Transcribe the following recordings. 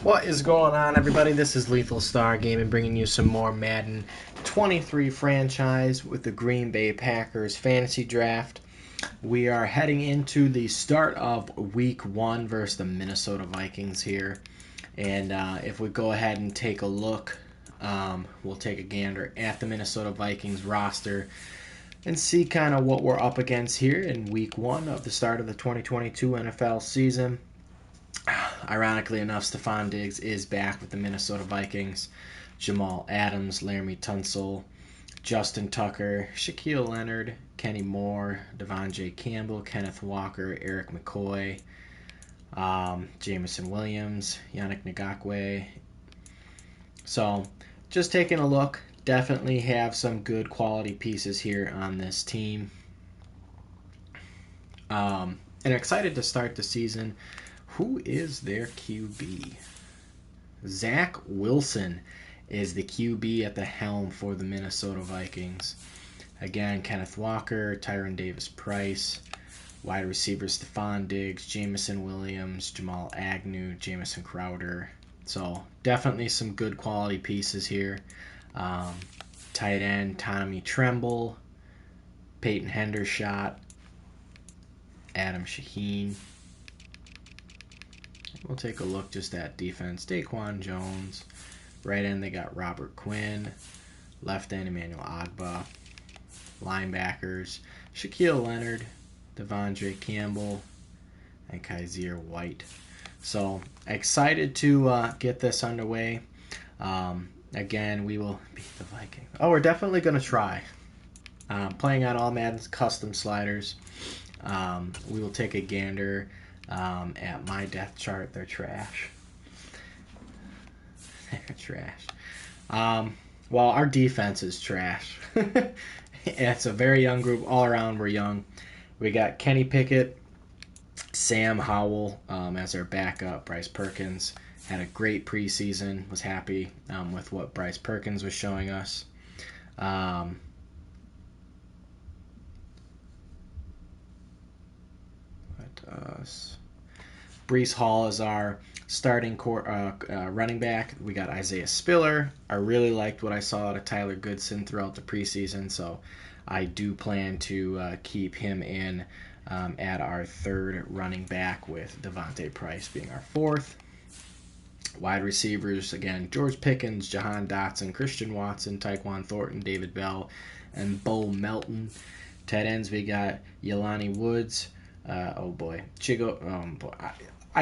What is going on, everybody? This is Lethal Star Gaming bringing you some more Madden 23 franchise with the Green Bay Packers fantasy draft. We are heading into the start of week 1 versus the Minnesota Vikings here. And if we go ahead and take a look, we'll take a gander at the Minnesota Vikings roster and see kind of what we're up against here in week 1 of the start of the 2022 NFL season. Ironically enough, Stephon Diggs is back with the Minnesota Vikings. Jamal Adams, Laramie Tunsil, Justin Tucker, Shaquille Leonard, Kenny Moore, Devon J. Campbell, Kenneth Walker, Eric McCoy, Jamison Williams, Yannick Ngakoue. So, just taking a look, definitely have some good quality pieces here on this team. And excited to start the season. Who is their QB? Zach Wilson is the QB at the helm for the Minnesota Vikings. Again, Kenneth Walker, Tyron Davis-Price, wide receivers Stephon Diggs, Jamison Williams, Jamal Agnew, Jamison Crowder. So definitely some good quality pieces here. Tight end Tommy Tremble, Peyton Hendershot, Adam Shaheen. We'll take a look just at defense. Daquan Jones. Right end, they got Robert Quinn. Left end, Emmanuel Ogbah. Linebackers, Shaquille Leonard, Devondre Campbell, and Kaiser White. So, excited to get this underway. Again, we will beat the Vikings. Oh, we're definitely going to try. Playing on all Madden's custom sliders. We will take a gander at my depth chart. They're trash. They're trash. Well, our defense is trash. It's a very young group. All around, we're young. We got Kenny Pickett, Sam Howell as our backup. Bryce Perkins had a great preseason. Was happy with what Bryce Perkins was showing us. Breece Hall is our starting running back. We got Isaiah Spiller. I really liked what I saw out of Tyler Goodson throughout the preseason, so I do plan to keep him in at our third running back, with Devontae Price being our fourth. Wide receivers, again, George Pickens, Jahan Dotson, Christian Watson, Tyquan Thornton, David Bell, and Bo Melton. Tight ends, we got Jelani Woods. I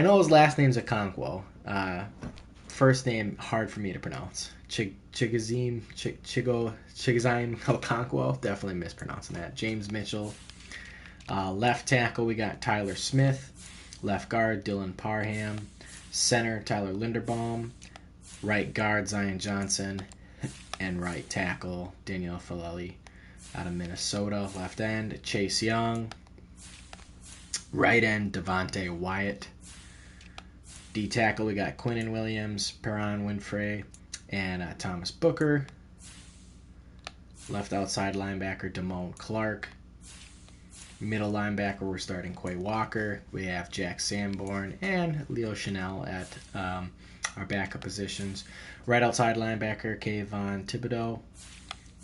know his last name's Okonkwo. First name hard for me to pronounce. Chigoziem Okonkwo. Definitely mispronouncing that. James Mitchell. Left tackle, we got Tyler Smith. Left guard, Dylan Parham. Center, Tyler Linderbaum. Right guard, Zion Johnson. And right tackle, Daniel Falele out of Minnesota. Left end, Chase Young. Right end, Devontae Wyatt. D tackle, we got Quinnen Williams, Perron Winfrey, and Thomas Booker. Left outside linebacker, Damone Clark. Middle linebacker, we're starting Quay Walker. We have Jack Sanborn and Leo Chanel at our backup positions. Right outside linebacker, Kayvon Thibodeau.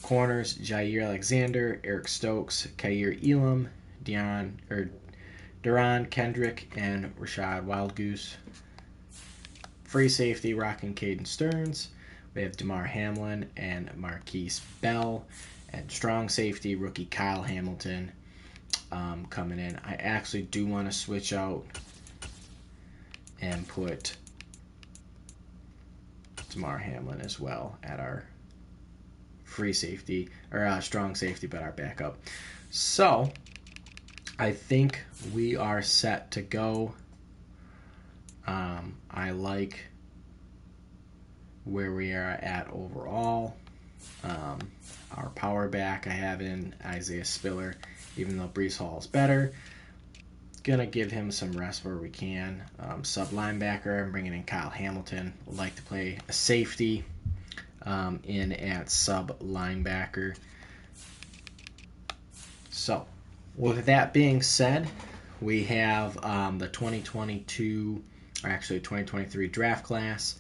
Corners, Jair Alexander, Eric Stokes, Kair Elam, Duran Kendrick, and Rashad Wildgoose. Free safety, rocking Caden Stearns. We have DeMar Hamlin and Marquise Bell. And strong safety, rookie Kyle Hamilton coming in. I actually do want to switch out and put DeMar Hamlin as well at our free safety, or strong safety, but our backup. So, I think we are set to go. I like where we are at overall. Our power back, I have in Isaiah Spiller, even though Breece Hall is better. Gonna give him some rest where we can. Sub linebacker, I'm bringing in Kyle Hamilton. Would like to play a safety in at sub linebacker. So, with that being said, we have the 2022 or actually 2023 draft class.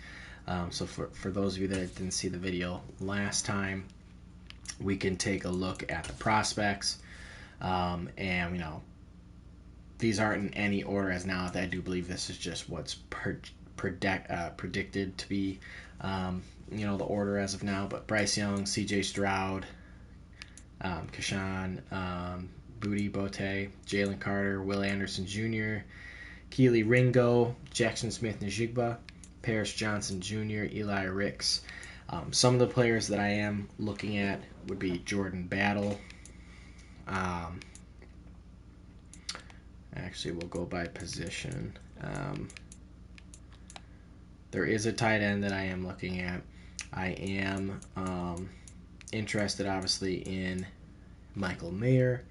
So for those of you that didn't see the video last time, we can take a look at the prospects. And, you know, these aren't in any order as now. I do believe this is just what's predicted to be, you know, the order as of now. But Bryce Young, C.J. Stroud, Kashan, Booty Bote, Jalen Carter, Will Anderson Jr., Keely Ringo, Jackson Smith-Njigba, Paris Johnson Jr., Eli Ricks. Some of the players that I am looking at would be Jordan Battle. Actually, we'll go by position. There is a tight end that I am looking at. I am interested, obviously, in Michael Mayer.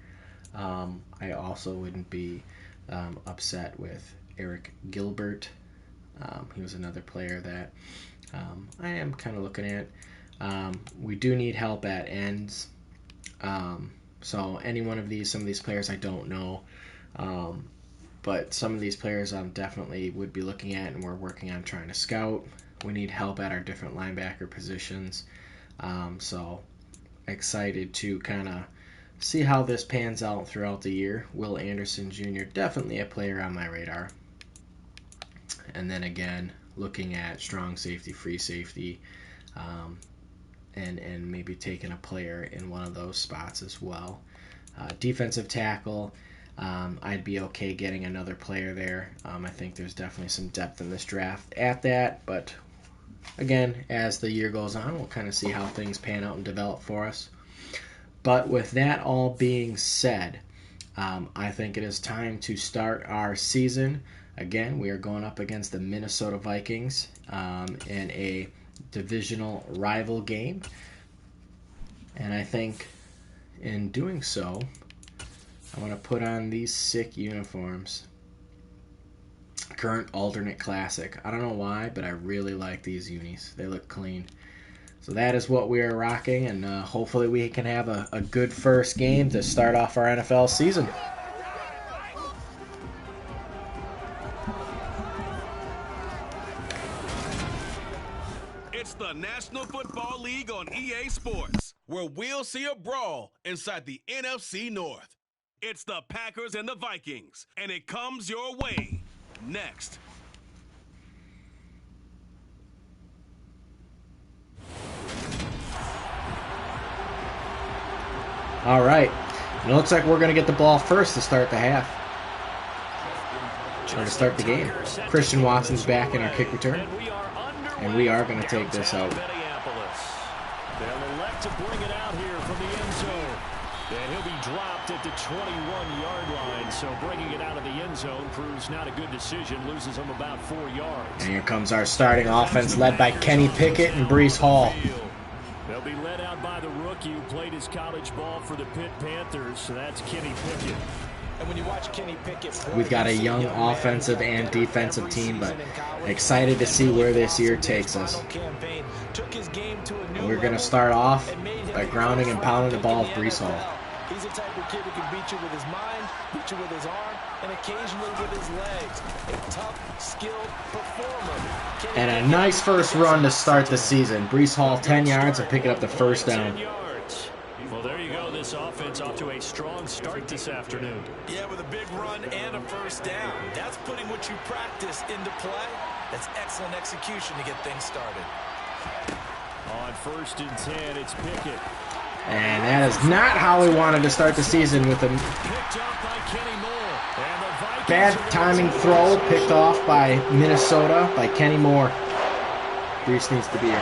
I also wouldn't be upset with Eric Gilbert. He was another player that I am kind of looking at. We do need help at ends. So any one of these, some of these players I don't know. But some of these players I definitely would be looking at, and we're working on trying to scout. We need help at our different linebacker positions. So excited to kind of see how this pans out throughout the year. Will Anderson Jr., definitely a player on my radar. And then again, looking at strong safety, free safety, and maybe taking a player in one of those spots as well. Defensive tackle, I'd be okay getting another player there. I think there's definitely some depth in this draft at that, but again, as the year goes on, we'll kind of see how things pan out and develop for us. But with that all being said, I think it is time to start our season. Again, we are going up against the Minnesota Vikings in a divisional rival game. And I think in doing so, I want to put on these sick uniforms. Current alternate classic. I don't know why, but I really like these unis. They look clean. So that is what we are rocking, and hopefully we can have a good first game to start off our NFL season. It's the National Football League on EA Sports, where we'll see a brawl inside the NFC North. It's the Packers and the Vikings, and it comes your way next. All right. It looks like we're going to get the ball first to start the half. Or to start the game. Christian Watson's back in our kick return. And we are going to take this out. They'll elect to bring it out here from the end zone. And he'll be dropped at the 21-yard line. So bringing it out of the end zone proves not a good decision. Loses him about 4 yards. And here comes our starting offense led by Kenny Pickett and Breece Hall. They'll be led out by the rookie who played his college ball for the Pitt Panthers. So that's Kenny Pickett. And when you watch Kenny Pickett, we've got a young offensive and defensive team, but excited to see where this year takes us. And we're going to start off by grounding and pounding the ball with Breece Hall. He's the type of kid who can beat you with his mind, beat you with his arm, and occasionally with his legs. A tough, skilled performer. And a nice first run to start the season. Breece Hall 10 yards and picking up the first down. Well, there you go. This offense off to a strong start this afternoon. Yeah, with a big run and a first down. That's putting what you practice into play. That's excellent execution to get things started. On 1st and 10, it's Pickett. And that is not how we wanted to start the season with a bad timing throw picked off by Minnesota by Kenny Moore. Breece needs to be here.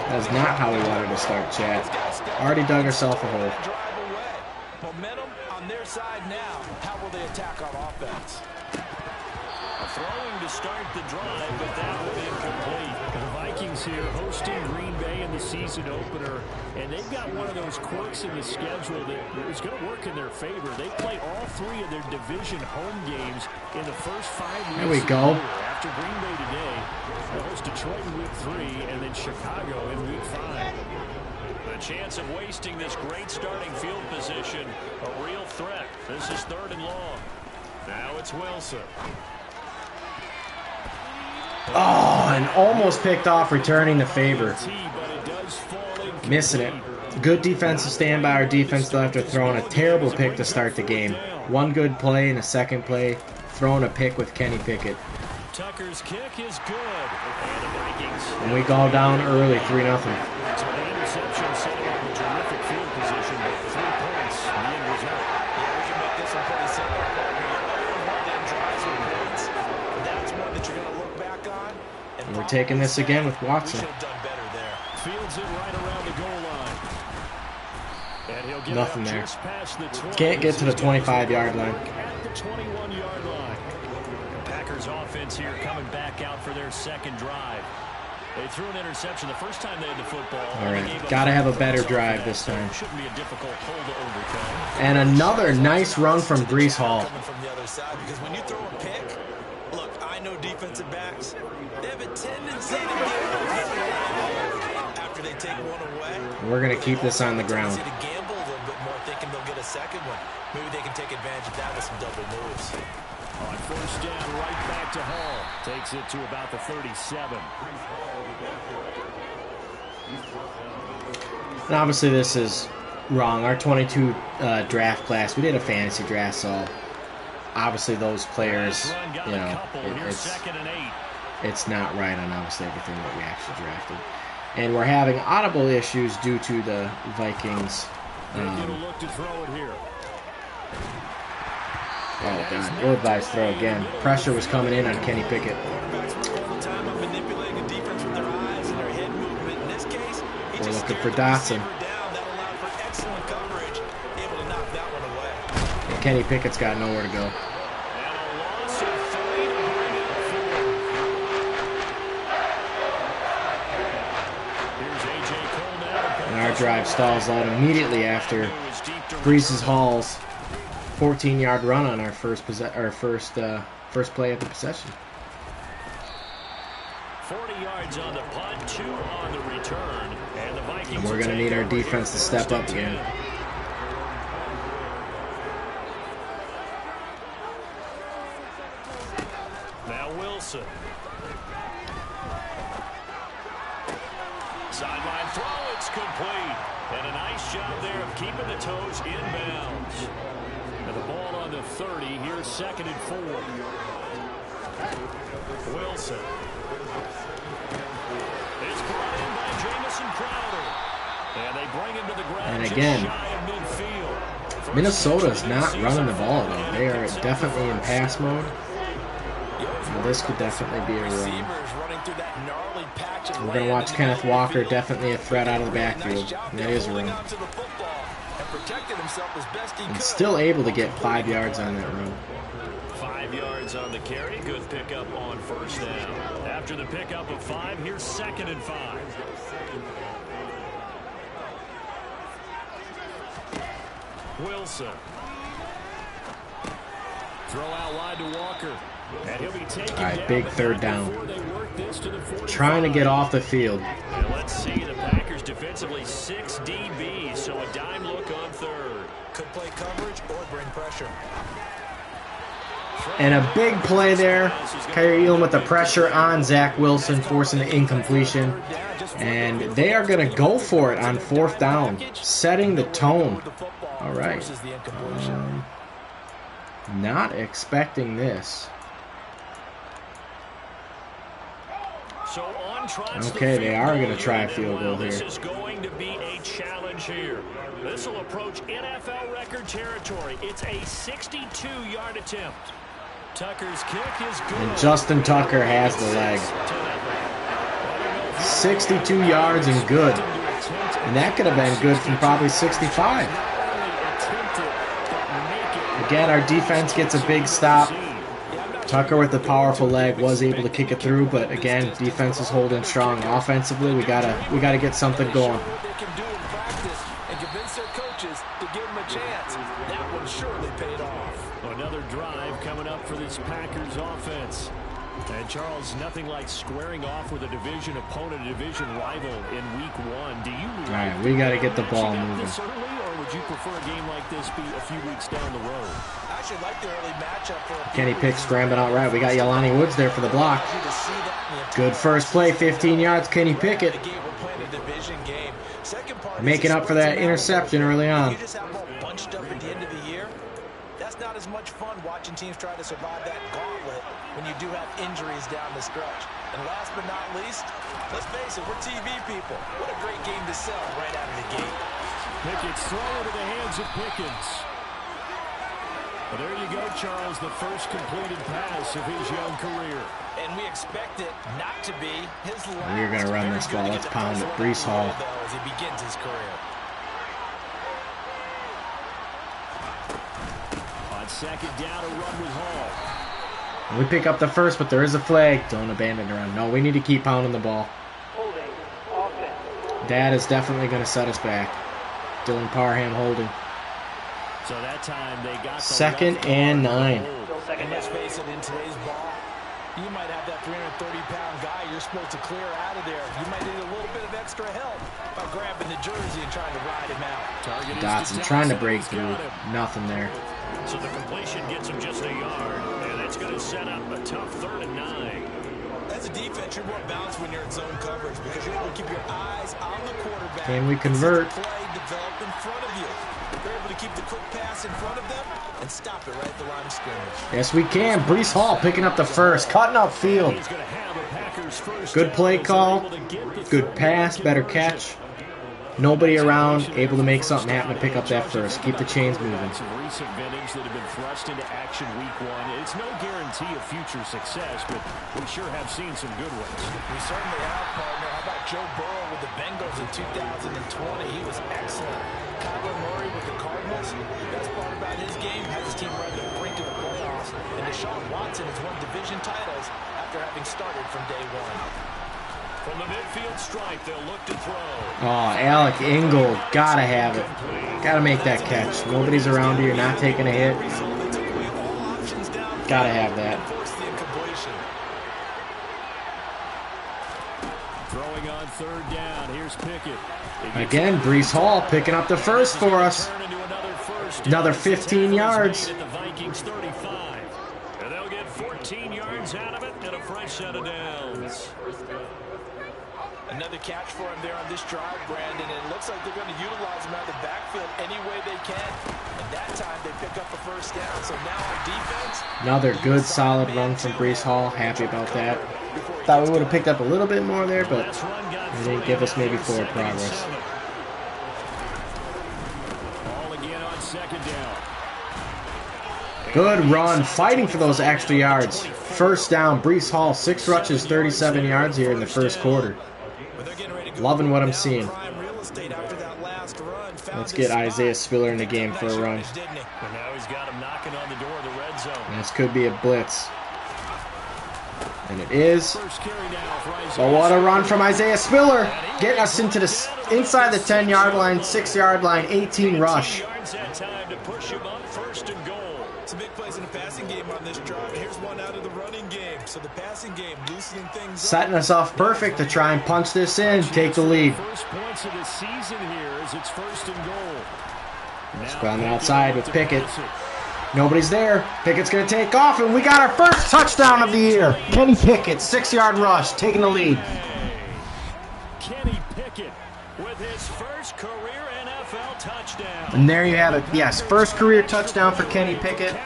That's not how we wanted to start, Chad. Already dug herself a hole. Momentum on their side now. How will they attack on offense? Throwing to start the drive, but that one incomplete. The Vikings here hosting Green Bay in the season opener, and they've got one of those quirks in the schedule that is going to work in their favor. They play all 3 of their division home games in the first 5 weeks. There we go. After Green Bay today, they host Detroit in week 3 and then Chicago in week 5. a chance of wasting this great starting field position. A real threat. This is 3rd and long. Now it's Wilson. Oh, and almost picked off, returning the favor. Missing it. Good defensive stand by our defense, though, after throwing a terrible pick to start the game. One good play and a second play, throwing a pick with Kenny Pickett. Tucker's kick is good. And the Vikings. And we go down early, 3-0. So the interception setting up a terrific field position, but 3 points in the end result. Yeah, we can make this one pretty simple. Drives with points. That's one that you're going to look back on. And we're taking this again with Watson. We should have done better there. Fields it right around the goal line. And he'll get Nothing there. just past the 20. Can't get to the 25-yard line. At the 21-yard line. Packers offense here coming back out for their second drive. They threw an interception the first time they had the football. All right, got to have a better drive this time. Shouldn't be a difficult hole to overcome. And another nice run from Breece Hall. Coming from the other side, because when you throw a pick, look, I know defensive backs, they have a tendency to get after they take one away. We're going to keep this on the ground. To gamble a little bit more, thinking they'll get a second one. Maybe they can take advantage of that with some double moves. On 1st down, right back to Hall. Takes it to about the 37. And obviously this is wrong. Our 22 draft class, we did a fantasy draft, so obviously those players, you know, it's not right on obviously everything that we actually drafted. And we're having audible issues due to the Vikings. Look to throw it here. Oh, God. Ill-advised throw again. Pressure was coming in on Kenny Pickett. We're looking for Dotson. And Kenny Pickett's got nowhere to go. And our drive stalls out immediately after Breece Hall's 14-yard run on our first play of the possession. 40 yards on the punt, 2 on the return, and the Vikings. And we're going to need our defense to step up again. Now Wilson. Sideline throw, it's complete. And a nice job there of keeping the toes inbounds. And the ball on the 30, here's 2nd and 4. Wilson. It's brought in by Jamison Crowder. And they bring him to the ground. And again, shy of midfield. Minnesota's not running the ball, though. They are definitely in pass mode. Now, this could definitely be a run. We're going to watch Kenneth Walker, definitely a threat out of the backfield. And that is a run. And still able to get 5 yards on that run. 5 yards on the carry. Good pickup on 1st down. After the pickup of 5, here's 2nd and 5. Wilson. Throw out wide to Walker. And he'll be taken all right, big 3rd down. Trying to get off the field. And let's see, the Packers defensively 6 DBs, so a dime look on 3rd. Could play coverage or bring pressure. And a big play there. Kyrie Elam with the pressure on Zach Wilson, forcing the incompletion. And they are going to go for it on 4th down, setting the tone. All right. Not expecting this. Okay, they are going to try a field goal here. This is going to be a challenge here. This will approach NFL record territory. It's a 62-yard attempt. Tucker's kick is good. And Justin Tucker has the leg. 62 yards and good. And that could have been good from probably 65. Again, our defense gets a big stop. Tucker with the powerful leg was able to kick it through, but again, defense is holding strong. Offensively, we gotta get something going. Another drive coming up for this Packers offense. And Charles, nothing like squaring off with a division opponent, a division rival in week 1. Do you? All right, we got to get the ball moving. This early, or would you prefer a game like this be a few weeks down the road? I actually like the early matchup for Kenny Pickett scrambling out right. We got Jelani Woods there for the block. Good first play, 15 yards, Kenny Pickett. Making up for that interception early on. You just have all bunched up at the end of the year. That's not as much fun watching teams try to survive that gauntlet when you do have injuries down the stretch. And last but not least, let's face it, we're TV people. What a great game to sell right out of the gate. Pickett's thrown into the hands of Pickens. Well, there you go, Charles, the first completed pass of his young career. And we expect it not to be his last. We're going to run this ball. Let's pound it. Brees Hall. As he begins his career. On second down, a run with Hall. We pick up the first, but there is a flag. Don't abandon the run. No, we need to keep pounding the ball. Dad is definitely going to set us back. Dylan Parham holding. So that time they got the second and 9. And let's face it, in today's ball, you might have that 330-pound guy you're supposed to clear out of there. You might need a little bit of extra help by grabbing the jersey and trying to ride him out. Dotson trying to break through. Nothing there. So the completion gets him just a yard, and that's going to set up a tough 3rd and 9. As a defense, you're more balanced when you're in zone coverage because you're able to keep your eyes on the quarterback. Can we convert? Play develop in front of you. You're able to keep the quick pass in front of them and stop it right at the line of scrimmage. Yes, we can. Brees Hall picking up the first, cutting up field. Good play call, good pass, better catch. Nobody around, able to make something happen to pick up that first. Keep the chains moving. Some recent vintage that have been thrust into action week 1. It's no guarantee of future success, but we sure have seen some good ones. We certainly have, partner. How about Joe Burrow with the Bengals in 2020? He was excellent. Kyler Murray with the Cardinals. The best part about his game has his team right at the brink of the playoffs. And Deshaun Watson has won division titles after having started from day 1. From the midfield stripe, they'll look to throw. Oh, Alec Ingold, gotta have it. Gotta make that catch. Nobody's around you, you're not taking a hit. Gotta have that. Throwing on 3rd down, here's Pickett. Again, Brees Hall picking up the first for us. Another 15 yards. The Vikings 35. And they'll get 14 yards out of it and a fresh set of downs. Another catch for him there on this drive, Brandon. And it looks like they're going to utilize him out of the backfield any way they can. And that time they pick up a first down. So now on defense. Another good, solid run from Brees Hall. Happy about that. Thought we would have picked up a little bit more there, but they didn't give us maybe forward progress. Ball again on 2nd down. Good run, fighting for those extra yards. First down, Brees Hall, 6 rushes, 37 yards here in the first quarter. Loving what I'm seeing. Let's get Isaiah Spiller in the game for a run. And now he's got him knocking on the door of the red zone. This could be a blitz. And it is. But what a run from Isaiah Spiller. Getting us into the inside the 10-yard line, 6-yard line, 18 rush. Some big plays in the passing game on this drive. Here's one out of the running game. So the passing game loosening things setting us off perfect to try and punch this in, take the lead. First points of the season here as it's 1st and goal. Scrambling outside with Pickett. Nobody's there. Pickett's going to take off, and we got our first touchdown of the year. Kenny Pickett, 6-yard rush, taking the lead. Kenny Pickett with his first career NFL touchdown. And there you have it. Yes, first career touchdown for Kenny Pickett.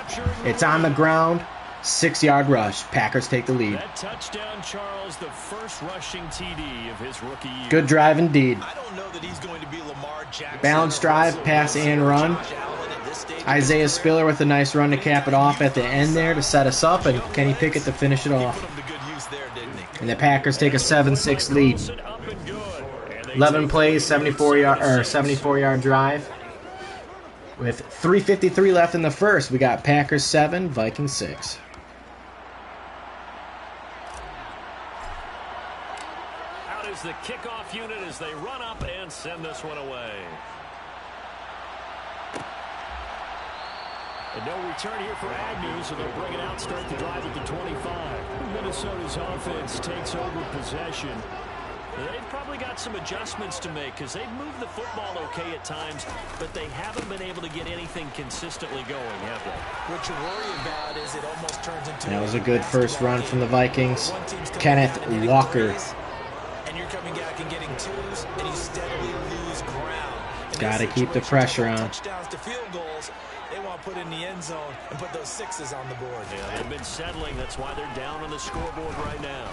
It's on the ground. 6-yard rush. Packers take the lead. That touchdown, Charles, the first rushing TD of his rookie year. Good drive indeed. I don't know that he's going to be Lamar Jackson. Balanced drive, pass and run. Isaiah Spiller with a nice run to cap it off at the end there to set us up, and Kenny Pickett to finish it off. And the Packers take a 7-6 lead. 11 plays, 74-yard drive. With 3:53 left in the first, we got Packers 7, Vikings 6. Out is the kickoff unit as they run up and send this one away. And no return here for Agnew, so they'll bring it out, start the drive at the 25. Minnesota's offense takes over possession. They've probably got some adjustments to make because they've moved the football okay at times, but they haven't been able to get anything consistently going, have they? What you worry about is it almost turns into... That was a good first run from the Vikings. Kenneth Walker. And you're coming back and getting twos, and you steadily lose ground. Got to keep the pressure on. Touchdowns to field goals. They want to put in the end zone and put those sixes on the board. Yeah, they've been settling. That's why they're down on the scoreboard right now.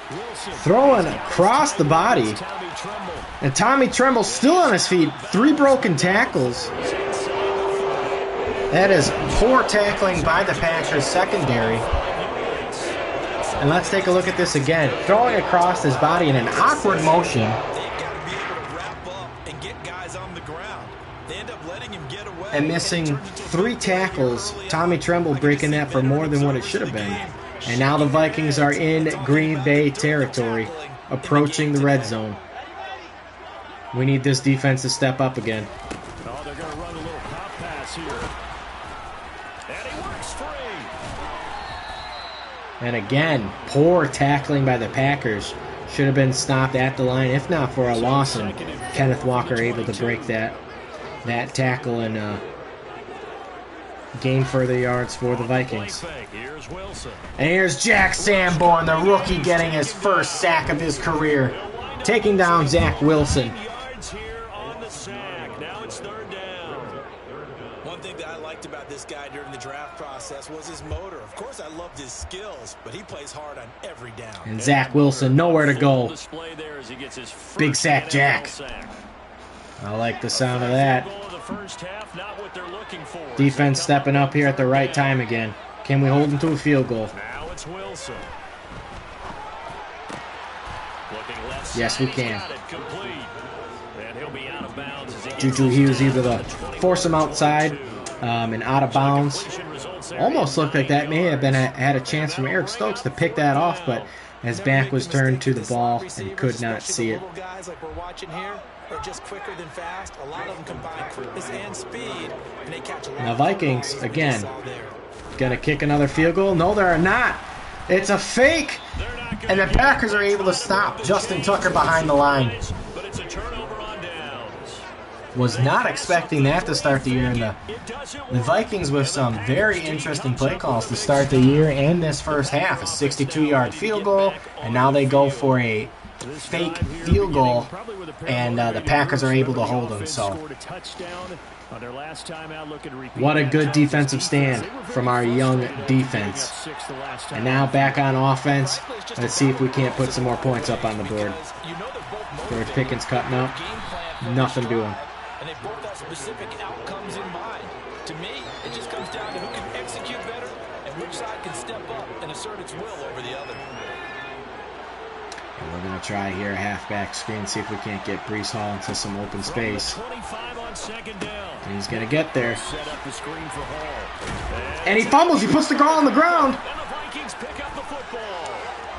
Wilson throwing across the body. And Tommy Tremble still on his feet. 3 broken tackles. That is poor tackling by the Packers secondary. And let's take a look at this again. Throwing across his body in an awkward motion. And missing 3 tackles. Tommy Tremble breaking that for more than what it should have been. And now the Vikings are in Green Bay territory, approaching the red zone. We need this defense to step up again. Oh, they're going to run a little pop pass here. And he works free. And again, poor tackling by the Packers. Should have been stopped at the line, if not for a loss. And Kenneth Walker able to break that tackle and gain further yards for the Vikings. And here's Jack Sanborn, the rookie, getting his first sack of his career, taking down Zach Wilson. One thing that I liked about this guy during the draft process was his motor. Of course, I loved his skills, but he plays hard on every down. And Zach Wilson, nowhere to go. Big sack, Jack. I like the sound of that. Defense stepping up here at the right time again. Can we hold him to a field goal? Now it's Wilson. Yes, we can. Juju Hughes able to force him outside and out of bounds. Almost looked like that may have been had a chance from Eric Stokes to pick that off, but his back was turned to the ball and could not see it. Are just quicker than fast. A lot of them combine quickness and speed, and they catch a lot. Now Vikings again gonna kick another field goal. No, they're not. It's a fake, and the Packers are able to stop Justin Tucker behind the line. Was not expecting that to start the year. And the Vikings with some very interesting play calls to start the year and this first half. A 62-yard field goal, and now they go for a fake field goal, and the Packers are able to hold them. So what a good defensive stand from our young defense. And now back on offense. Let's see if we can't put some more points up on the board. George Pickens cutting up. Nothing doing. And they both have specific outcomes in mind. To me, it just comes down to who can execute better and which side can step up and assert its will over the other. And we're going to try here a halfback screen, see if we can't get Breece Hall into some open space. And he's going to get there. And he fumbles. He puts the ball on the ground.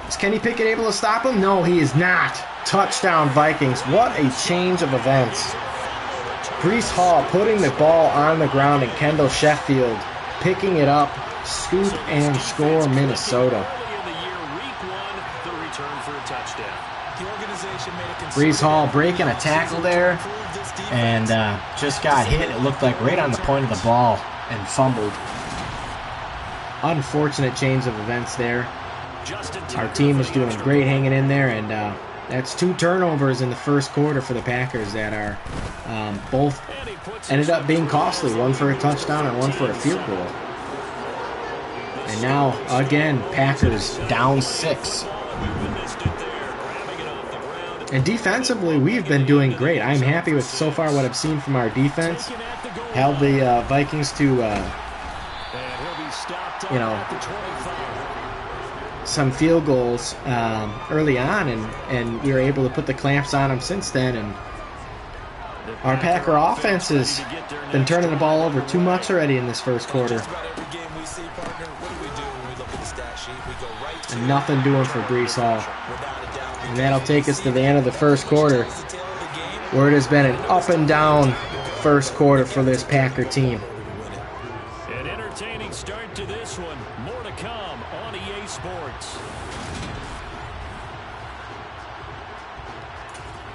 Is Kenny Pickett able to stop him? No, he is not. Touchdown, Vikings. What a change of events. Breece Hall putting the ball on the ground and Kendall Sheffield picking it up. Scoop and score, Minnesota. Breece Hall breaking a tackle there and just got hit. It looked like right on the point of the ball and fumbled. Unfortunate change of events there. Our team is doing great hanging in there, and that's 2 turnovers in the first quarter for the Packers that are both ended up being costly. One for a touchdown and one for a field goal. And now, again, Packers down 6. And defensively, we've been doing great. I'm happy with so far what I've seen from our defense. Held the Vikings to, some field goals early on, and we were able to put the clamps on them since then. And our Packer offense has been turning the ball over too much already in this first quarter. And nothing doing for Breece Hall. And that'll take us to the end of the first quarter, where it has been an up and down first quarter for this Packer team. And entertaining start to this one. More to come on EA Sports.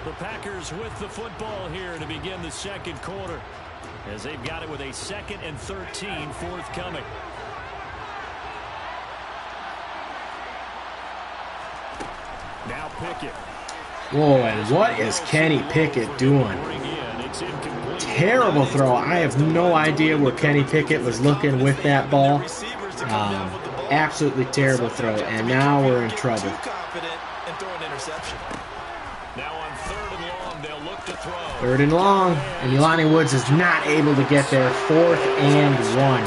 The Packers with the football here to begin the second quarter, as they've got it with a 2nd and 13 forthcoming. Now Pickett. Whoa, and what is Kenny Pickett doing? Terrible throw. I have no idea where Kenny Pickett was looking with that ball. Absolutely terrible throw, and now we're in trouble. Now on 3rd and long, they'll look to throw. 3rd and long, and Jelani Woods is not able to get there. 4th and 1.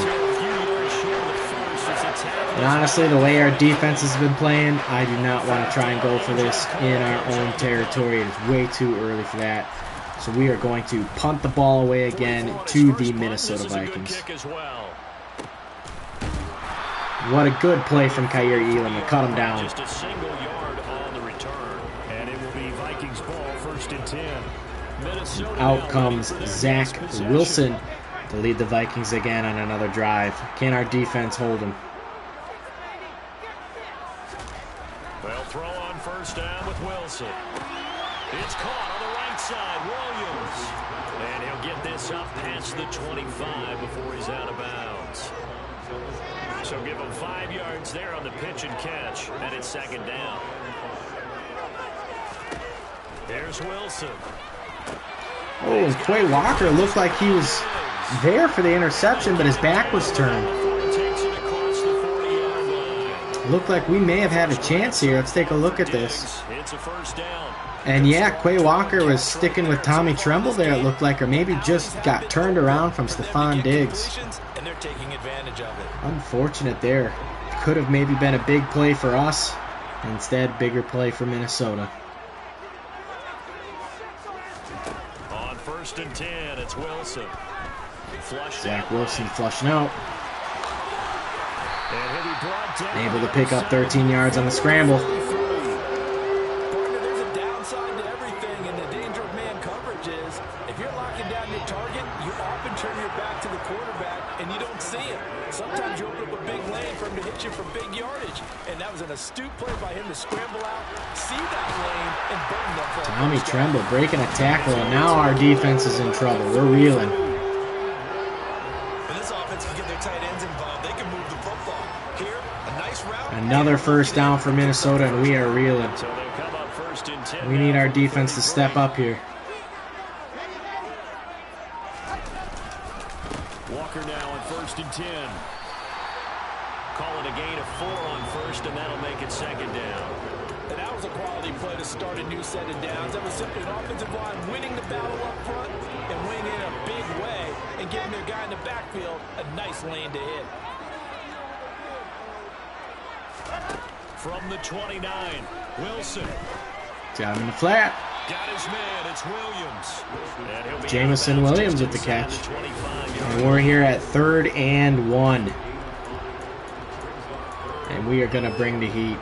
And honestly, the way our defense has been playing, I do not want to try and go for this in our own territory. It is way too early for that. So we are going to punt the ball away again to the Minnesota Vikings. What a good play from Kaiir Elam to cut him down. Just a single yard on the return, and it will be Vikings ball, 1st and 10. Minnesota Out comes Zach Wilson to lead the Vikings again on another drive. Can our defense hold him? They'll throw on 1st down with Wilson. It's caught on the right side, Williams. And he'll get this up past the 25 before he's out of bounds. So give him 5 yards there on the pitch and catch, and it's 2nd down. Here's Wilson. Oh, and Quay Walker looked like he was there for the interception, but his back was turned. Takes it across the 40-yard line. Looked like we may have had a chance here. Let's take a look at this. It's a 1st down. And yeah, Quay Walker was sticking with Tommy Tremble there, it looked like, or maybe just got turned around from Stephon Diggs. And they're taking advantage of it. Unfortunate there. Could have maybe been a big play for us. Instead, bigger play for Minnesota. On 1st and 10, it's Wilson. Zach Wilson flushing out. And he'll be brought down. Able to pick up 13 yards on the scramble. There's a downside to everything, and the danger of man coverage is if you're locking down your target, you often turn your back to the quarterback and you don't see him. Sometimes you open up a big lane for him to hit you for big yardage, and that was an astute play by him to scramble out, see that lane, and burn them for Tommy Tremble breaking a tackle, and now our defense is in trouble. We're reeling. When this offense can get their tight ends involved, they can move the football. Here, a nice route. Another 1st down for Minnesota, and we are reeling. So they'll come up 1st and 10. We need our defense to step up here. Walker now on 1st and 10. Call it a gain of 4 on 1st, and that'll make it 2nd down. And that was a quality play to start a new set of downs. That was simply an offensive line winning the battle up front and winning in a big way and giving their guy in the backfield a nice lane to hit. From the 29, Wilson. Got him in the flat. Got his man, it's Williams. And he'll be Jamison out of bounds Williams just with the catch. inside the 25-yard And we're here at 3rd and 1. And we are going to bring the heat.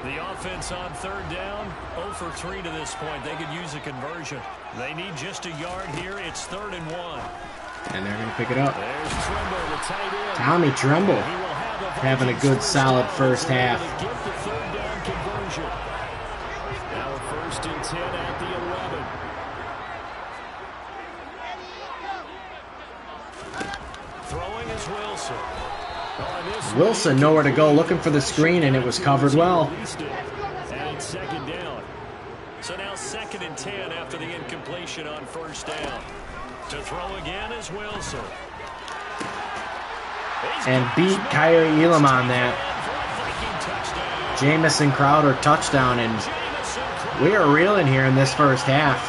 The offense on 3rd down, 0 for 3 to this point. They could use a conversion. They need just a yard here. It's 3rd and 1. And they're going to pick it up. There's Tremble, the tight end. Tommy Tremble He will have the having a Vikings good, solid down. first half. To get the 3rd down conversion. Now 1st and 10 at the 11. Throwing is Wilson. Wilson nowhere to go, looking for the screen, and it was covered well. And it's 2nd down. So now 2nd and 10 after the incompletion on 1st down. To throw again is Wilson. And beat Kaiir Elam on that. Jamison Crowder touchdown, and we are reeling here in this first half.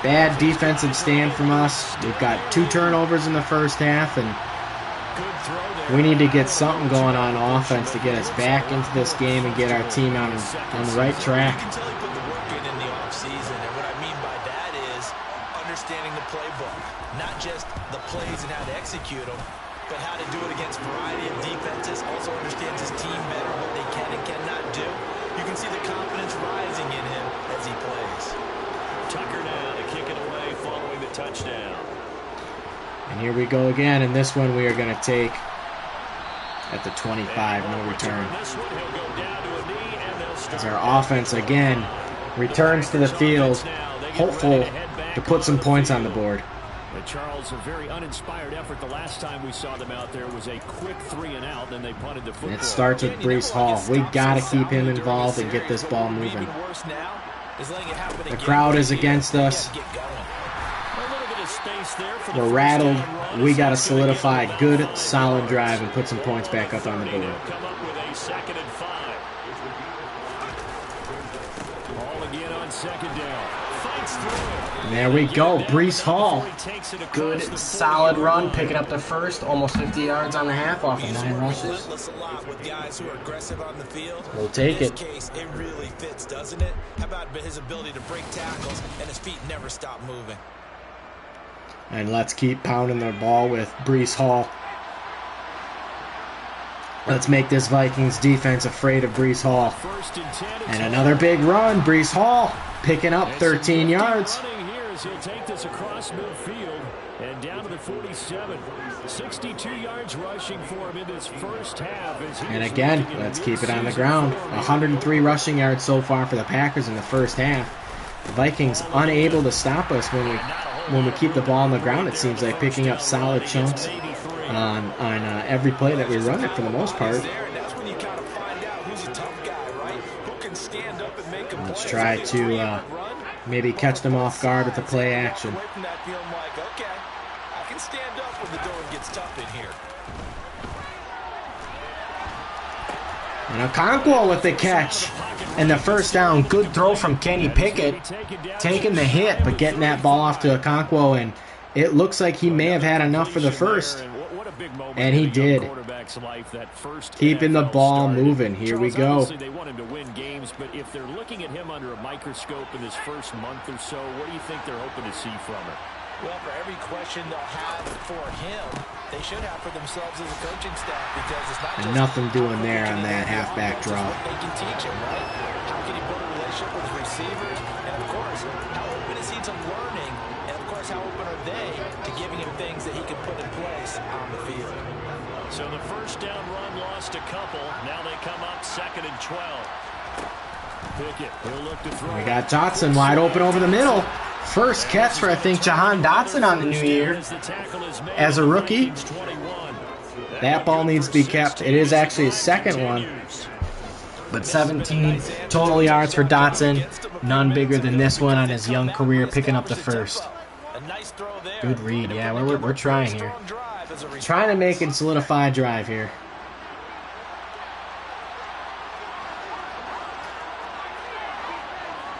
Bad defensive stand from us. We've got 2 turnovers in the first half, and we need to get something going on offense to get us back into this game and get our team on the right track. You can tell he put the work in the offseason, and what I mean by that is understanding the playbook. Not just the plays and how to execute them, but how to do it against a variety of defenses. Also understands his team better, what they can and cannot do. You can see the confidence rising in him as he plays. Tucker now to kick it away following the touchdown. And here we go again. And this one we are going to take at the 25, no return. As our offense again returns to the field, hopeful to put some points on the board. Charles, a very uninspired effort. The last time we saw them out there was a quick 3-and-out, then they punted the football. And it starts with Breece Hall. We got to keep him involved and get this ball moving. The crowd is against us. We're rattled. We got to solidify a good, solid drive and put some points back up on the board. Come up with a 2nd and 5. Ball again on 2nd down. Fights through it. And there we go, Breece Hall. Good, solid run, picking up the first, almost 50 yards on the half off of 9 rushes. We'll take it. It really fits, doesn't it? How about his ability to break tackles and his feet never stop moving? And let's keep pounding the ball with Breece Hall. Let's make this Vikings defense afraid of Breece Hall. And another big run, Breece Hall picking up 13 yards. He'll take this across midfield and down to the 47. 62 yards rushing for him in this first half. And again, let's keep it on the ground. 103 rushing yards so far for the Packers in the first half. The Vikings unable to stop us when we keep the ball on the ground. It seems like picking up solid chunks on every play that we run it for the most part. Let's try to maybe catch them off guard with the play action. And Okonkwo with the catch and the first down. Good throw from Kenny Pickett, taking the hit but getting that ball off to Okonkwo, and it looks like he may have had enough for the first. And he did. Keeping the ball moving. Here we go. They want him to win games, but if they're looking at him under a microscope in this first month or so, what do you think they're hoping to see from him? Well, for every question they'll have for him, they should have for themselves as a coaching staff, because it's not just nothing doing there on that halfback draw. They can teach him, right? How can he build a relationship with his receivers? And of course, how open is he to learning? And of course, how open are they to giving him things that he can put in place on the field? So the first down run lost a couple. Now they come up 2nd and 12. Pickett, he'll look to throw. We got Dotson wide open over the middle. First catch for, I think, Jahan Dotson on the new year as a rookie. That ball needs to be kept. It is actually his second one. But 17 total yards for Dotson. None bigger than this one on his young career, picking up the first. Good read. Yeah, we're trying here. Trying to make it solidify a drive here.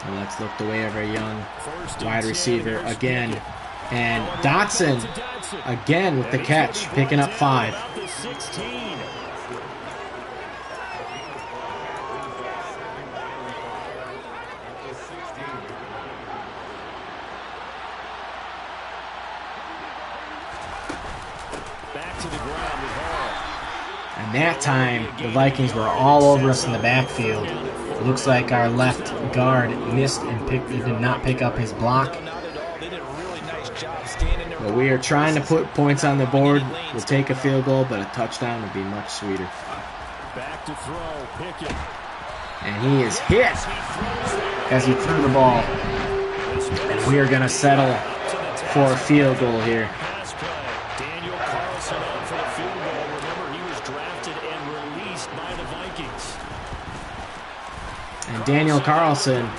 And let's look the way of our young wide receiver again. And Dotson again with the catch, picking up 5. And that time, the Vikings were all over us in the backfield. It looks like our left guard missed and did not pick up his block. But we are trying to put points on the board. We'll take a field goal, but a touchdown would be much sweeter. Back to throw, Pickett. And he is hit as he threw the ball. And we are going to settle for a field goal here. Daniel Carlson on for the field goal. Remember, he was drafted and released by the Vikings. And Daniel Carlson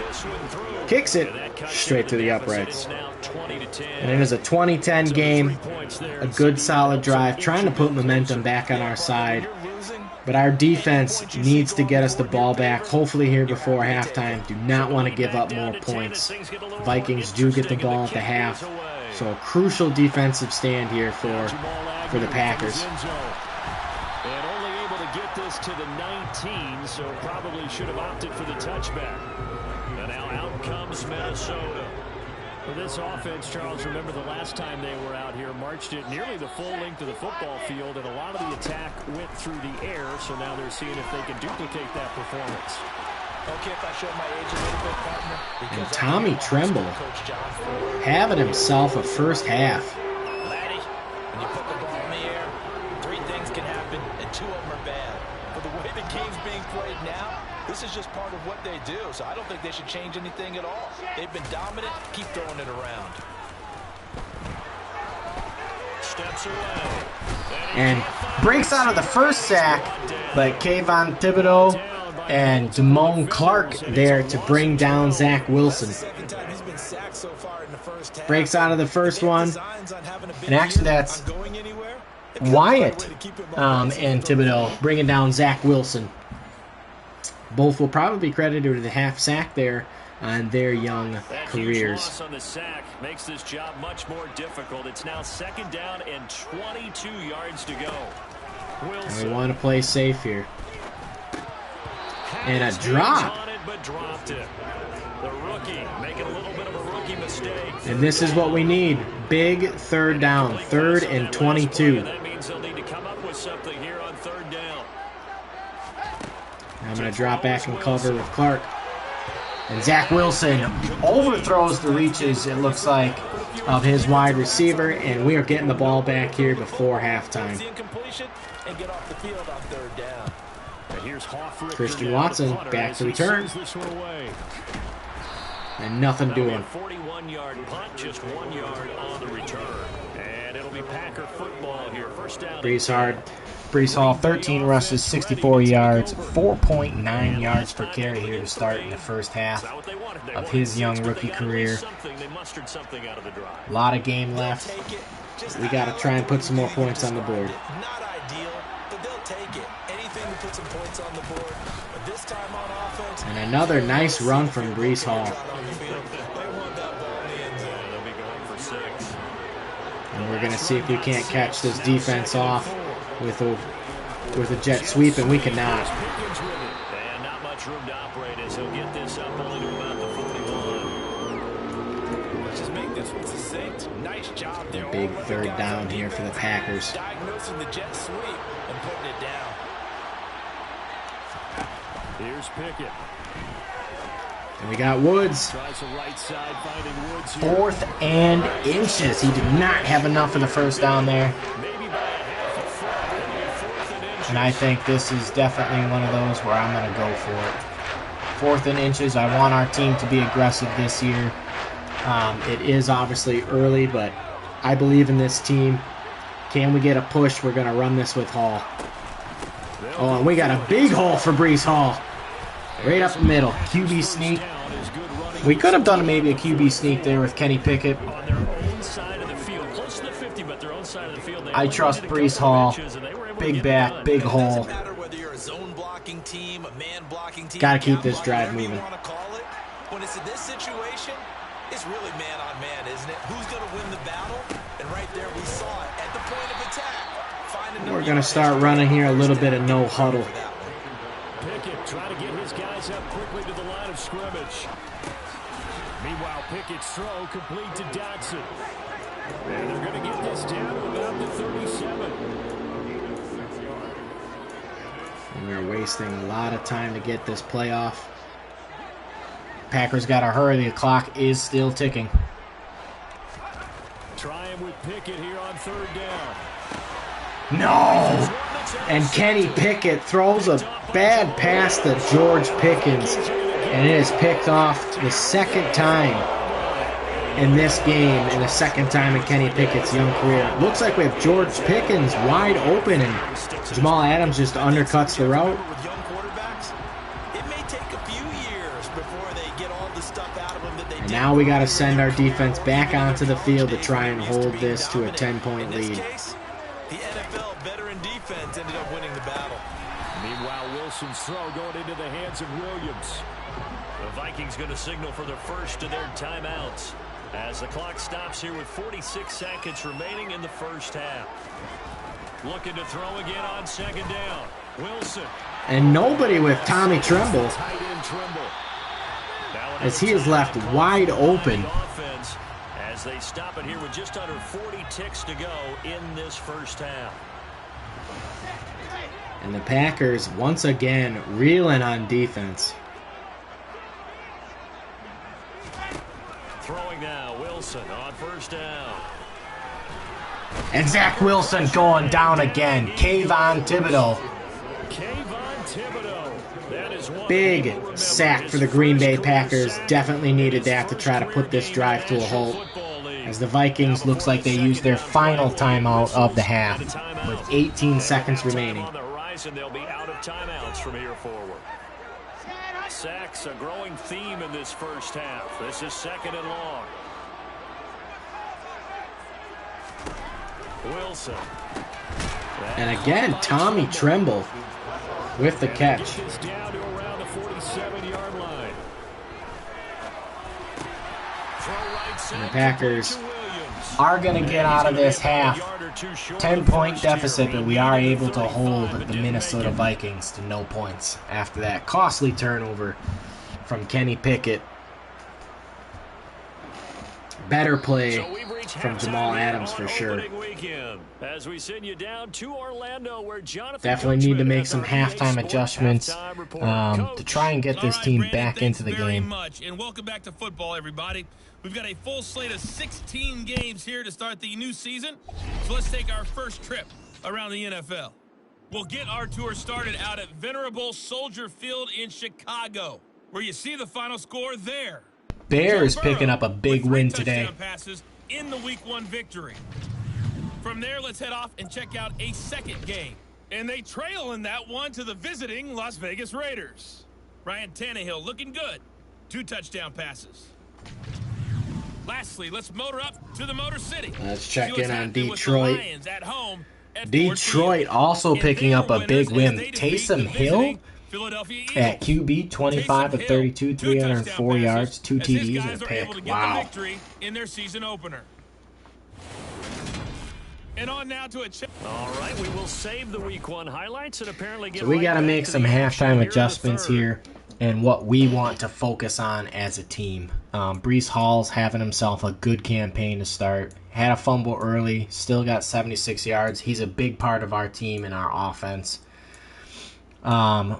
kicks it straight to the uprights. And it is a 20-10 game, a good solid drive, trying to put momentum back on our side. But our defense needs to get us the ball back, hopefully here before halftime. Do not want to give up more points. Vikings do get the ball at the half. So a crucial defensive stand here for the Packers. And only able to get this to the 19, so probably should have opted for the touchback. And now out comes Minnesota. For this offense, Charles, remember the last time they were out here, marched it nearly the full length of the football field, and a lot of the attack went through the air, so now they're seeing if they can duplicate that performance. Okay, if I show my age a little bit, partner. And Tommy Tremble having himself a first half. even, and 2 of them are bad. But the way the game's being played now, this is just part of what they do. So I don't think they should change anything at all. They've been dominant. Keep throwing it around. Steps away. And breaks out of the first sack, but Kayvon Thibodeau and Damone Clark there to bring down Zach Wilson. Breaks out of the first one, and actually that's Wyatt and Thibodeau bringing down Zach Wilson. Both will probably be credited to the half sack there on their young careers. Loss on the sack makes this job much more difficult. It's now 2nd down and 22 yards to go. And we want to play safe here. And a drop. On it, but dropped it. The rookie making a little bit of a rookie mistake. And this is what we need. Big 3rd down. 3rd and 22. That means they'll need to come up with something here on 3rd down. I'm going to drop back and cover with Clark. And Zach Wilson overthrows the reaches, it looks like, of his wide receiver. And we are getting the ball back here before halftime. And get off the field on 3rd down. Christian Watson back to return. And nothing doing. 41-yard punt, just 1 yard on the return. And it'll be Packer football here. 1st down. Breece Hall, 13 rushes, 64 yards, 4.9 yards per carry here to start in the first half of his young rookie career. A lot of game left. We got to try and put some more points on the board. Not ideal, but they'll take it. Anything to put some points on the board. But this time on offense, and another nice run from Breece Hall. And we're going to see if we can't catch this defense off with a jet sweep, and we cannot. And not much room to operate as he'll get this up only to about the 41. Let's just make this one succinct. Nice job there. Big 3rd down here for the Packers. Diagnosing the jet sweep and putting it down. Here's Pickett. And we got Woods. 4th and inches. He did not have enough for the 1st down there. And I think this is definitely one of those where I'm going to go for it. 4th and inches. I want our team to be aggressive this year. It is obviously early, but I believe in this team. Can we get a push? We're going to run this with Hall. Oh, and we got a big hole for Breece Hall. Right up the middle. QB sneak. We could have done maybe a QB sneak there with Kenny Pickett. I trust Breece Hall. Big back, big hole. Got to keep this drive moving. When it's in this situation, it's really man on man, isn't it? Who's going to win the battle? And right there we saw it at the point of attack. We're going to start running here a little bit of no huddle. Pickett trying to get his guys up quickly to the line of scrimmage. Meanwhile, Pickett's throw complete to Dotson. And they're going to get this down to about the 37. And we're wasting a lot of time to get this playoff. Packers got to hurry. The clock is still ticking. Trying with Pickett here on 3rd down. No! And Kenny Pickett throws a bad pass to George Pickens. And it is picked off the 2nd time in this game and the 2nd time in Kenny Pickett's young career. Looks like we have George Pickens wide open and Jamal Adams just undercuts the route. And now we got to send our defense back onto the field to try and hold this to a 10-point lead. The NFL veteran defense ended up winning the battle. Meanwhile, Wilson's throw going into the hands of Williams. The Vikings going to signal for their first of their timeouts as the clock stops here with 46 seconds remaining in the first half. Looking to throw again on 2nd down. Wilson. And nobody with Tommy Tremble, as he is left wide open. As they stop it here with just under 40 ticks to go in this first half. And the Packers, once again, reeling on defense. Throwing now, Wilson on 1st down. And Zach Wilson going down again. Kayvon Thibodeau. Big sack for the Green Bay Packers. Definitely needed that to try to put this drive to a halt. As the Vikings looks like they used their final timeout of the half with 18 seconds remaining. They'll be out of timeouts from here forward. Sacks a growing theme in this first half. This is 2nd and long. Wilson. And again, Tommy Tremble with the catch. Down to around the 47-yard line. And the Packers are going to get out of this half 10-point deficit, but we are able to hold the Minnesota Vikings to no points after that costly turnover from Kenny Pickett. Better play from Jamal Adams for sure. As we send you down to Orlando, where Jonathan definitely need to make some halftime adjustments to try and get this team back into the game. And welcome back to football, everybody. We've got a full slate of 16 games here to start the new season. So let's take our first trip around the NFL. We'll get our tour started out at venerable Soldier Field in Chicago, where you see the final score there. Bears picking up a big win today. Passes in the Week 1 victory. From there, let's head off and check out a second game. And they trail in that one to the visiting Las Vegas Raiders. Ryan Tannehill looking good. 2 touchdown passes. Lastly, let's motor up to the Motor City. Let's check in on Detroit. Detroit also picking up a big win. Taysom Hill at QB, 25 of 32, 304 yards, 2 TDs and a pick. Wow. In their season opener. And on now to a check. All right, we will save the Week 1 highlights and apparently get. So we got to make some halftime adjustments here and what we want to focus on as a team. Breece Hall's having himself a good campaign to start. Had a fumble early, still got 76 yards. He's a big part of our team and our offense.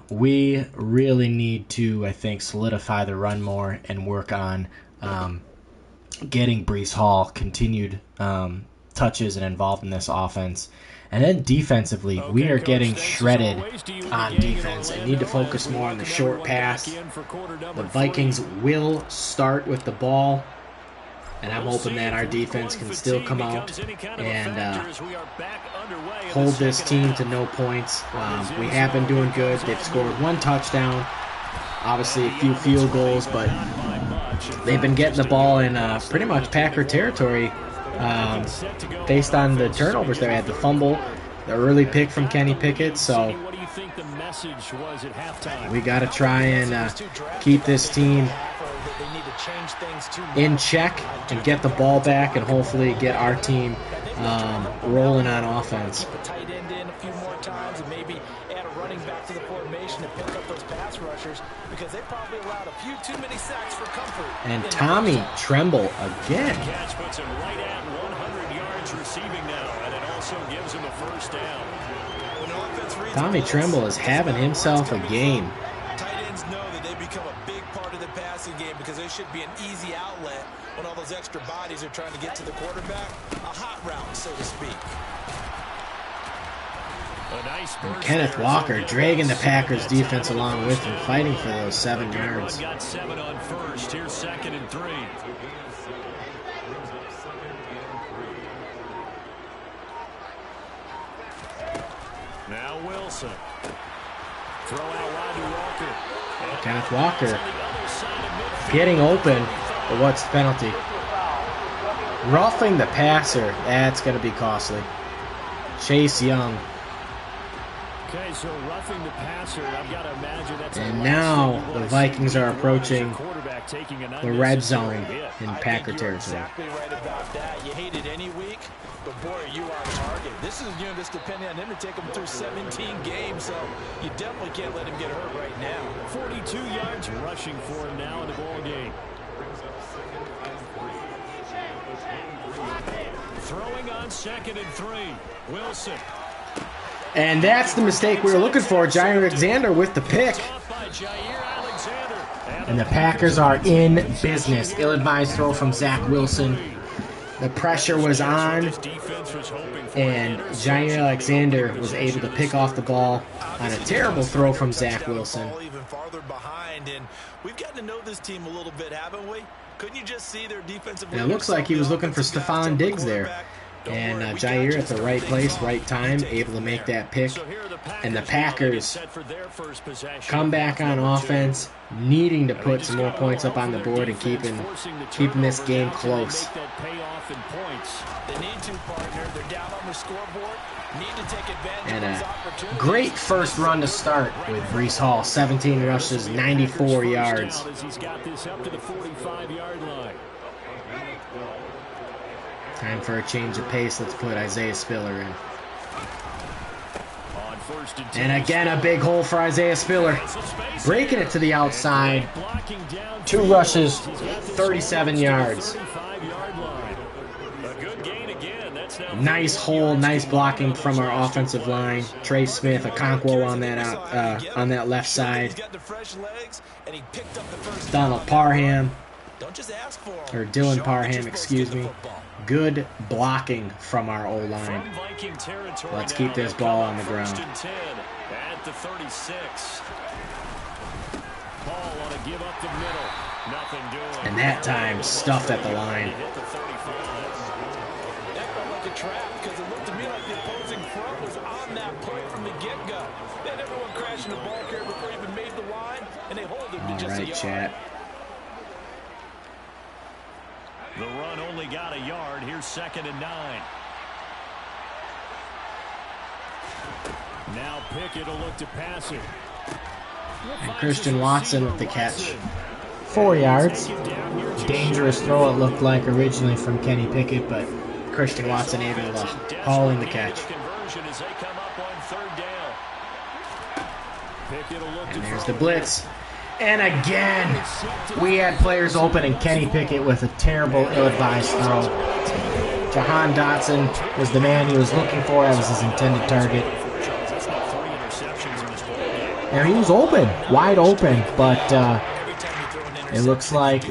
We really need to, I think, solidify the run more and work on getting Breece Hall continued touches and involved in this offense. And then defensively, we are getting shredded on defense and need to focus more on the short pass. The Vikings will start with the ball, and I'm hoping that our defense can still come out and hold this team to no points. We have been doing good. They've scored 1 touchdown, obviously a few field goals, but they've been getting the ball in pretty much Packer territory. Based on the turnovers they had, the fumble, the early pick from Kenny Pickett. So we got to try and keep this team in check and get the ball back and hopefully get our team rolling on offense. Tight end in a few more times and maybe add a running back to the formation to pick up those pass rushers because they probably allowed a few too many sacks for comfort. And Tommy Tremble again. Catch puts him right at 100 yards receiving now, and it also gives him a first down. Tommy Tremble is having himself a game. Tight ends know that they become a big part of the passing game because they should be an easy outlet when all those extra bodies are trying to get to the quarterback. A hot route, so to speak. And Kenneth Walker dragging the Packers defense along with him, fighting for those 7 yards. Got 7 on first. Here's 2nd and 3. Now Wilson. Throw out wide to Walker. Kenneth Walker getting open, but what's the penalty? Roughing the passer. That's going to be costly. Chase Young. Okay, so roughing the passer, I've got to imagine that's. And now the Vikings are approaching the red zone in Packer territory. Exactly right about that. You hate it any week, but boy, are you on target. This is just depending on him to take him through 17 games, so you definitely can't let him get hurt right now. 42 yards rushing for him now in the ball game. Throwing on 2nd and 3. Wilson. And that's the mistake we were looking for. Jair Alexander with the pick. And the Packers are in business. Ill-advised throw from Zach Wilson. The pressure was on, and Jair Alexander was able to pick off the ball on a terrible throw from Zach Wilson. Even farther behind, and we've gotten to know this team a little bit, haven't we? Couldn't you just see their defensive? And it looks like he was looking for Stephon Diggs there. And Jair at the right place, right time, able to make that pick. And the Packers come back on offense, needing to put some more points up on the board and keeping this game close. They need to, partner. They're down on the scoreboard. Need to take advantage And of those a opportunities. great first run to start with Breece Hall, 17 rushes, 94 yards. He's got this up to the 45-yard line. Time for a change of pace. Let's put Isaiah Spiller in. On first and And again, a big hole for Isaiah Spiller. Breaking it to the outside. 2 rushes, 37 yards. Nice hole, nice blocking from our offensive line. Trey Smith, Okonkwo on that left side. Donald Parham, or Dylan Parham, excuse me. Good blocking from our O-line. Let's keep this ball on the ground. At the 36. Paul on a give up the middle. Nothing doing. And that time, stuffed at the line. That felt like a trap because it looked to me like the opposing front was on that play from the get-go. They had everyone crashing the ball carrier before he even made the line, and they hold him to just a All right, yard. chat. The run only got a yard. Here's 2nd and 9. Now Pickett will look to pass it. And Christian Watson with the catch. 4 yards. Dangerous throw it looked like originally from Kenny Pickett, but Christian Watson able to haul in the catch. And there's the blitz. And again, we had players open, and Kenny Pickett with a terrible, ill-advised throw. Jahan Dotson was the man he was looking for. That was his intended target. And he was open, wide open, but it looks like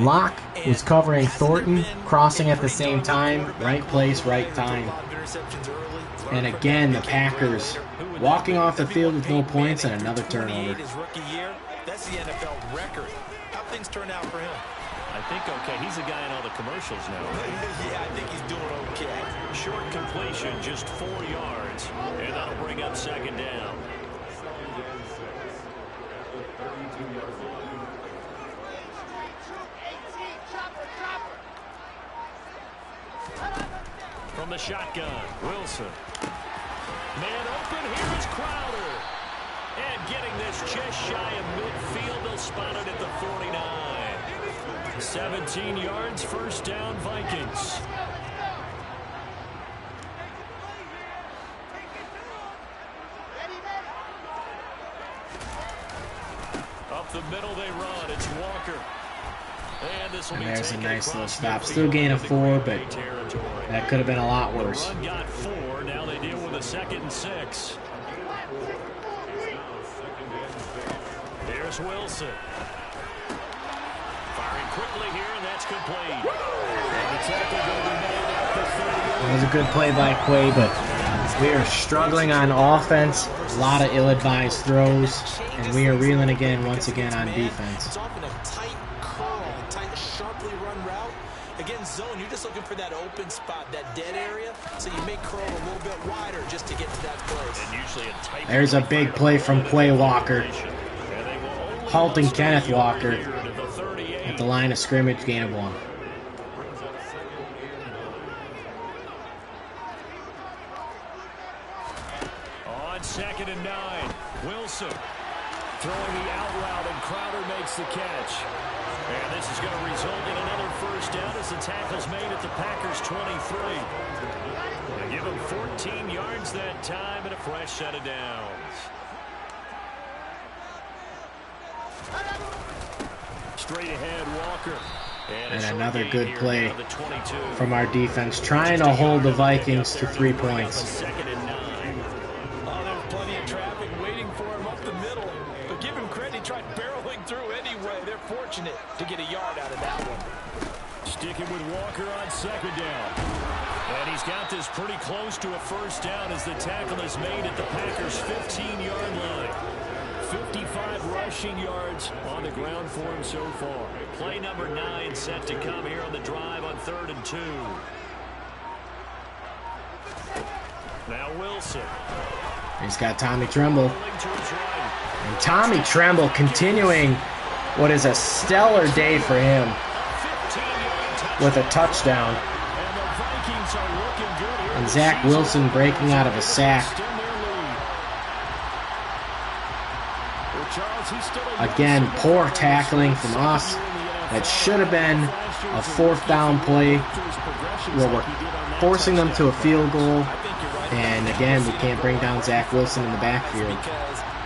Locke was covering Thornton, crossing at the same time. Right place, right time. And again, the Packers walking off the field with no points and another turnover. That's the NFL record. How things turn out for him? I think okay. He's the guy in all the commercials now, right? Yeah, I think he's doing okay. Short completion, just 4 yards, and that'll bring up 2nd down. From the shotgun, Wilson. Man open, here is Crowder. And getting this just shy of midfield, they'll spot it at the 49. 17 yards, 1st down, Vikings. Up the middle they run, it's Walker. And there's a nice little stop. Still gain of 4, but that could have been a lot worse. Run got 4. Now they deal with a 2nd and 6. Here's Wilson. Firing quickly here, and that's complete. And the tackle going to be made at the 30. It was a good play by Quay, but we are struggling on offense. A lot of ill-advised throws, and we are reeling again, once again, on defense. It's often a tight curl, tight, sharply run route. Against zone, you're just looking for that open spot, that dead area, so you may curl a little bit wider just to get to that place. And usually a tight There's a big play from Quay Walker, halting Kenneth Walker at the line of scrimmage, gain of 1. On 2nd and 9, Wilson throwing the out route, and Crowder makes the catch. And this is going to result in another 1st down as the tackle's made at the Packers' 23. They give him 14 yards that time and a fresh set of downs. Straight ahead, Walker. And another good play from our defense, trying to hold the Vikings to 3 points. 2nd and 9. Oh, there's plenty of traffic waiting for him up the middle. But give him credit, he tried barreling through anyway. They're fortunate to get a yard out of that one. Sticking with Walker on second down. And he's got this pretty close to a first down as the tackle is made at the Packers' 15-yard line. 55 rushing yards on the ground for him so far. Play number 9 set to come here on the drive on 3rd and 2. Now Wilson. He's got Tommy Tremble. And Tommy Tremble continuing what is a stellar day for him with a touchdown. And Zach Wilson breaking out of a sack. Again, poor tackling from us. That should have been a 4th down play where we're forcing them to a field goal. And again, we can't bring down Zach Wilson in the backfield.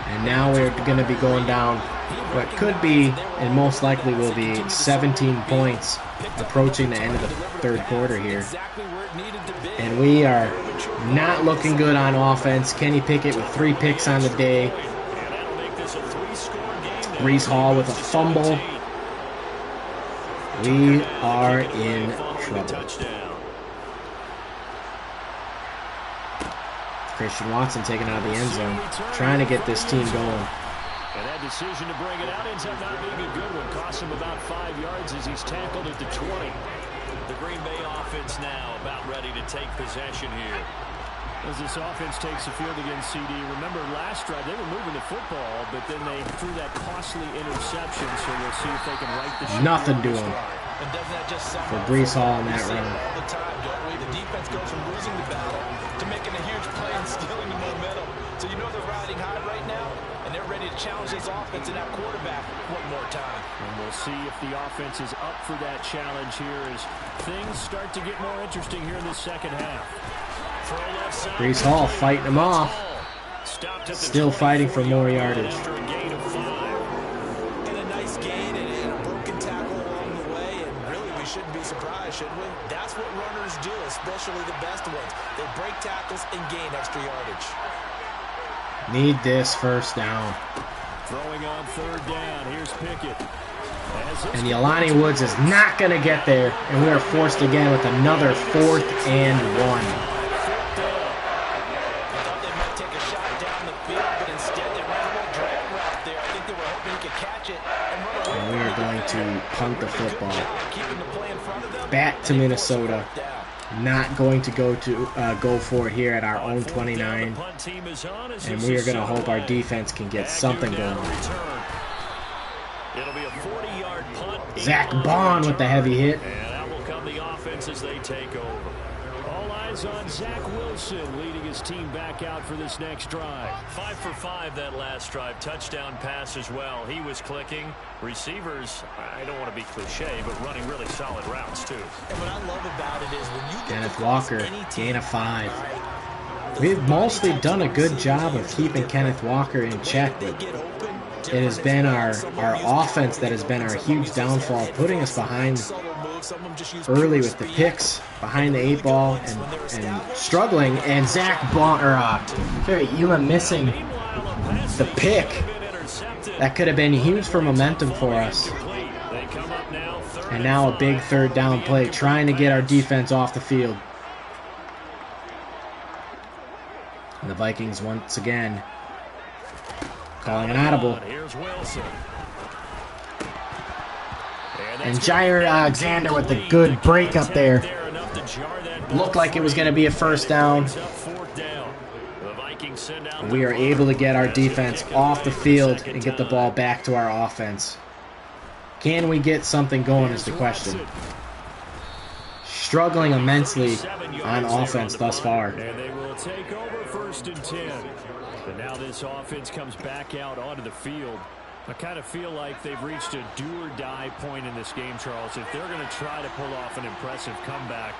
And now we're going to be going down what could be, and most likely will be, 17 points approaching the end of the 3rd quarter here. And we are not looking good on offense. Kenny Pickett with 3 picks on the day. Breece Hall with a fumble. We are in trouble. Christian Watson taken out of the end zone, trying to get this team going. And that decision to bring it out ends up not being a good one. Costs him about 5 yards as he's tackled at the 20. The Green Bay offense now about ready to take possession here. As this offense takes the field against CD, remember last drive they were moving the football, but then they threw that costly interception, so we'll see if they can right the ship. Nothing doing for Breece Hall in that run. All the time, don't we? The defense goes from losing the battle to making a huge play and stealing the momentum. So you know they're riding high right now, and they're ready to challenge this offense and that quarterback one more time. And we'll see if the offense is up for that challenge here as things start to get more interesting here in the second half. Breece Hall fighting him off. Still fighting for more yardage. And a nice gain and a broken tackle along the way, and really we shouldn't be surprised, should we? That's what runners do, especially the best ones. They break tackles and gain extra yardage. Need this first down. Throwing on 3rd down. Here's Pickett. And Jelani Woods is not going to get there, and we are forced again with another 4th and 1. And we are going to punt the football back to Minnesota. Not going to go for it here at our own 29. And we are going to hope our defense can get something going. Zach Bond with the heavy hit. And out will come the offense as they take over. All eyes on Zach Wilson leading his team back out for this next drive. 5 for 5 that last drive. Touchdown pass as well. He was clicking. Receivers, I don't want to be cliche, but running really solid routes too. And what I love about it is when you get Kenneth Walker, gain of 5. We've mostly done a good job of keeping Kenneth Walker in check, but it has been our offense that has been our huge downfall, putting us behind early with the picks, behind the 8 ball, and struggling. And Zach Bond, Elam missing the pick. That could have been huge for momentum for us. And now a big 3rd down play, trying to get our defense off the field. And the Vikings once again calling an audible. And Jair Alexander with a good break up there. Looked like it was going to be a first down. We are able to get our defense off the field and get the ball back to our offense. Can we get something going is the question. Struggling immensely on offense thus far. And they will take over 1st and 10. But now this offense comes back out onto the field. I kind of feel like they've reached a do-or-die point in this game, Charles. If they're going to try to pull off an impressive comeback,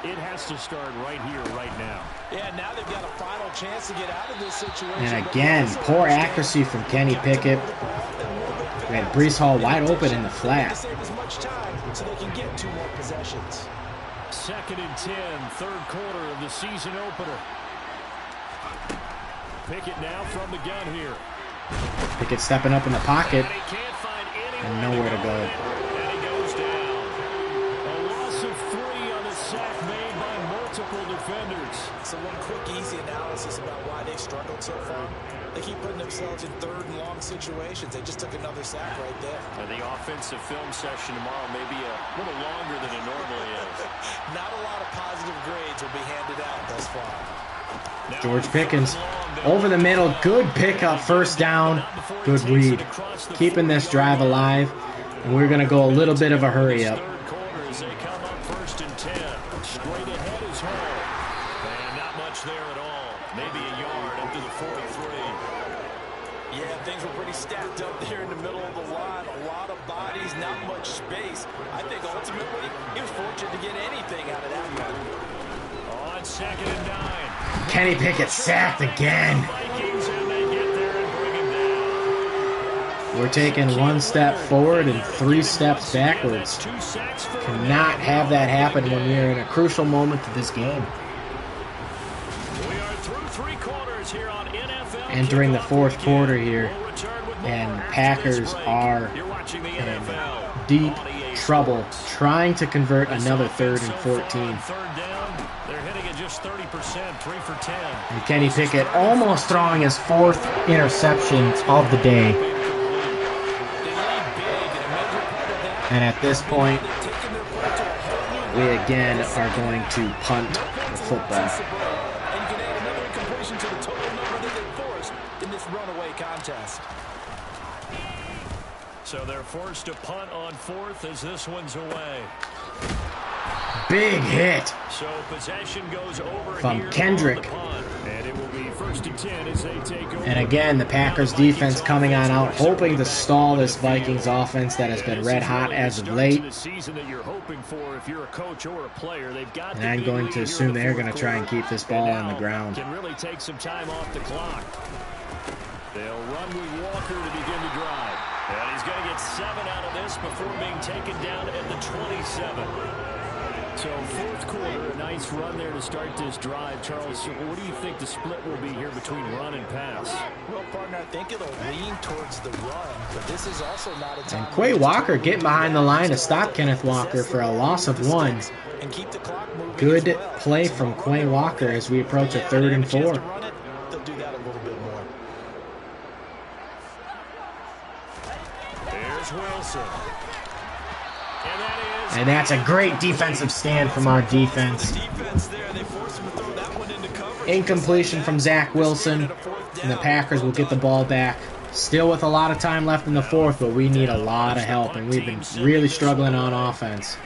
it has to start right here, right now. Yeah, now they've got a final chance to get out of this situation. And again, poor accuracy from Kenny Pickett. We had Breece Hall wide open in the flat. Save as much time so they can get 2 more possessions. 2nd and 10, 3rd quarter of the season opener. Pickett now from the gun here. Pickett stepping up in the pocket and nowhere to go. And he goes down. A loss defenders. So one quick, easy analysis about why they struggled so far. They keep putting themselves in third and long situations. They just took another sack right there. And the offensive film session tomorrow may be a little longer than it normally is. Not a lot of positive grades will be handed out thus far. George Pickens over the middle. Good pickup. First down. Good read. Keeping this drive alive. And we're going to go a little bit of a hurry up. They come up 1st and 10. Straight ahead is home. And not much there at all. Maybe a yard up to the 43. Yeah, things were pretty stacked up there in the middle of the line. A lot of bodies, not much space. I think ultimately he was fortunate to get anything out of that run. On 2nd and 9. Kenny Pickett sacked again. Vikings, and they get there and bring him down. We're taking 1 step forward and 3 steps backwards. 2 sacks for Cannot have that happen when we're in a crucial moment of this game. We are through 3 quarters here on NFL. Entering the 4th quarter here. We'll return with more And after Packers this break. are You're watching the in NFL deep on EA trouble Sports. trying to convert This another offense 3rd and so far 14. on 3rd down, they're hitting at just 30%, 3 for 10. And Kenny Pickett almost throwing his 4th interception of the day. And at this point, we again are going to punt the football. And you can add another incompletion to the total number that they forced in this runaway contest. So they're forced to punt on 4th as this one's away. Big hit So possession goes over from here Kendrick. on the punt. And it will be 1st and 10 as they take over. And again, the Packers defense coming on out, hoping to stall this Vikings offense that has been red hot as of late. The season that you're hoping for if you're a coach or a player. They've got And I'm going to assume they're going to try and keep this ball on the ground. Can really take some time off the clock. They'll run with Walker to begin the drive. And he's going to get 7 out of this before being taken down at the 27. So 4th quarter, a nice run there to start this drive. Charles, what do you think the split will be here between run and pass? Well, partner, I think it'll lean towards the run, but this is also not a time. And Quay Walker getting behind the line to stop Kenneth Walker for a loss of 1. And keep the clock moving. Good as well. play from Quay Walker as we approach a 3rd and 4. They'll do that a little bit more. There's Wilson. And that's a great defensive stand from our defense. Defense there, they forced him to throw that one into coverage. Incompletion from Zach Wilson. And the Packers will get the ball back. Still with a lot of time left in the 4th, but we need a lot of help. And we've been really struggling on offense.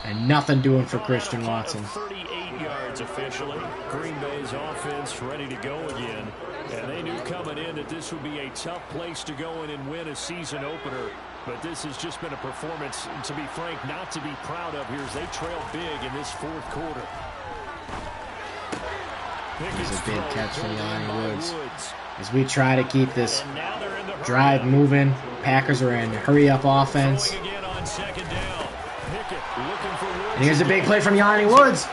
And nothing doing for Christian Watson. 38 yards officially. Green Bay's offense ready to go again. And they knew coming in that this would be a tough place to go in and win a season opener. But this has just been a performance, to be frank, not to be proud of here as they trail big in this 4th quarter. There's a big catch from Yanni Woods. As we try to keep this drive moving, Packers are in hurry-up offense. And here's a big play from Yanni Woods.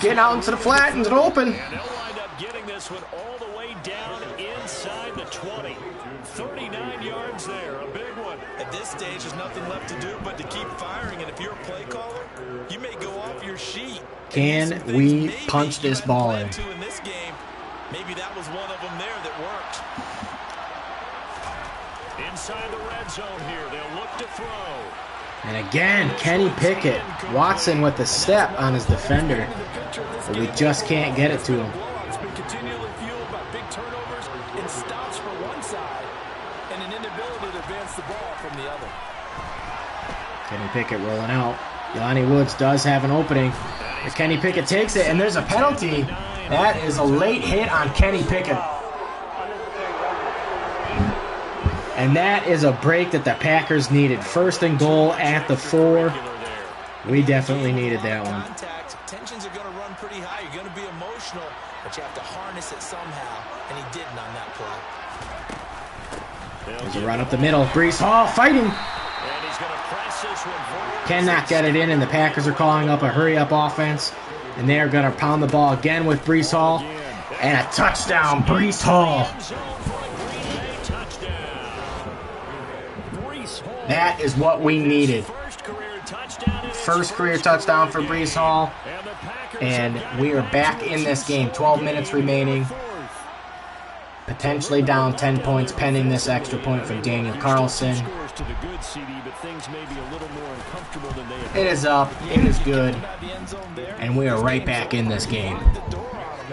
Getting out into the flat and it's open. And they'll wind up getting this one all the way down inside the 20. 39 yards there, a big one. At this stage, there's nothing left to do but to keep firing. And if you're a play caller, you may go off your sheet. Can we punch this ball in? In this game, maybe that was one of them there that worked. Inside the red zone here, they'll look to throw. And again, Kenny Pickett. Watson with the step on his defender. But we just can't get it to him. It's been continually fueled by big turnovers and stops for one side and an inability to advance the ball from the other. Kenny Pickett rolling out. Yanni Woods does have an opening. But Kenny Pickett takes it, and there's a penalty. That is a late hit on Kenny Pickett. And that is a break that the Packers needed. 1st and goal at the 4. We definitely needed that one. Tensions are going to run pretty high. You're going to be emotional, but you have to harness it somehow, and he didn't on that play. There's a run up the middle. Breece Hall fighting. Cannot get it in, and the Packers are calling up a hurry-up offense. And they are going to pound the ball again with Breece Hall. And a touchdown, Breece Hall. That is what we needed. First career touchdown for Breece Hall. And we are back in this game. 12 minutes remaining. Potentially down 10 points pending this extra point from Daniel Carlson. It is up. It is good. And we are right back in this game.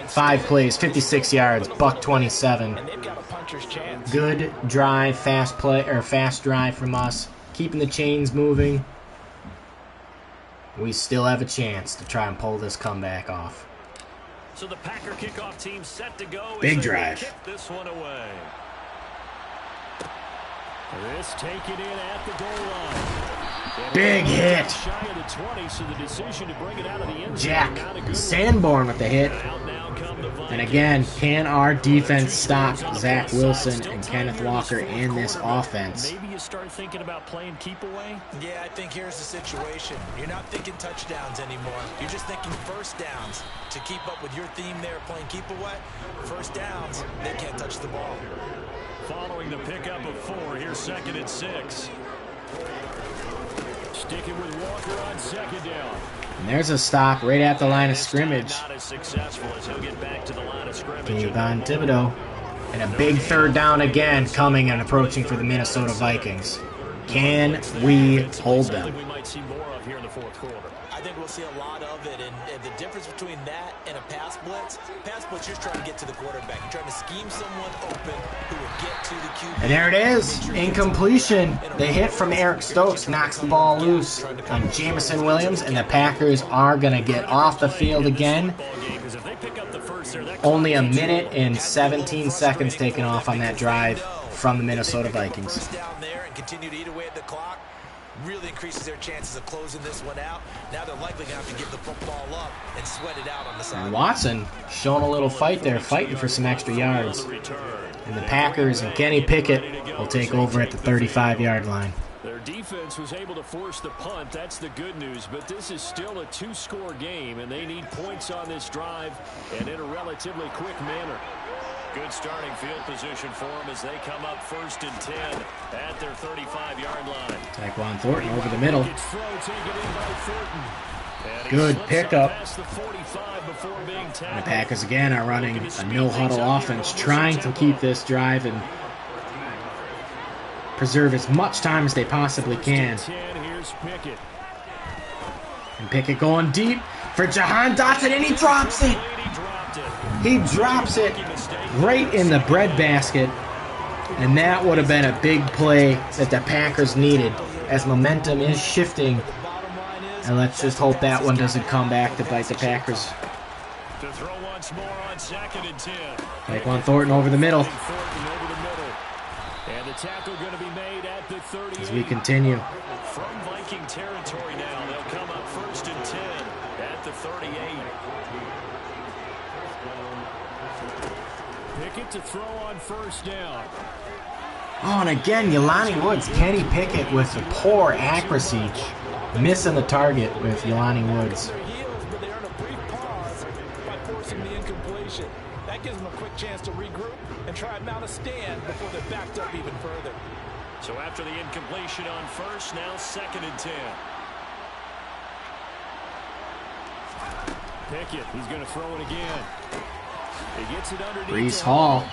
5 plays, 56 yards, $127. Good drive, fast drive from us. Keeping the chains moving. We still have a chance to try and pull this comeback off. So the Packer kickoff team set to go. Big drive. Kick this one away. This taken in at the goal line. Big hit. Shy of the 20, so the decision to bring it out of the end zone. Jack Sanborn with the hit. And again, can our defense stop Zach Wilson and Kenneth Walker in this offense? Maybe you start thinking about playing keep away? Yeah, I think here's the situation. You're not thinking touchdowns anymore. You're just thinking first downs. To keep up with your theme there, playing keep away, first downs, they can't touch the ball. Following the pickup of 4, here's 2nd and 6. Sticking with Walker on 2nd down. And there's a stop right at the line of scrimmage. Not as successful as he'll get back to the line of scrimmage. Kayvon Thibodeau. And a big 3rd down again coming and approaching for the Minnesota Vikings. Can we hold them? We might see more of here in the 4th quarter. I think we'll see a lot of it, and the difference between that and a pass blitz, you're just trying to get to the quarterback. You're trying to scheme someone open who will get to the QB. And there it is, incompletion. The hit from Eric Stokes knocks the ball loose on Jameson Williams, and the Packers are going to get off the field again. Only a minute and 17 seconds taken off on that drive from the Minnesota Vikings. Down there and continue to eat away at the clock. Really increases their chances of closing this one out. Now they're likely going to have to give the football up and sweat it out on the side. And Watson showing a little fight there, fighting for some extra yards. And the Packers and Kenny Pickett will take over at the 35-yard line. Their defense was able to force the punt. That's the good news. But this is still a 2-score game, and they need points on this drive and in a relatively quick manner. Good starting field position for them as they come up 1st and 10 at their 35-yard line. Tyquan Thornton over the middle. Good pickup. And the Packers again are running a no-huddle offense, trying to keep this drive and preserve as much time as they possibly can. And Pickett going deep for Jahan Dotson, and he drops it. He drops it right in the breadbasket, and that would have been a big play that the Packers needed as momentum is shifting. And let's just hope that one doesn't come back to bite the Packers. To throw once more on 2nd and 10. Tyquan Thornton over the middle. And the tackle going to be made at the 38. As we continue. From Viking territory now, they'll come up 1st and 10 at the 38. Pickett to throw on 1st down. Oh, and again, Jelani Woods, Kenny Pickett with the poor accuracy, missing the target with Jelani Woods. That gives them a quick chance to regroup and try and mount a stand before they're backed up even further. So after the incompletion on 1st, now 2nd and 10. Pickett, he's going to throw it again. He gets it underneath. Breece Hall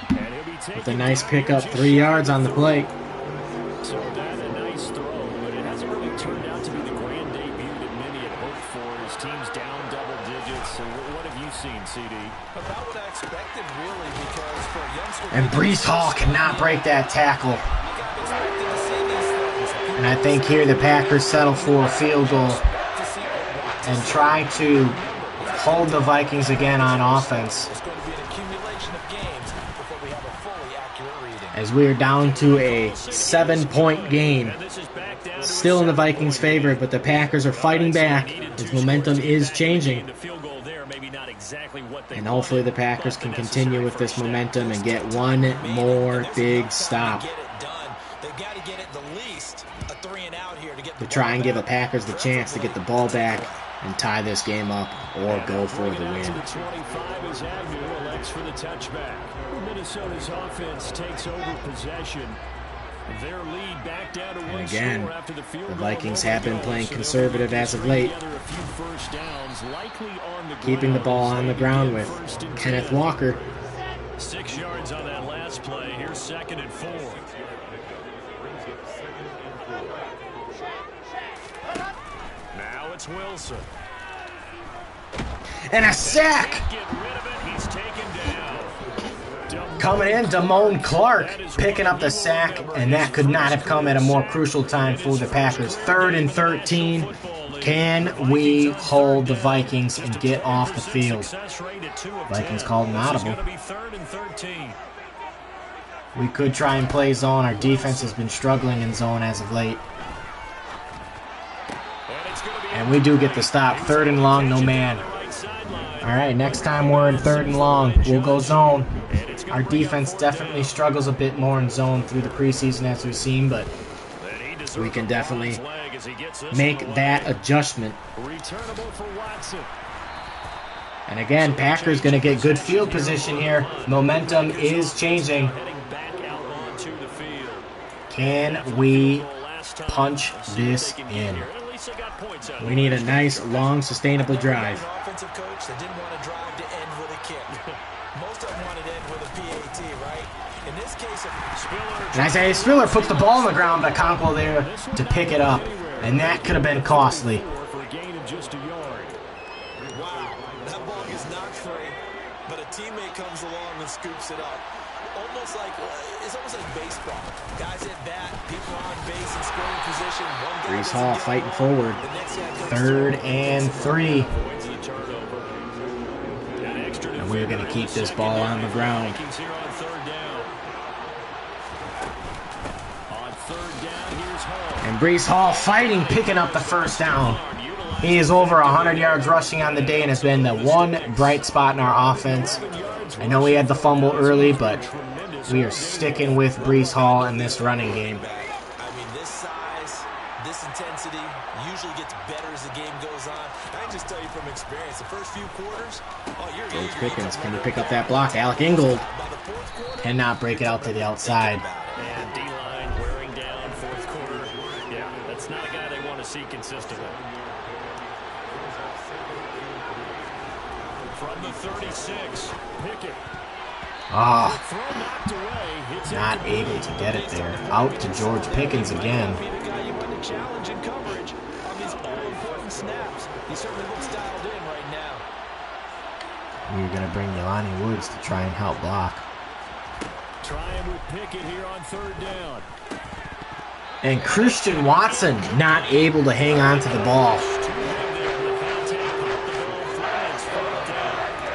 with a nice pickup, 3 yards on the plate. So that's a nice throw, but it hasn't really turned out to be the grand debut that many had hoped for. His team's down double digits. So what have you seen, CD? About what I expected, really, because for a youngster... And Breece Hall cannot break that tackle. And I think here the Packers settle for a field goal and try to hold the Vikings again on offense. As we are down to a 7-point game. Still in the Vikings' favor, but the Packers are fighting back. His momentum is changing. And hopefully the Packers can continue with this momentum and get one more big stop to try and give the Packers the chance to get the ball back and tie this game up or go for the win. For the touchback. Minnesota's offense takes over possession. Their lead back down to And one again, score after the field the goal Vikings moment have been ago, playing so conservative as of late, together a few first downs, likely on the keeping the ground ball as on they the ground begin with first and Kenneth 10. Walker. 6 yards on that last play. Here's 2nd and 4. Now it's Wilson. And a sack! Get rid of it. He's taken down. Coming in, Damone Clark picking up the sack, and that could not have come at a more crucial time for the Packers. 3rd and 13. Can we hold the Vikings and get off the field? Vikings called an audible. We could try and play zone. Our defense has been struggling in zone as of late. And we do get the stop. 3rd and long, no man. All right, next time we're in 3rd and long, we'll go zone. Our defense definitely struggles a bit more in zone through the preseason as we've seen, but we can definitely make that adjustment. And again, Packers going to get good field position here. Momentum is changing. Can we punch this in? We need a nice, long, sustainable drive. Offensive coach that didn't want a drive to end with a kick. Most of them wanted to end with a PAT, right? In this case, and Isaiah Spiller puts the ball on the ground, but Conquo there to pick it up, and that could have been costly. wow, that ball is not free, but a teammate comes along and scoops it up. It's almost like baseball. Guys at bat, people on base in scoring position. Brees Hall fighting forward. 3rd and 3. And we're going to keep this ball on the ground. And Brees Hall fighting, picking up the 1st down. He is over 100 yards rushing on the day and has been the one bright spot in our offense. I know we had the fumble early, but we are sticking with Brees Hall in this running game. I mean, this size, this intensity usually gets better as the game goes on. I can just tell you from experience, the first few quarters, George Pickens, can you pick up that block? Alec Ingold cannot break it out to the outside. And D-line wearing down 4th quarter. Yeah, that's not a guy they want to see consistently. From the 36, Pickett. Not able to get it there. Out to George Pickens again. We're going to bring Jelani Woods to try and help block. Trying with Pickett here on 3rd down. And Christian Watson not able to hang on to the ball.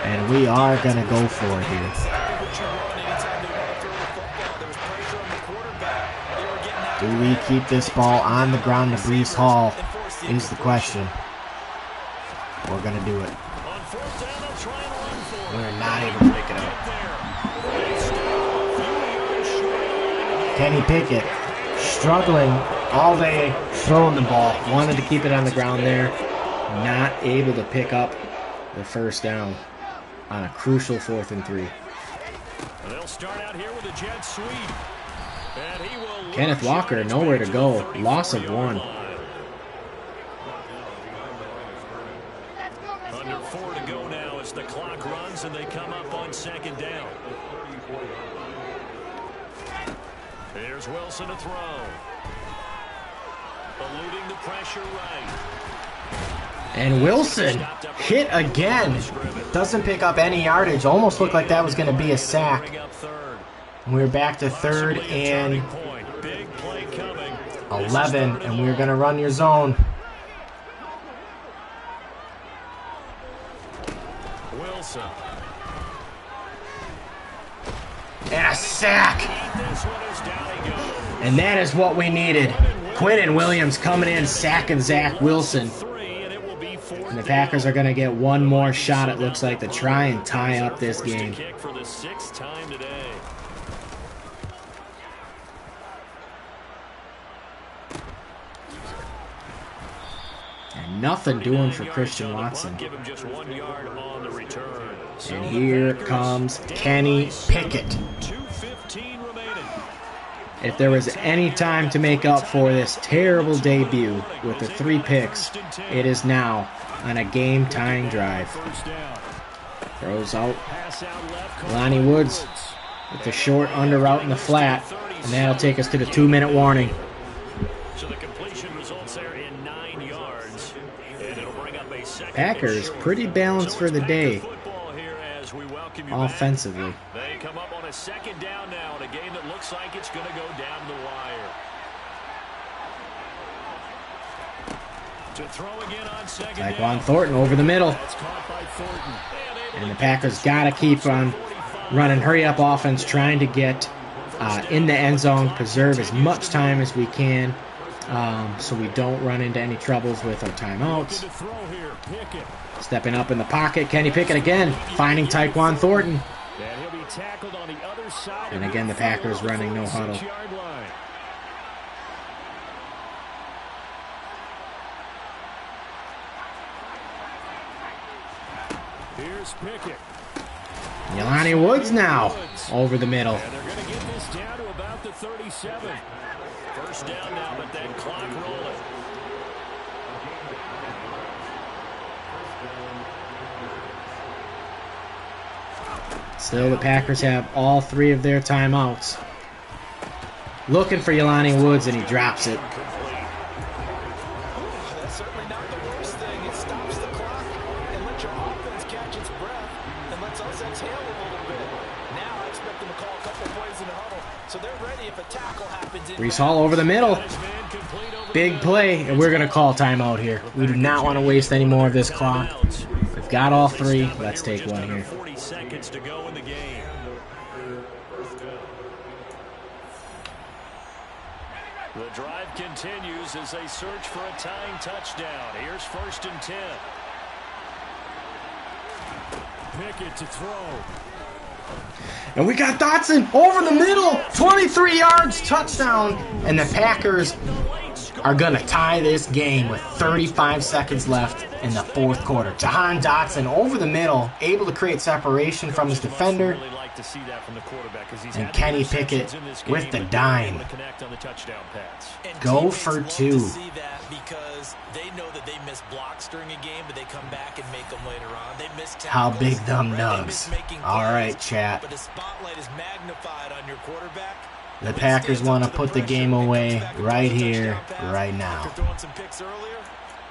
And we are going to go for it here. Do we keep this ball on the ground to Brees Hall is the question. We're going to do it. We're not able to pick it up. Kenny Pickett struggling all day throwing the ball. Wanted to keep it on the ground there. Not able to pick up the 1st down on a crucial 4th and 3. They'll start out here with a jet sweep. And he will Kenneth Walker, nowhere to go. Loss of 1. Under 4 to go now as the clock runs and they come up on 2nd down. Here's Wilson to throw. Eluding the pressure right. And Wilson hit again. Doesn't pick up any yardage. Almost looked like that was going to be a sack. We're back to 3rd and 11, and we're going to run your zone. Wilson. And a sack. And that is what we needed. Quinnen Williams coming in, sacking Zach Wilson. And the Packers are going to get one more shot, it looks like, to try and tie up this game. And nothing doing for Christian Watson. And here comes Kenny Pickett. If there was any time to make up for this terrible debut with the 3 picks, it is now on a game-tying drive. Throws out. Lonnie Woods with the short under route in the flat, and that'll take us to the 2-minute warning. So the completion results there in 9 yards, and it'll bring up a second. Packers pretty balanced for the day offensively. They come up on a second down now in a game that looks like it's going to go down the wire. To throw again on second down. Tyquan Thornton over the middle. That's caught by Thornton. And the Packers got to keep on running hurry-up offense, trying to get in the end zone, preserve as much time as we can so we don't run into any troubles with our timeouts. Stepping up in the pocket, Kenny Pickett again, finding Tyquan Thornton. And again, the Packers running no huddle. Here's Pickett. Jelani Woods now over the middle. And they're going to get this down to about the 37. First down now, but then clock rolling. Still, the Packers have all 3 of their timeouts. Looking for Jelani Woods, and he drops it. That's certainly not the worst thing. It stops the clock and lets your offense catch its breath and lets us exhale a little bit. Now I expect them to call a couple plays in the huddle, so they're ready if a tackle happens. Brees Hall over the middle. Big play, and we're going to call timeout here. We do not want to waste any more of this clock. We've got all 3. Let's take one here. 40 seconds to go in the game. The drive continues as they search for a tying touchdown. Here's 1st and 10. Pickett to throw. And we got Dotson over the middle. 23 yards, touchdown. And the Packers are going to tie this game with 35 seconds left in the 4th quarter. Jahan Dotson over the middle, able to create separation from his defender. And Kenny Pickett with the dime. Go for 2. Because they know that they miss blocks during a game, but they come back and make them later on. They miss tackles. How big them nugs. All right, chat. But the spotlight is magnified on your quarterback. The Packers want to put the game away right here, right now. Throwing some picks earlier,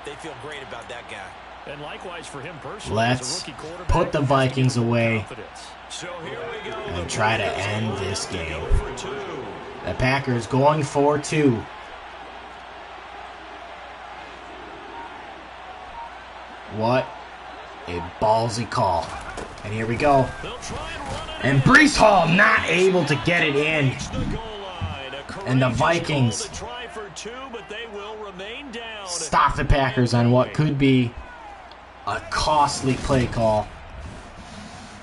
they feel great about that guy. And likewise for him personally. Let's put the Vikings away and try to end this game. The Packers going for 2. What a ballsy call. And here we go. And Brees Hall not able to get it in. And the Vikings stop the Packers on what could be a costly play call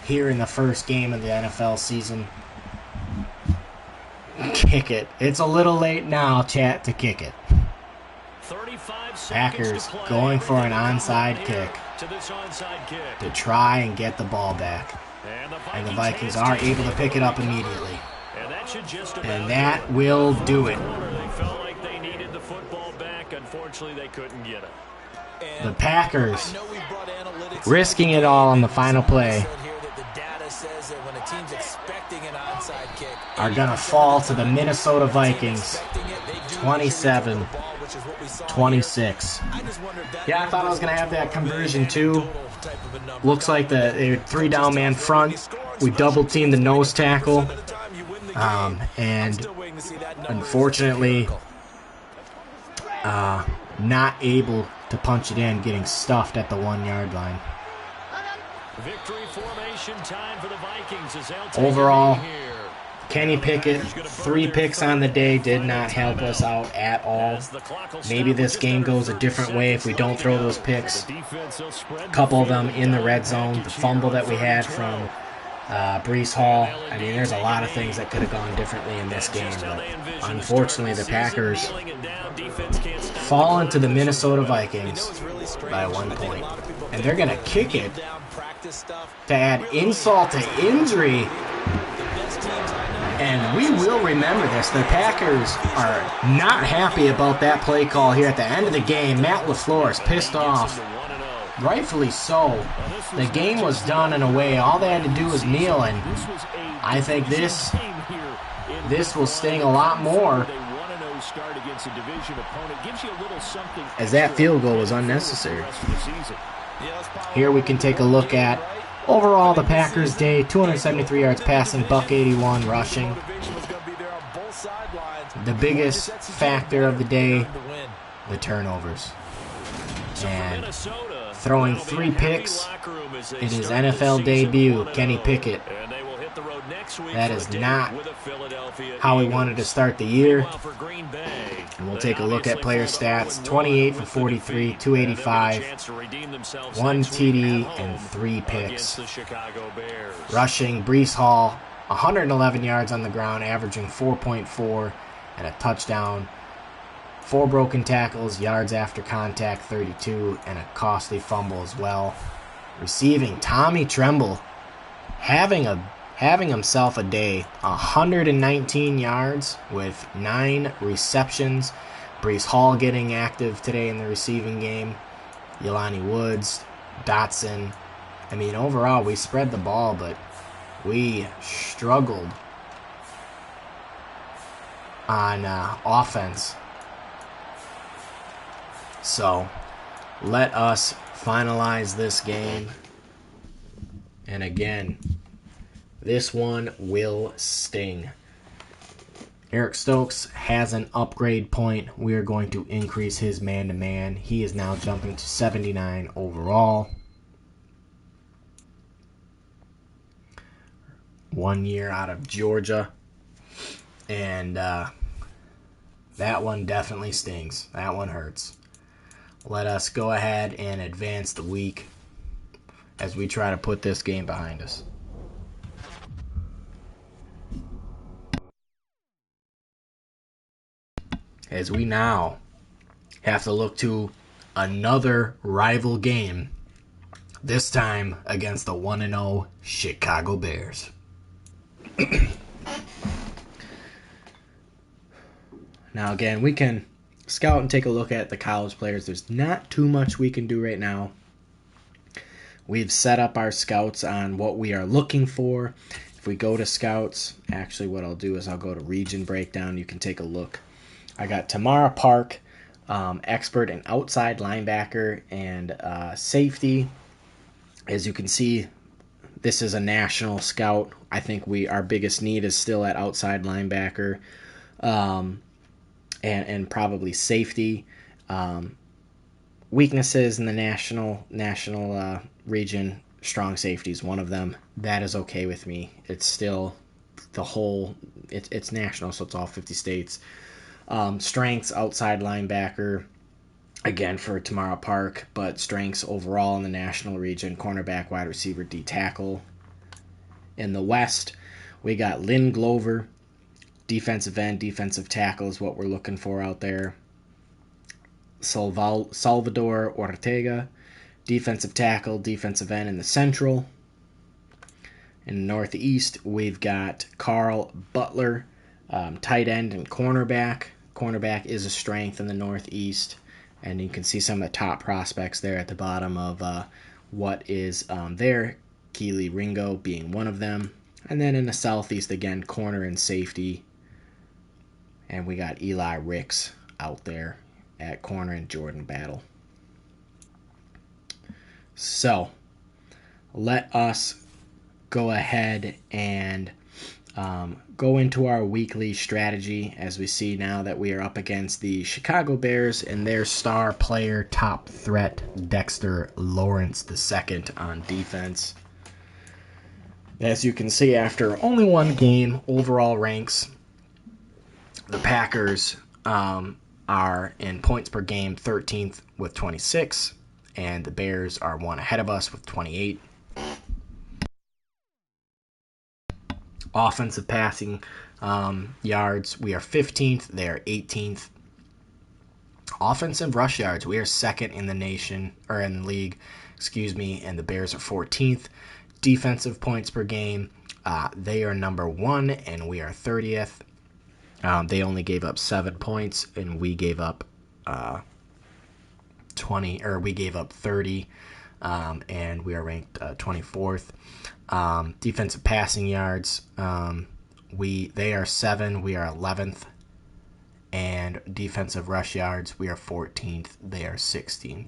here in the first game of the NFL season. Kick it. It's a little late now, chat, to kick it. Packers going for an onside kick to try and get the ball back. And the Vikings are able to pick it up immediately. And that will do it. The Packers risking it all on the final play are going to fall to the Minnesota Vikings 27-26. Yeah, I thought I was going to have that conversion too. Looks like the 3-down man front. We double-teamed the nose tackle. And unfortunately, not able to punch it in, getting stuffed at the 1-yard line. Victory formation time for the Vikings as overall, Kenny Pickett, 3 picks on the day did not help us out at all. Maybe this game goes a different way if we don't throw those picks. A couple of them in the red zone. The fumble that we had from Brees Hall. I mean, there's a lot of things that could have gone differently in this game. But unfortunately, the Packers fall into the Minnesota Vikings by 1 point. And they're going to kick it to add insult to injury And we will remember this. The Packers are not happy about that play call here at the end of the game. Matt LaFleur is pissed off. Rightfully so. The game was done in a way. All they had to do was kneel, and I think this will sting a lot more, as that field goal was unnecessary. Here we can take a look at overall the Packers' day. 273 yards passing, $181 rushing. The biggest factor of the day, the turnovers. And throwing 3 picks in his NFL debut, Kenny Pickett. That is not how we wanted to start the year. And we'll take a look at player stats. 28 for 43, 285, 1 TD, and 3 picks. Rushing, Breece Hall, 111 yards on the ground, averaging 4.4 and a touchdown. 4 broken tackles, yards after contact 32, and a costly fumble as well. Receiving, Tommy Tremble having himself a day. 119 yards with 9 receptions. Breece Hall getting active today in the receiving game. Jelani Woods, Dotson. I mean, overall, we spread the ball, but we struggled on offense. So, let us finalize this game. And again, this one will sting. Eric Stokes has an upgrade point. We are going to increase his man-to-man. He is now jumping to 79 overall. 1 year out of Georgia. And that one definitely stings. That one hurts. Let us go ahead and advance the week as we try to put this game behind us. As we now have to look to another rival game, this time against the 1-0 Chicago Bears. Now again, we can scout and take a look at the college players. There's not too much we can do right now. We've set up our scouts on what we are looking for. If we go to scouts, actually what I'll do is I'll go to region breakdown. You can take a look. I got Tamara Park, expert in outside linebacker and safety. As you can see, this is a national scout. I think our biggest need is still at outside linebacker and probably safety. Weaknesses in the national region, strong safety is one of them. That is okay with me. It's still it's national, so it's all 50 states. Strengths, outside linebacker, again for Tamara Park, but strengths overall in the national region, cornerback, wide receiver, D tackle. In the West, we got Lynn Glover, defensive end, defensive tackle is what we're looking for out there. Salvador Ortega, defensive tackle, defensive end in the Central. In the Northeast, we've got Carl Butler, tight end and cornerback. Cornerback is a strength in the Northeast, and you can see some of the top prospects there at the bottom of what is there. Keely Ringo being one of them. And then in the Southeast, again, corner and safety. And we got Eli Ricks out there at corner and Jordan Battle. So, let us go ahead and go into our weekly strategy as we see now that we are up against the Chicago Bears and their star player, top threat, Dexter Lawrence II on defense. As you can see, after only one game, overall ranks, the Packers are in points per game 13th with 26, and the Bears are one ahead of us with 28. Offensive passing yards, we are 15th, they are 18th. Offensive rush yards, we are second in the nation, or in the league, and the Bears are 14th. Defensive points per game, They are number 1, and we are 30th. They only gave up 7 points, and we gave up 30, and we are ranked 24th. Defensive passing yards, they are 7, we are 11th, and defensive rush yards, we are 14th, they are 16th.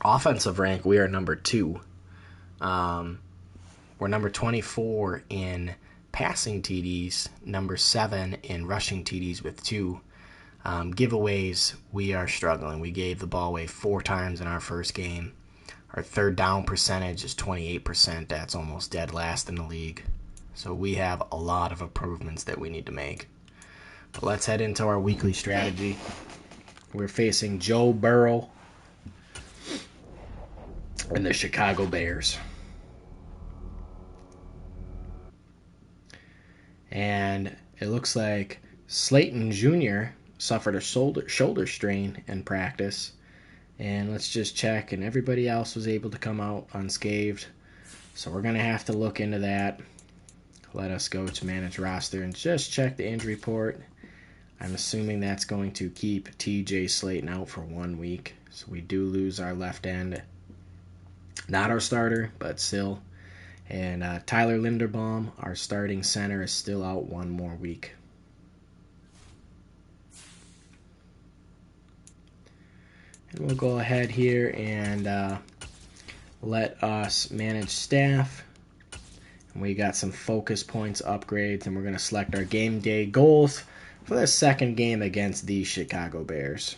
Offensive rank, we are number 2. We're number 24 in passing TDs, number 7 in rushing TDs with 2. Giveaways, we are struggling. We gave the ball away 4 times in our first game. Our third down percentage is 28%. That's almost dead last in the league. So we have a lot of improvements that we need to make. But let's head into our weekly strategy. We're facing Joe Burrow and the Chicago Bears. And it looks like Slayton Jr. suffered a shoulder strain in practice. And let's just check. And everybody else was able to come out unscathed. So we're going to have to look into that. Let us go to manage roster and just check the injury report. I'm assuming that's going to keep TJ Slayton out for 1 week. So we do lose our left end. Not our starter, but still. And Tyler Linderbaum, our starting center, is still out 1 more week. And we'll go ahead here and let us manage staff. And we got some focus points upgrades, and we're going to select our game day goals for the second game against the Chicago Bears.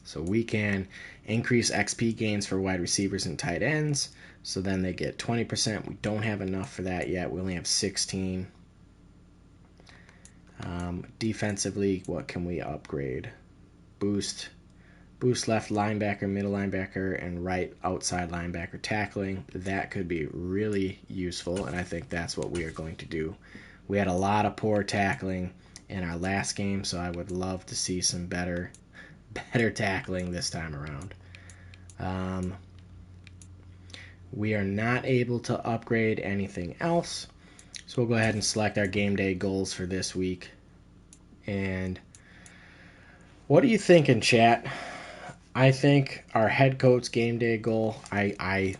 So we can increase XP gains for wide receivers and tight ends. So then they get 20%. We don't have enough for that yet. We only have 16. Defensively, what can we upgrade? Boost left linebacker, middle linebacker, and right outside linebacker tackling. That could be really useful, and I think that's what we are going to do. We had a lot of poor tackling in our last game, so I would love to see some better tackling this time around. We are not able to upgrade anything else, so we'll go ahead and select our game day goals for this week. And what are you thinking, chat? I think our head coach game day goal, our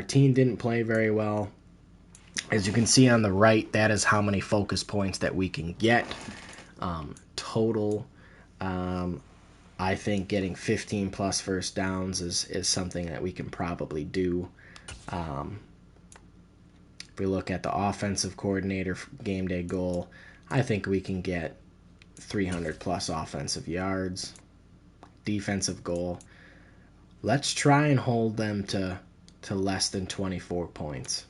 team didn't play very well. As you can see on the right, that is how many focus points that we can get total. I think getting 15 plus first downs is something that we can probably do. If we look at the offensive coordinator game day goal, I think we can get 300 plus offensive yards. Defensive goal, let's try and hold them to less than 24 points.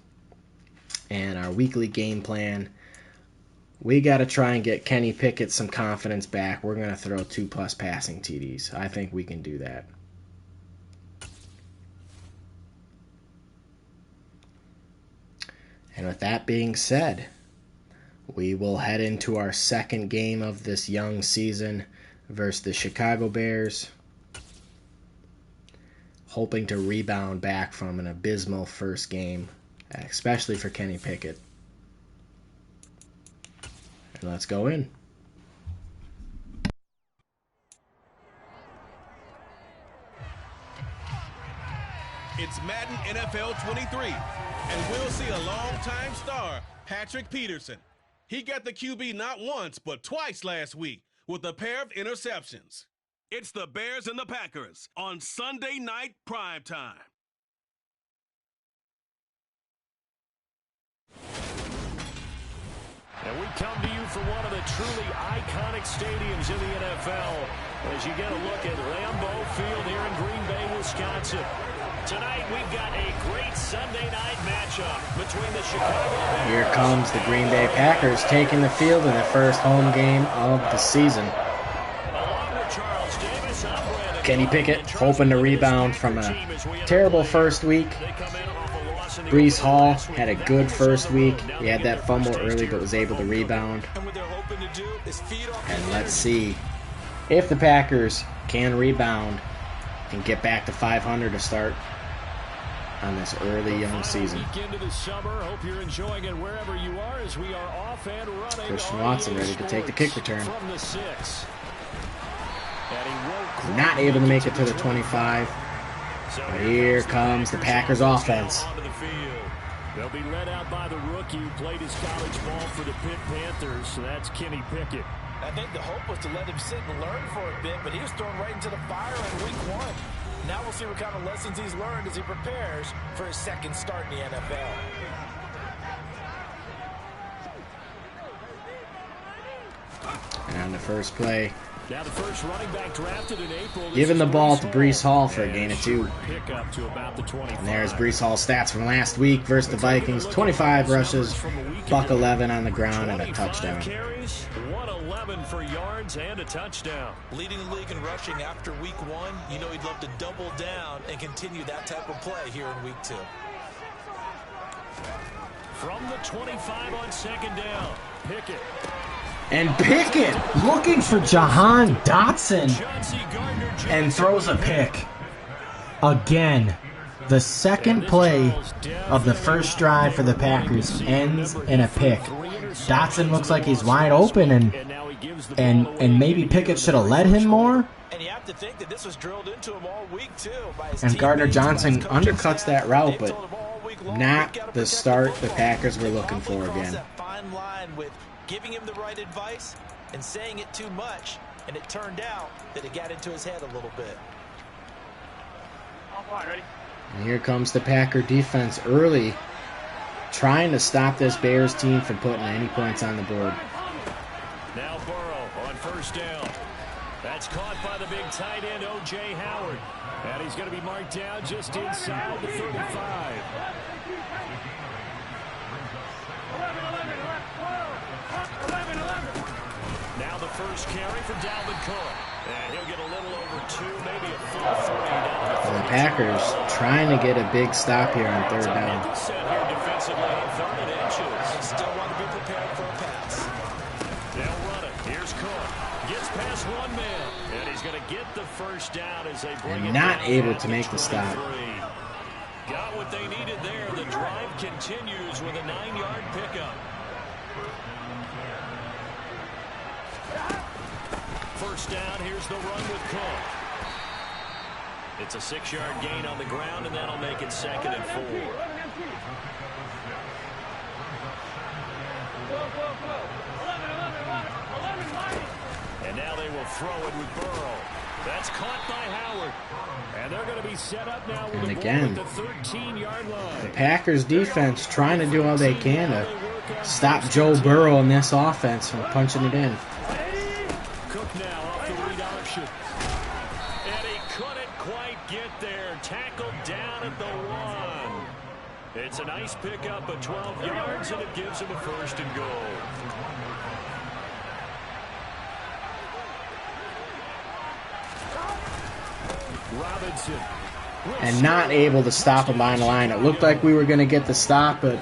And our weekly game plan, we got to try and get Kenny Pickett some confidence back. We're going to throw 2+ passing TDs. I think we can do that. And with that being said, we will head into our second game of this young season versus the Chicago Bears, hoping to rebound back from an abysmal first game, especially for Kenny Pickett. And let's go in. It's Madden NFL 23, and we'll see a longtime star, Patrick Peterson. He got the QB not once, but twice last week with a pair of interceptions. It's the Bears and the Packers on Sunday night primetime. And we come to you from one of the truly iconic stadiums in the NFL as you get a look at Lambeau Field here in Green Bay, Wisconsin. Tonight we've got a great Sunday night matchup between the Chicago Bears. Here comes the Green Bay Packers taking the field in the first home game of the season. Kenny Pickett hoping to rebound from a terrible first week. Breece Hall had a good first week. He had that fumble early but was able to rebound. And let's see if the Packers can rebound and get back to 500 to start on this early young season. Into the summer. Hope you're enjoying it wherever you are as we are off and running. Christian Watson ready to take the kick return. From the 6. Not able to make it to the 25. But here comes the Packers offense. They'll be led out by the rookie who played his college ball for the Pitt Panthers, so that's Kenny Pickett. I think the hope was to let him sit and learn for a bit, but he was thrown right into the fire in week 1. Now we'll see what kind of lessons he's learned as he prepares for his second start in the NFL. And on the first play, now the first running back drafted in April, giving the ball to Breece Hall for a gain of 2. Pickup to about the 25. And there's Breece Hall's stats from last week versus the Vikings. 25 rushes, buck 11 on the ground, and a touchdown. Carries, 111 for yards and a touchdown. Leading the league in rushing after week 1, you know he'd love to double down and continue that type of play here in week 2. From the 25 on second down, Pickett. And Pickett looking for Jahan Dotson and throws a pick. Again, the second play of the first drive for the Packers ends in a pick. Dotson looks like he's wide open, and maybe Pickett should have led him more. And you have to think that this was drilled into him all week too. And Gardner Johnson undercuts that route, but not the start the Packers were looking for again. Giving him the right advice and saying it too much, and it turned out that it got into his head a little bit. And here comes the Packer defense early, trying to stop this Bears team from putting any points on the board. Now Burrow on first down. That's caught by the big tight end, O.J. Howard. And he's going to be marked down just inside the 35. Now the first carry for Dalvin Cook. And he'll get a little over 2, maybe a full 3. And the Packers trying to get a big stop here on third down. Set here defensively on 3rd and inches. Still want to be prepared for a pass. They'll run it. Here's Cook. Gets past one man. And he's going to get the first down as they bring it not down able at to the make the stop. 23. Got what they needed there. The drive continues with a 9-yard pickup. First down, here's the run with Cook. It's a 6-yard gain on the ground, and that'll make it 2nd and 4. And now they will throw it with Burrow. That's caught by Howard. And they're going to be set up now with And the again, ball at the 13-yard line. The Packers defense trying to do all they can to stop Joe Burrow and this offense from punching it in. Cook now off the read option. And he couldn't quite get there. Tackled down at the 1. It's a nice pickup of 12 yards, and it gives him a 1st and goal. Robinson. And not able to stop him behind the line. It looked like we were going to get the stop, but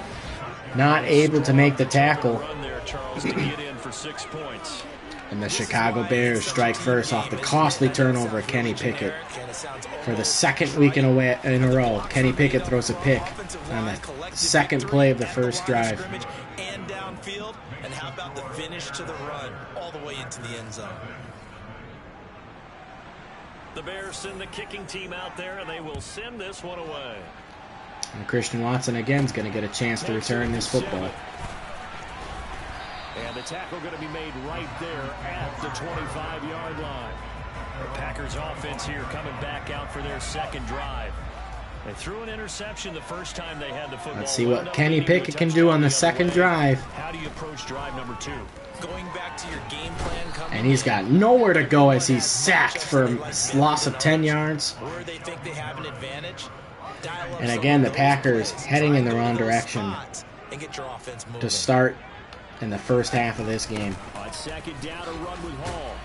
not able to make the tackle. Run there, Charles, to get in for 6 points. And the Chicago Bears strike first off the costly turnover of Kenny Pickett. For the second week in a row, Kenny Pickett throws a pick on the second play of the first drive. And downfield, and how about the finish to the run all the way into the end zone? The Bears send the kicking team out there, and they will send this one away. And Christian Watson again is going to get a chance to return this football. And the tackle going to be made right there at the 25-yard line. The Packers offense here coming back out for their second drive. They threw an interception the first time they had the football. Let's see what Kenny Pickett can do on the second drive. How do you approach drive number 2? Going back to your game plan. And he's got nowhere to go as he's sacked for a loss of 10 yards. Where they think they have an advantage. And again, the Packers heading in the wrong direction to start in the first half of this game. On second down, a run with Hall.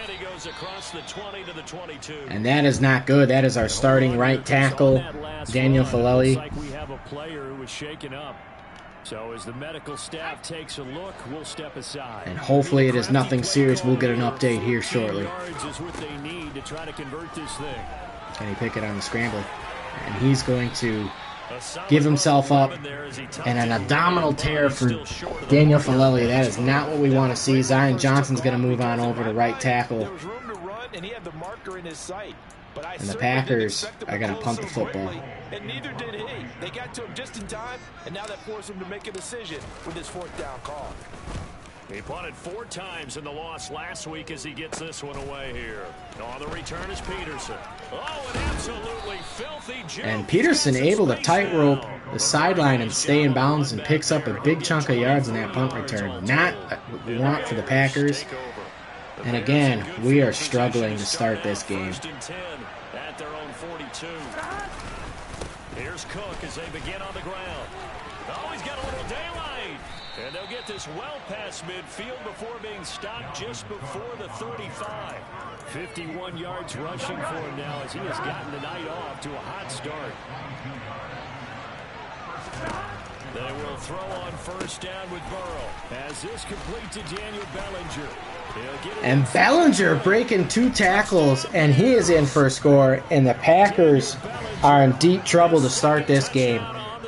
And he goes across the 20 to the 22. And that is not good. That is our starting right tackle, Daniel Filelli. Looks like we have a player who was shaken up. So as the medical staff takes a look, we'll step aside. And hopefully it is nothing serious. We'll get an update here shortly. Yards is what they need to try to convert this thing. Kenny Pickett on the scramble. And he's going to give himself up. And an abdominal tear for Daniel Filelli. That is not what we want to see. Zion Johnson's going to move on over to right tackle. And the Packers are going to punt the football. And neither did he. They got to him just in time, and now that forced him to make a decision with his 4th down call. He punted 4 times in the loss last week as he gets this one away here. On the return is Peterson. Oh, an absolutely filthy jump. And Peterson able to tightrope the sideline and stay in bounds and picks up a big chunk of yards in that punt return. Not what we want for the Packers. And again, we are struggling to start this game. At their own 42. Here's Cook as they begin on the ground. Oh, he's got a little daylight. And they'll get this well past midfield before being stopped just before the 35. 51 yards rushing for him now as he has gotten the night off to a hot start. They will throw on 1st down with Burrow. As this complete to Daniel Bellinger. And Bellinger breaking 2 tackles, and he is in for a score. And the Packers are in deep trouble to start this game.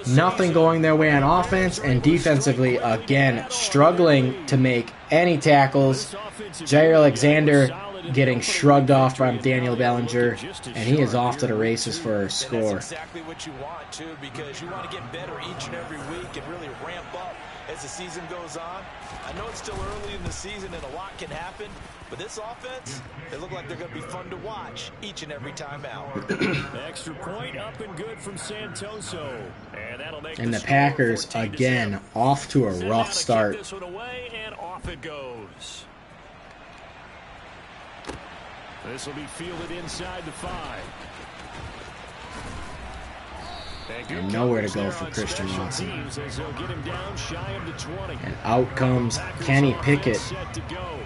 Nothing going their way on offense, and defensively, again, struggling to make any tackles. Jair Alexander getting shrugged off by Daniel Bellinger, and he is off to the races for a score. That's exactly what you want, too, because you want to get better each and every week and really ramp up as the season goes on. I know it's still early in the season and a lot can happen, but this offense, they look like they're going to be fun to watch each and every time out. Extra point up and good from Santoso. And that'll make the Packers, again, off to a rough start. This one away, and off it goes. This will be fielded inside the 5. And nowhere to go for Christian Watson. And out comes Kenny Pickett,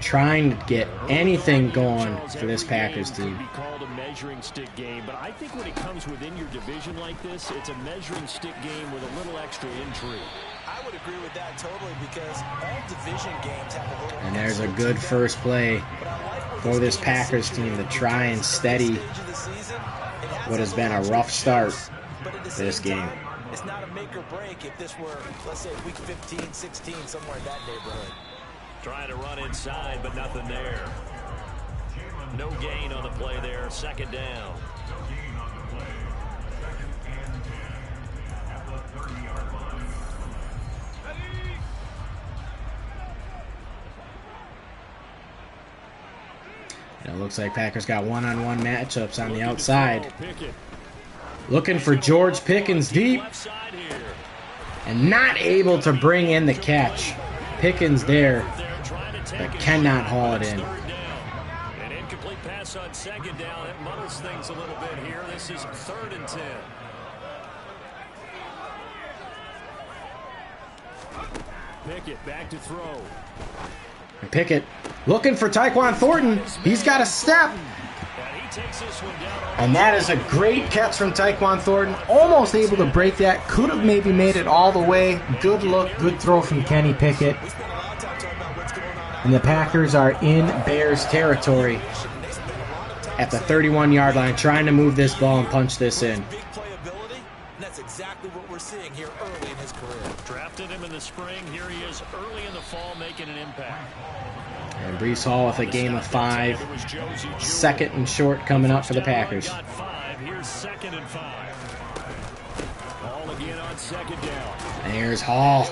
trying to get anything going for this Packers team. Called a measuring stick game, but I think when it comes within your division like this, it's a measuring stick game with a little extra intrigue. I would agree with that totally because all division games have a little. And there's a good first play for this Packers team to try and steady what has been a rough start to this game. It's not a make or break if this were, let's say, week 15, 16, somewhere in that neighborhood. Trying to run inside, but nothing there. No gain on the play there. 2nd down. It looks like Packers got one-on-one matchups on the outside. Looking for George Pickens deep. And not able to bring in the catch. Pickens there, but cannot haul it in. An incomplete pass on 2nd down. It muddles things a little bit here. This is 3rd and 10. Pickett back to throw. And Pickett looking for Tyquan Thornton. He's got a step. And that is a great catch from Tyquan Thornton. Almost able to break that. Could have maybe made it all the way. Good look, good throw from Kenny Pickett. And the Packers are in Bears territory at the 31-yard line, trying to move this ball and punch this in. Big playability, and that's exactly what we're seeing here early in his career. Drafted him in the spring. Here he is early in the fall making an impact. And Breece Hall with a game of 5. 2nd and short coming up for the Packers. Here's 2nd and 5. All again on 2nd down. And here's Hall.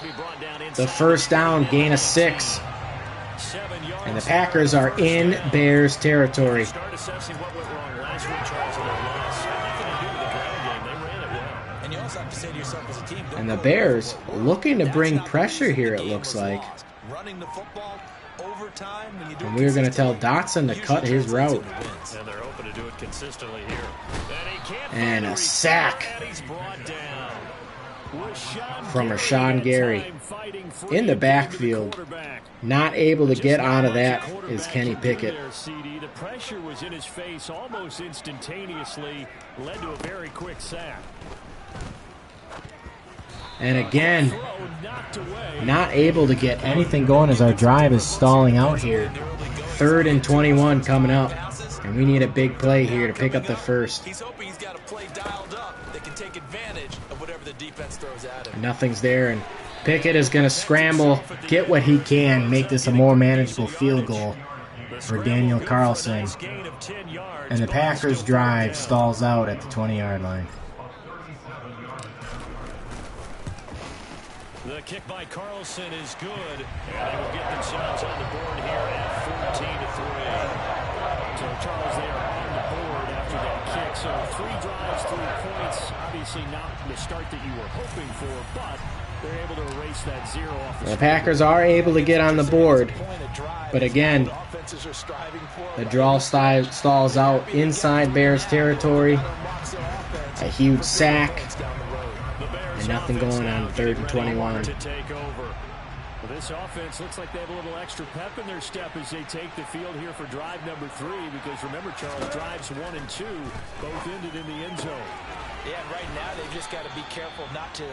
The first down, gain of 6. And the Packers are in Bears territory. Start assessing what went wrong last week, Charles, in their loss. Nothing to do with the ground game. They ran it well. And you also have to say to yourself as a team, and the Bears looking to bring pressure here, it looks like. Running the football over time, and we're going to tell Dotson to cut his route. And they're open to do it consistently here. And a sack from Rashawn Gary in the backfield. Not able to get out of that is Kenny Pickett. The pressure was in his face almost instantaneously, led to a very quick sack. And again, not able to get anything going as our drive is stalling out here. 3rd and 21 coming up. And we need a big play here to pick up the first. He's hoping he's got a play dialed up that can take advantage of whatever the defense throws at him. Nothing's there, and Pickett is going to scramble, get what he can, make this a more manageable field goal for Daniel Carlson. And the Packers drive stalls out at the 20-yard line. The kick by Carlson is good, and they will get themselves on the board here at 14-3. So Charles, they are on the board after that kick. So 3 drives, 3 points. Obviously not the start that you were hoping for, but they're able to erase that 0 off the Packers are able to get on the board, but again, the draw stalls out inside Bears territory. A huge sack. And nothing going on 3rd and 21. This offense looks like they have a little extra pep in their step as they take the field here for drive number 3, because remember, Charles, drives 1 and 2 both ended in the end zone. Yeah, right now they've just got to be careful not to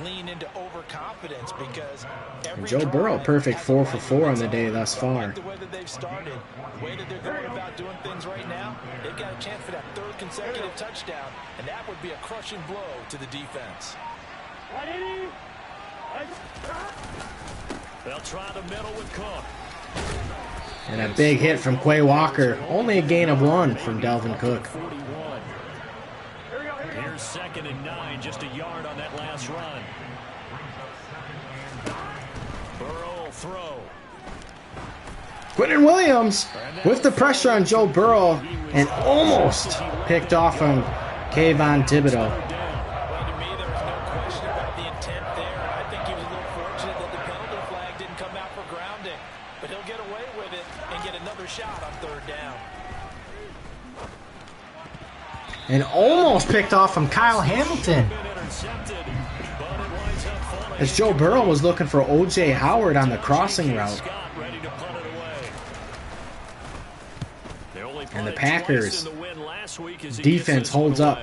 lean into overconfidence, because and Joe Burrow, perfect 4 for 4 on the day thus far. The way that they've started, the way that they're going about doing things right now, they've got a chance for that 3rd consecutive touchdown, and that would be a crushing blow to the defense. They'll try the middle with Cook. And a big hit from Quay Walker. Only a gain of 1 from Dalvin Cook. 41. Here's 2nd and 9, just a yard on that last run. Burrow will throw. Quentin Williams with the pressure on Joe Burrow and almost picked off on Kayvon Thibodeau. And almost picked off from Kyle Hamilton. As Joe Burrow was looking for O.J. Howard on the crossing route. And the Packers defense holds up.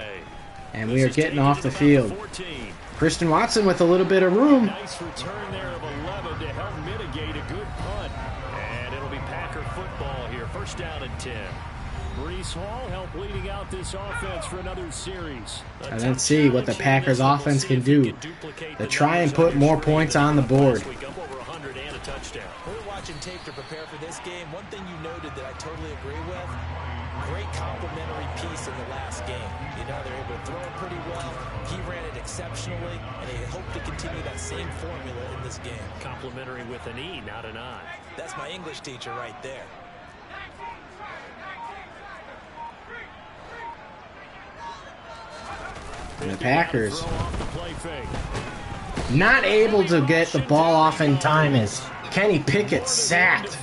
And we are getting off the field. Christian Watson with a little bit of room. Nice return there of 11 to help mitigate a good punt. And it'll be Packer football here. 1st down and 10. Breece Hall helped leading out this offense for another series. And let's see what the Packers offense can do to try and put more points on the board. We were watching tape to prepare for this game. One thing you noted that I totally agree with, great complementary piece in the last game. You know, they're able to throw it pretty well. He ran it exceptionally, and they hope to continue that same formula in this game. Complimentary with an E, not an I. That's my English teacher right there. And the Packers not able to get the ball off in time as Kenny Pickett sacked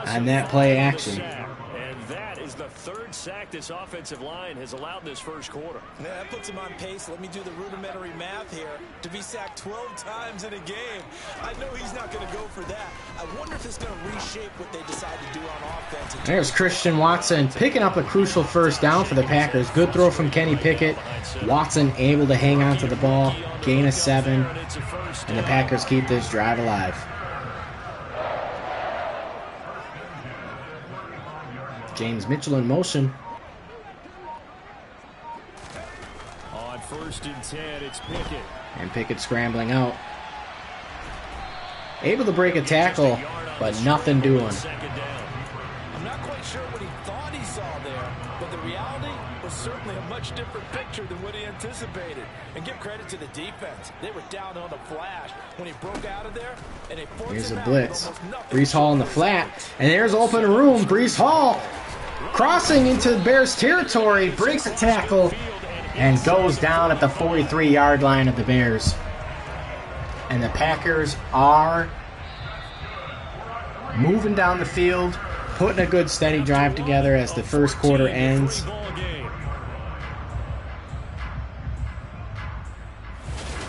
on that play action. And that is the 3rd sack this offensive line has allowed in this 1st quarter. Yeah, that puts him on pace. Let me do the rudimentary math here. To be sacked 12 times in a game, I know he's not going to go for that. I wonder if it's going to reshape what they decide to do on offense. There's Christian Watson picking up a crucial 1st down for the Packers. Good throw from Kenny Pickett. Watson able to hang on to the ball. Gain of 7. And the Packers keep this drive alive. James Mitchell in motion. On 1st and 10, it's Pickett. And Pickett scrambling out. Able to break a tackle, but nothing doing. I'm not quite sure what he thought he saw there, but the reality was certainly a much different picture than what he anticipated. And give credit to the defense. They were down on the flash when he broke out of there, and they forced Here's him a out blitz. with almost nothing. Breece Hall in the flat. And there's open room. Breece Hall crossing into the Bears territory. Breaks a tackle and goes down at the 43-yard line of the Bears. And the Packers are moving down the field, putting a good steady drive together as the 1st quarter ends.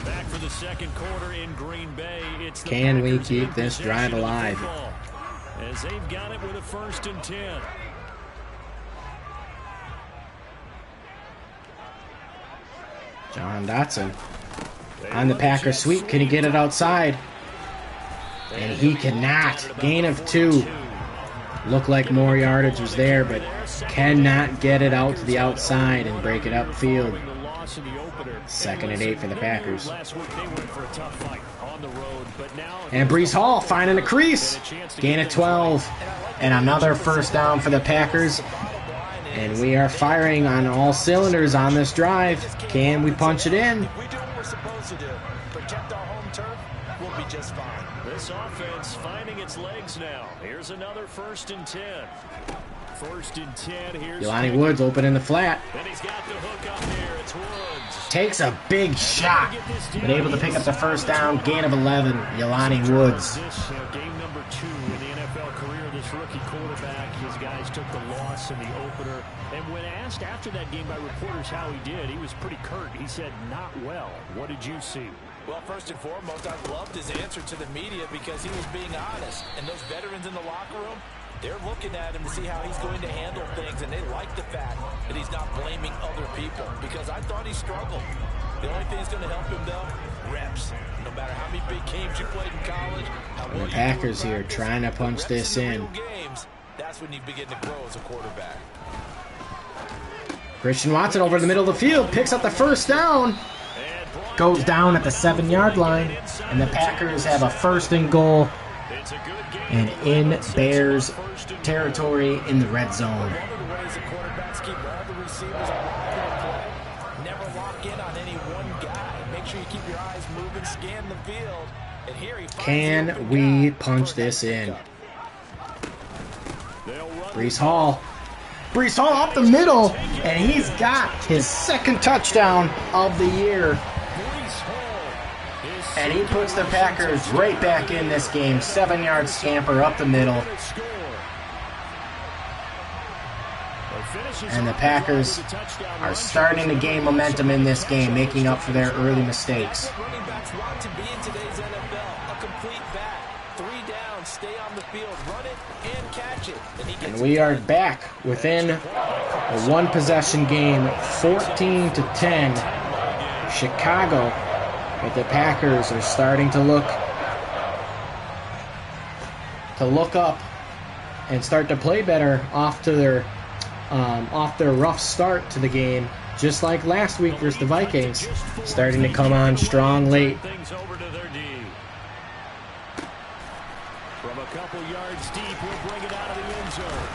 Back for the 2nd quarter in Green Bay. It's the Can we Packers keep in this drive possession of the alive? football, as they've got it with a 1st and 10. John Dotson on the Packers sweep. Can he get it outside? And he cannot. Gain of 2. Looked like more yardage was there, but cannot get it out to the outside and break it upfield. 2nd and 8 for the Packers. And Breece Hall finding a crease. Gain of 12. And another first down for the Packers. And we are firing on all cylinders on this drive. Can we punch it in? We do what we're supposed to do. Protect our home turf. We'll be just fine. This offense finding its legs now. Here's another 1st and 10. 1st and 10. Here's Jelani Woods open in the flat. and he's got the hook up there. It's Woods. Takes a big shot. But able to pick up the first down. Gain of 11. Jelani Woods. This game number 2 in the NFL career. This rookie quarterback. His guys took the loss in the opener. And when asked after that game by reporters how he did, he was pretty curt. He said, "Not well." What did you see? Well, first and foremost, I loved his answer to the media because he was being honest. And those veterans in the locker room, they're looking at him to see how he's going to handle things, and they like the fact that he's not blaming other people because I thought he struggled. The only thing that's going to help him, though, reps. No matter how many big games you played in college, how well The Packers here trying to punch this in. games, that's when you begin to grow as a quarterback. Christian Watson over the middle of the field. Picks up the first down. Goes down at the 7-yard line. And the Packers have a 1st and goal. And in Bears territory in the red zone. One of the ways the quarterbacks keep all the receivers on play, never lock in on any one guy. Make sure you keep your eyes moving, scan the field. And here he Can we punch this in? Breece Hall. Breece Hall up the middle. And he's got his 2nd touchdown of the year. And he puts the Packers right back in this game. 7-yard scamper up the middle. And the Packers are starting to gain momentum in this game, making up for their early mistakes. running backs want to be in today's NFL. A complete back. 3 down, stay on the field, run it and catch it. And we are back within a 1-possession game, 14-10. Chicago. But the Packers are starting to look up and start to play better off their rough start to the game, just like last week versus the Vikings. Starting to come on strong late. Things over to their D. From a couple yards deep, we'll bring it out of the end zone.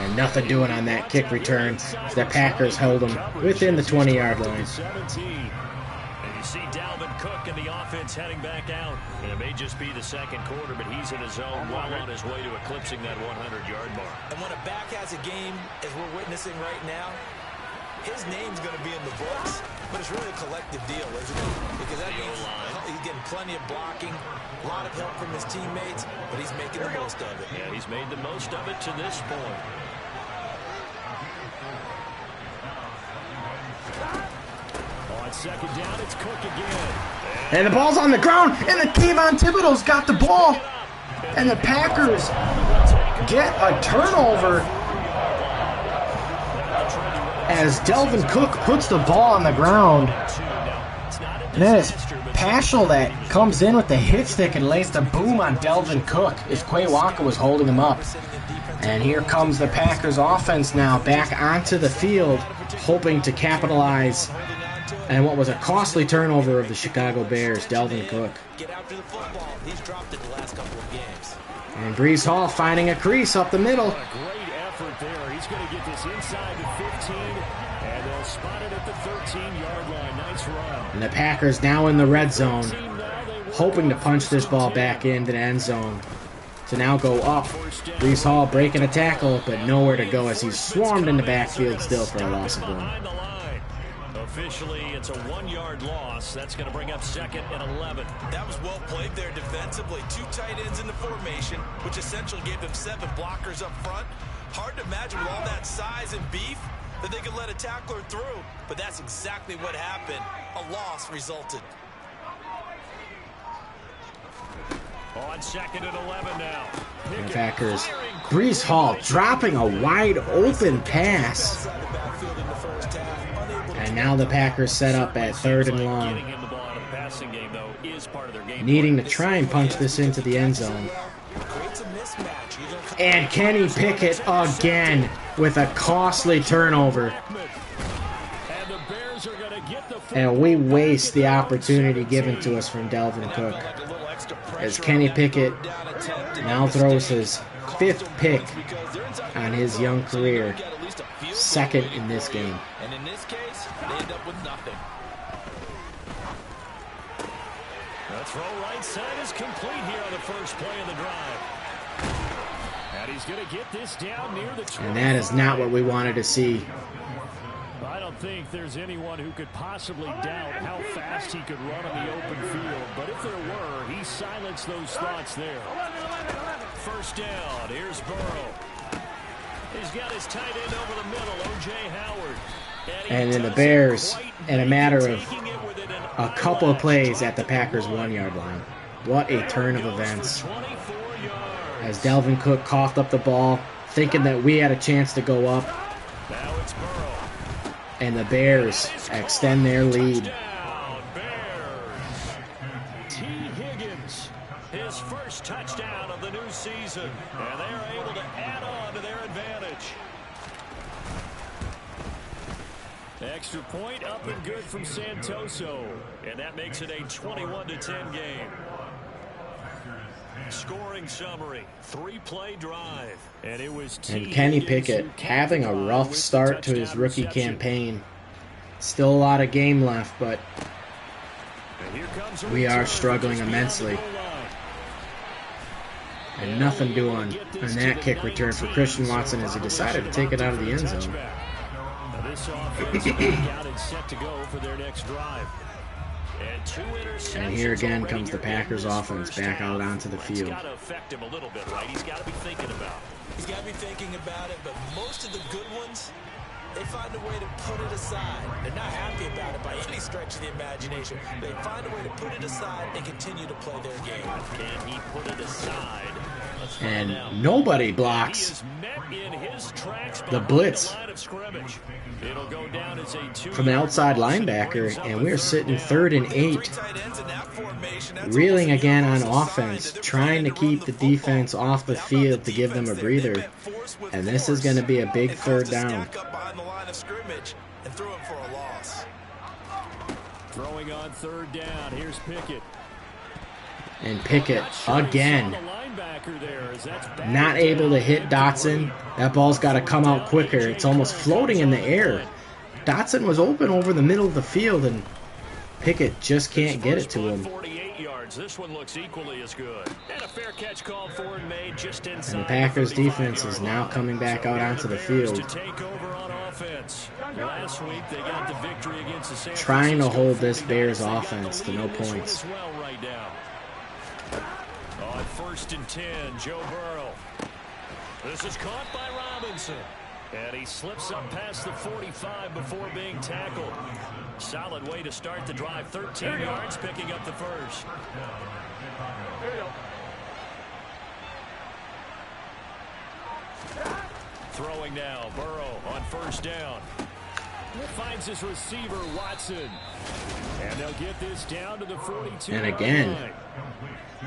And nothing doing on that kick return. The Packers held them within the 20-yard line. 17. And you see Dalvin Cook and the offense heading back out. And it may just be the 2nd quarter, but he's in his zone well on his way to eclipsing that 100-yard mark. And when a back has a game, as we're witnessing right now, his name's going to be in the books, but it's really a collective deal, isn't it? Because that means he's getting plenty of blocking, a lot of help from his teammates, but he's making the most of it. Yeah, he's made the most of it to this point. On 2nd down, it's Cook again. And the ball's on the ground, and the Kayvon Thibodeau's got the ball. And the Packers get a turnover as Dalvin Cook puts the ball on the ground. And then it's Paschal that comes in with the hit stick and lays the boom on Dalvin Cook if Quay Walker was holding him up. And here comes the Packers offense now back onto the field, hoping to capitalize on what was a costly turnover of the Chicago Bears, Dalvin Cook. Get after the football. He's dropped it the last couple of games. And Breece Hall finding a crease up the middle. Great effort there. He's going to get this inside the 15, and they'll spot it at the 13-yard line. Nice run. And the Packers now in the red zone, hoping to punch this ball back into the end zone. To now go up. Breece Hall breaking a tackle, but nowhere to go as he's swarmed in the backfield still for a loss of 1. Officially, it's a 1-yard loss. That's going to bring up 2nd and 11. That was well played there defensively. 2 tight ends in the formation, which essentially gave them 7 blockers up front. Hard to imagine with all that size and beef that they could let a tackler through, but that's exactly what happened. A loss resulted. On 2nd and 11 now. And Packers. Breece Hall dropping a wide open pass. And now the Packers set up at 3rd and long. Needing to try and punch this into the end zone. Creates a mismatch. And Kenny Pickett again with a costly turnover. And we waste the opportunity given to us from Dalvin Cook, as Kenny Pickett now throws his 5th pick on his young career, 2nd in this game. And in this case, they end up with nothing. The throw right side is complete here on the first play of the drive. And he's going to get this down near the 25. And that is not what we wanted to see. I don't think there's anyone who could possibly doubt how fast he could run on the open field. But if there were, he silenced those thoughts there. First down, here's Burrow. He's got his tight end over the middle, O.J. Howard. And then the Bears, in a matter of a couple of plays at the Packers' 1-yard line. What a turn of events. As Dalvin Cook coughed up the ball, thinking that we had a chance to go up. And the Bears extend their lead. T. Higgins, his first touchdown of the new season. And they're able to add on to their advantage. Extra point up and good from Santoso. And that makes it a 21-10 game. Scoring summary, 3-play drive. And it was And Kenny Pickett having a rough start to his rookie campaign. Still a lot of game left, but we are struggling immensely. And nothing doing on that kick return for Christian Watson as he decided to take it out of the end zone. This offense back out and set to go for their next drive. And here again comes the Packers offense back out onto the field. It's got to affect him a little bit, right? He's got to be thinking about it. He's got to be thinking about it, but most of the good ones, they find a way to put it aside. They're not happy about it by any stretch of the imagination. They find a way to put it aside and continue to play their game. Can he put it aside? And nobody blocks the blitz from the outside linebacker, and we're sitting 3rd and 8, reeling again on offense, trying to keep the defense off the field to give them a breather. And this is going to be a big 3rd down. Throwing on 3rd down, here's Pickett. And Pickett again, not able to hit Dotson. That ball's got to come out quicker. It's almost floating in the air. Dotson was open over the middle of the field, and Pickett just can't get it to him. 48 yards. This one looks equally as good. And a fair catch called for and made just inside. And the Packers defense is now coming back out onto the field, Last week they got the victory against the trying to hold this Bears offense to no points. On 1st and 10, Joe Burrow. This is caught by Robinson. And he slips up past the 45 before being tackled. Solid way to start the drive. 13 yards, picking up the first. Throwing now, Burrow on 1st down. Finds his receiver, Watson. And they'll get this down to the 42. And again,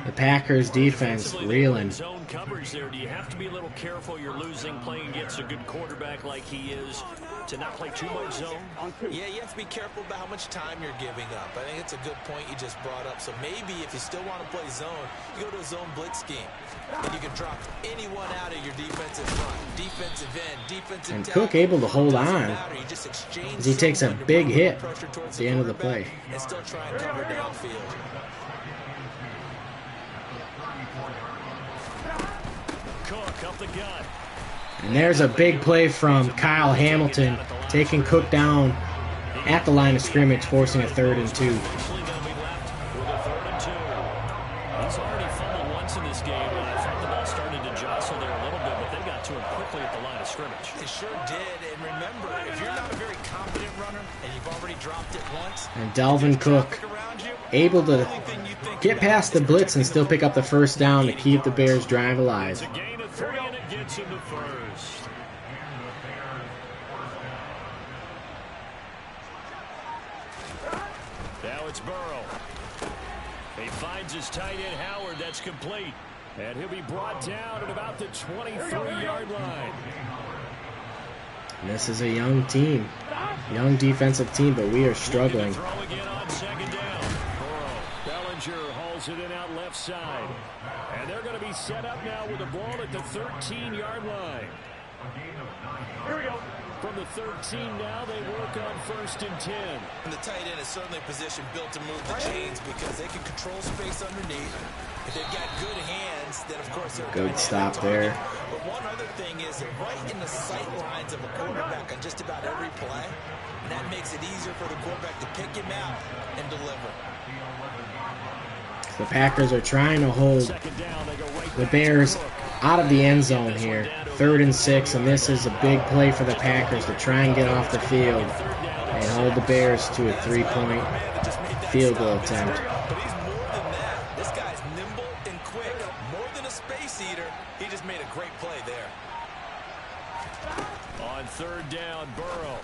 the Packers defense reeling. Zone coverage there. Do you have to be a little careful? You're losing playing against a good quarterback like he is to not play too much zone? Yeah, you have to be careful about how much time you're giving up. I think it's a good point you just brought up. So maybe if you still want to play zone, you go to a zone blitz scheme. And you can drop anyone out of your defensive front. Defensive end, defensive And tackle. Cook able to hold on as he takes a big hit at the end of the play. And still try and cover downfield. Cook up the gut. And there's a big play from Kyle Hamilton, taking Cook down at the line of scrimmage, forcing a 3rd and 2. Eventually they'll be left with a 3rd and 2. He's already fumbled once in this game, and I thought the ball started to jostle there a little bit, but they got to him quickly at the line of scrimmage. It sure did. And remember, if you're not a very confident runner and you've already dropped it once, And Dalvin Cook able to get past the blitz and still pick up the 1st down to keep the Bears' drive alive. It's a gain of 3, and it gets him to 1st. Now it's Burrow. He finds his tight end Howard. That's complete. And he'll be brought down at about the 23-yard line. And this is a young team, young defensive team, but we are struggling. Throw again on second down. Bellinger hauls it in out left side. And they're going to be set up now with the ball at the 13-yard line. Here we go. From the 13 now, they work on 1st and 10. And the tight end is certainly a position built to move the chains because they can control space underneath. If they've got good hands, then of course they're good stop there. But one other thing is they're right in the sight lines of a quarterback on just about every play. And that makes it easier for the quarterback to pick him out and deliver. The Packers are trying to hold the Bears out of the end zone here. 3rd and 6, and this is a big play for the Packers to try and get off the field and hold the Bears to a 3-point field goal attempt. But he's more than that. This guy's nimble and quick. More than a space eater. He just made a great play there. On 3rd down, Burrow.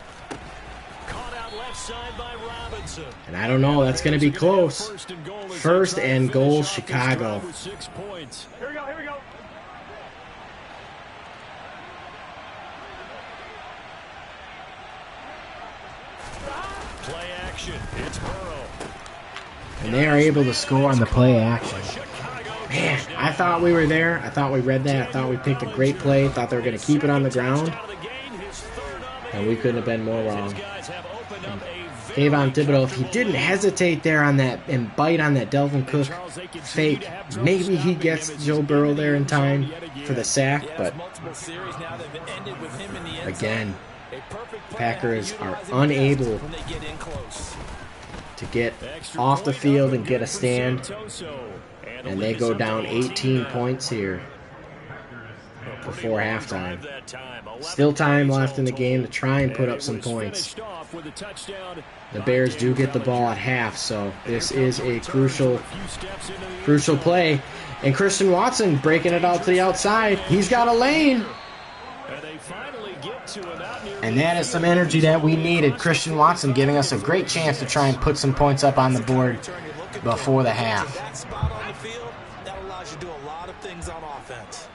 Caught out left side by Robinson. And I don't know, that's going to be close. 1st and goal, Chicago. 6 points. Here we go, here we go. Play action. It's Burrow. And they are able to score on the play action. Man, I thought we were there. I thought we read that. I thought we picked a great play. Thought they were going to keep it on the ground. And we couldn't have been more wrong. Kayvon Thibodeau, if he didn't hesitate there on that and bite on that Delvin Cook fake, maybe he gets Joe Burrow there in time for the sack. But again, Packers are unable to get off the field and get a stand. And they go down 18 points here before halftime. Still time left in the game to try and put up some points. The Bears do get the ball at half, so this is a crucial play. And Christian Watson breaking it out to the outside. He's got a lane. And that is some energy that we needed. Christian Watson giving us a great chance to try and put some points up on the board before the half. That spot on the field, that allows you to do a lot of things on offense.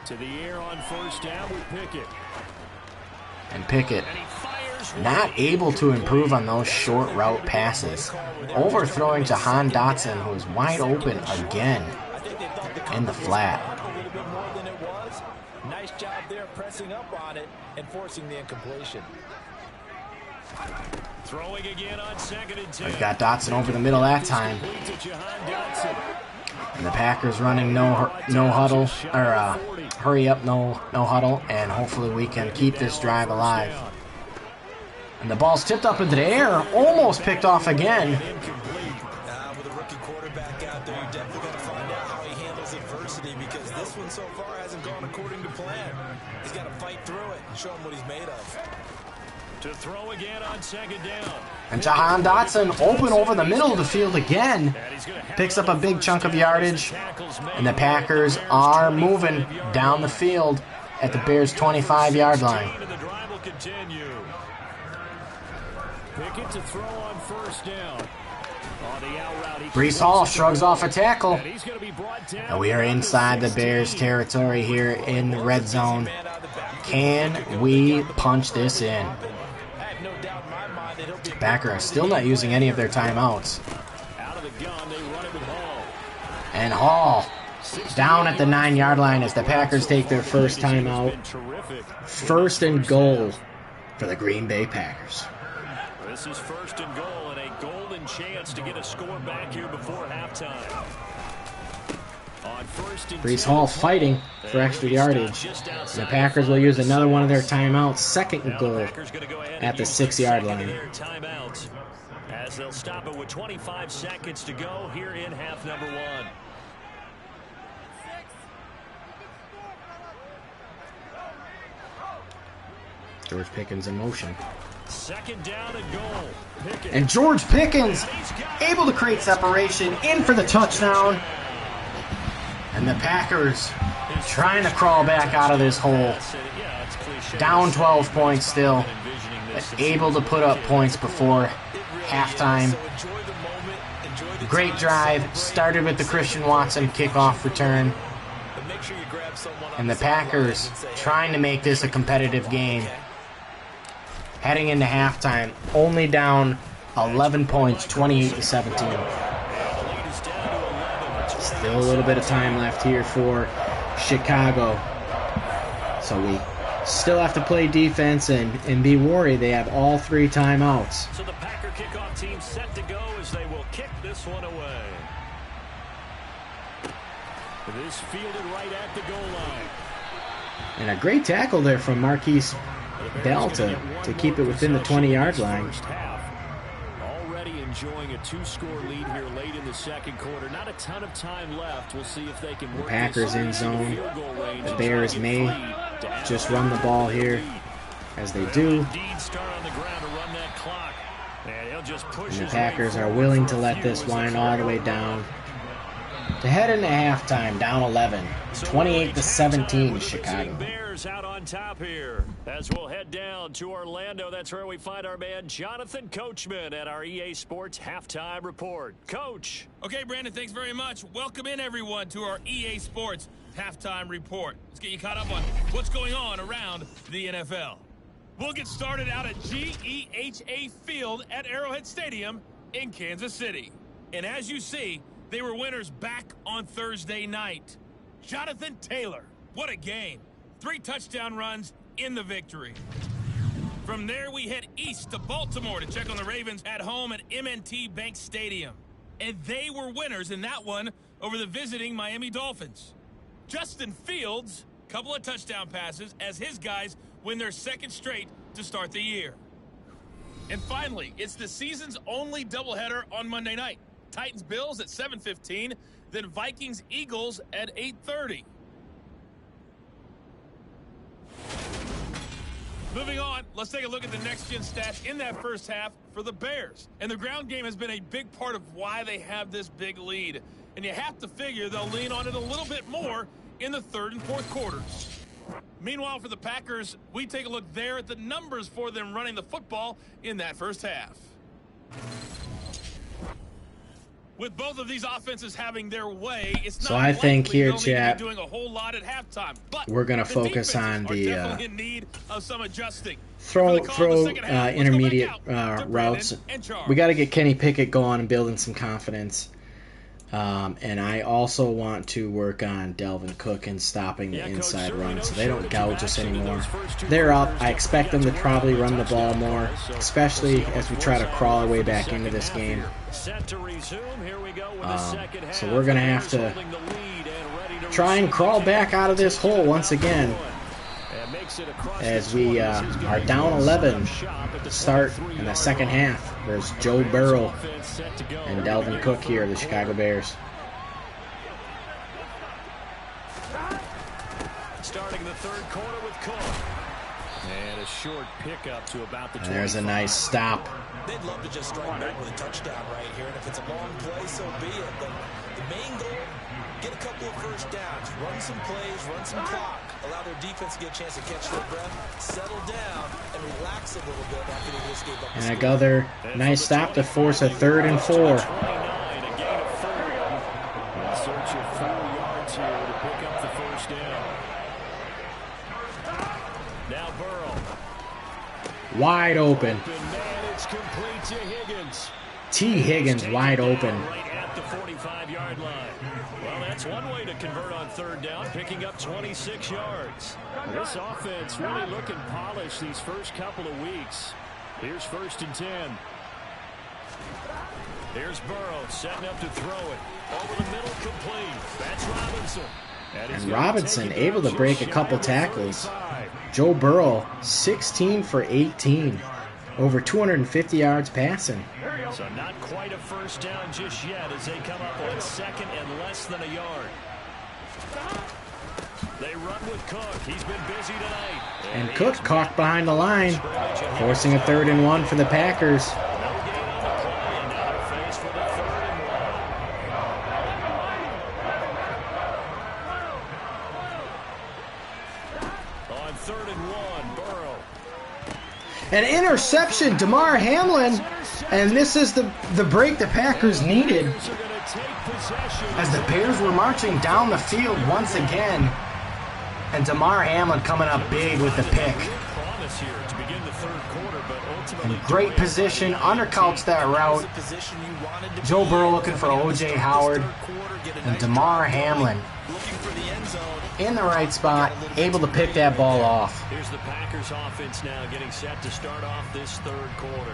To the air on 1st down with Pickett. And Pickett not able to improve on those short route passes. Overthrowing to Han Dotson, who is wide open again in the flat. Nice job there pressing up on it and forcing the incompletion. Throwing again on 2nd and 10. They've got Dotson over the middle that time. And the Packers running no huddle, or hurry up, no huddle, and hopefully we can keep this drive alive. And the ball's tipped up into the air, almost picked off again. With a rookie quarterback out there, you definitely got to find out how he handles adversity because this one so far hasn't gone according to plan. He's got to fight through it and show him what he's made of. To throw again on 2nd down. And Jahan Dotson open over the middle of the field again. Picks up a big chunk of yardage. And the Packers are moving down the field at the Bears' 25-yard line. Pickett to throw on 1st down. Breece Hall shrugs off a tackle. And we are inside the Bears' territory here in the red zone. Can we punch this in? Packers still not using any of their timeouts. And Hall down at the 9-yard line as the Packers take their first timeout. 1st and goal for the Green Bay Packers. This is 1st and goal and a golden chance to get a score back here before halftime. On 1st and Breece Hall fighting for extra yardage. And the Packers will use another one of their timeouts. 2nd and goal at the 6-yard line. As they'll stop it with 25 seconds to go here in half number 1. George Pickens in motion. 2nd down and goal. Pickens. And George Pickens able to create separation, in for the touchdown. And the Packers trying to crawl back out of this hole. Down 12 points still, but able to put up points before halftime. Great drive. Started with the Christian Watson kickoff return. And the Packers trying to make this a competitive game. Heading into halftime, only down 11 points, 28-17. Still a little bit of time left here for Chicago. So we still have to play defense and be worried. They have all 3 timeouts. So the Packer kickoff team set to go as they will kick this one away. This fielded right at the goal line. And a great tackle there from Marquise Bell to keep it within the 20-yard line. Already enjoying a 2-score lead here late in the second quarter. Not a ton of time left. We'll see if they can work. The Packers in zone. The Bears may just run the ball here, as they do. And the Packers are willing to let this wind all the way down to head into halftime, down 11, 28-17 Chicago. Bears out on top here as we'll head down to Orlando. That's where we find our man Jonathan Coachman at our EA Sports Halftime Report. Coach. Okay, Brandon, thanks very much. Welcome in, everyone, to our EA Sports Halftime Report. Let's get you caught up on what's going on around the NFL. We'll get started out at GEHA Field at Arrowhead Stadium in Kansas City. And as you see, they were winners back on Thursday night. Jonathan Taylor, what a game. 3 touchdown runs in the victory. From there, we head east to Baltimore to check on the Ravens at home at M&T Bank Stadium. And they were winners in that one over the visiting Miami Dolphins. Justin Fields, couple of touchdown passes as his guys win their 2nd straight to start the year. And finally, it's the season's only doubleheader on Monday night. Titans-Bills at 7:15, then Vikings-Eagles at 8:30. Moving on, let's take a look at the next-gen stats in that first half for the Bears. And the ground game has been a big part of why they have this big lead. And you have to figure they'll lean on it a little bit more in the 3rd and 4th quarters. Meanwhile, for the Packers, we take a look there at the numbers for them running the football in that first half. With both of these offenses having their way, it's not so I think here, chat, doing a whole lot at halftime, but we're going to focus on the in need of some adjusting. throw intermediate routes. We got to get Kenny Pickett going and building some confidence. And I also want to work on Dalvin Cook and stopping the inside run so they don't gouge us anymore. They're up. I expect them to probably run the ball more, especially as we try to crawl our way back into this game. So we're going to have to try and crawl back out of this hole once again as we are down 11 to start in the second half. There's Joe Burrow and Dalvin Cook here, the Chicago Bears. Starting the 3rd quarter with Cook. And a short pickup to about the 20. There's a nice stop. They'd love to just strike back with a touchdown right here, and if it's a long play, so be it. But the main goal, get a couple of first downs, run some plays, run some clock, allow their defense to get a chance to catch their breath, settle down, and relax a little bit after they just gave up. And another nice stop to force a 3rd and 4. A gain of 4. Search of 4 yards here to pick up the first down. Now Burrow. Wide open. It's complete to Higgins. T. Higgins wide open. Right at the 45-yard line. Well, that's one way to convert on 3rd down, picking up 26 yards. This offense really looking polished these first couple of weeks. Here's 1st and 10. Here's Burrow setting up to throw it. Over the middle, complete. That's Robinson. And Robinson able to break a couple tackles. Joe Burrow, 16 for 18. Over 250 yards passing. So not quite a first down just yet as they come up on 2nd and less than a yard. They run with Cook. He's been busy tonight. And Cook caught behind the line, forcing a 3rd and 1 for the Packers. No gain on the play, and now they're faced with a 3rd and 1. On 3rd and 1, Burrow. An interception, Damar Hamlin And this is the break the Packers needed as the Bears were marching down the field once again. And Damar Hamlin coming up big with the pick. In great position, undercuts that route. Joe Burrow looking for O.J. Howard. And Damar Hamlin in the right spot, able to pick that ball off. Here's the Packers offense now getting set to start off this third quarter.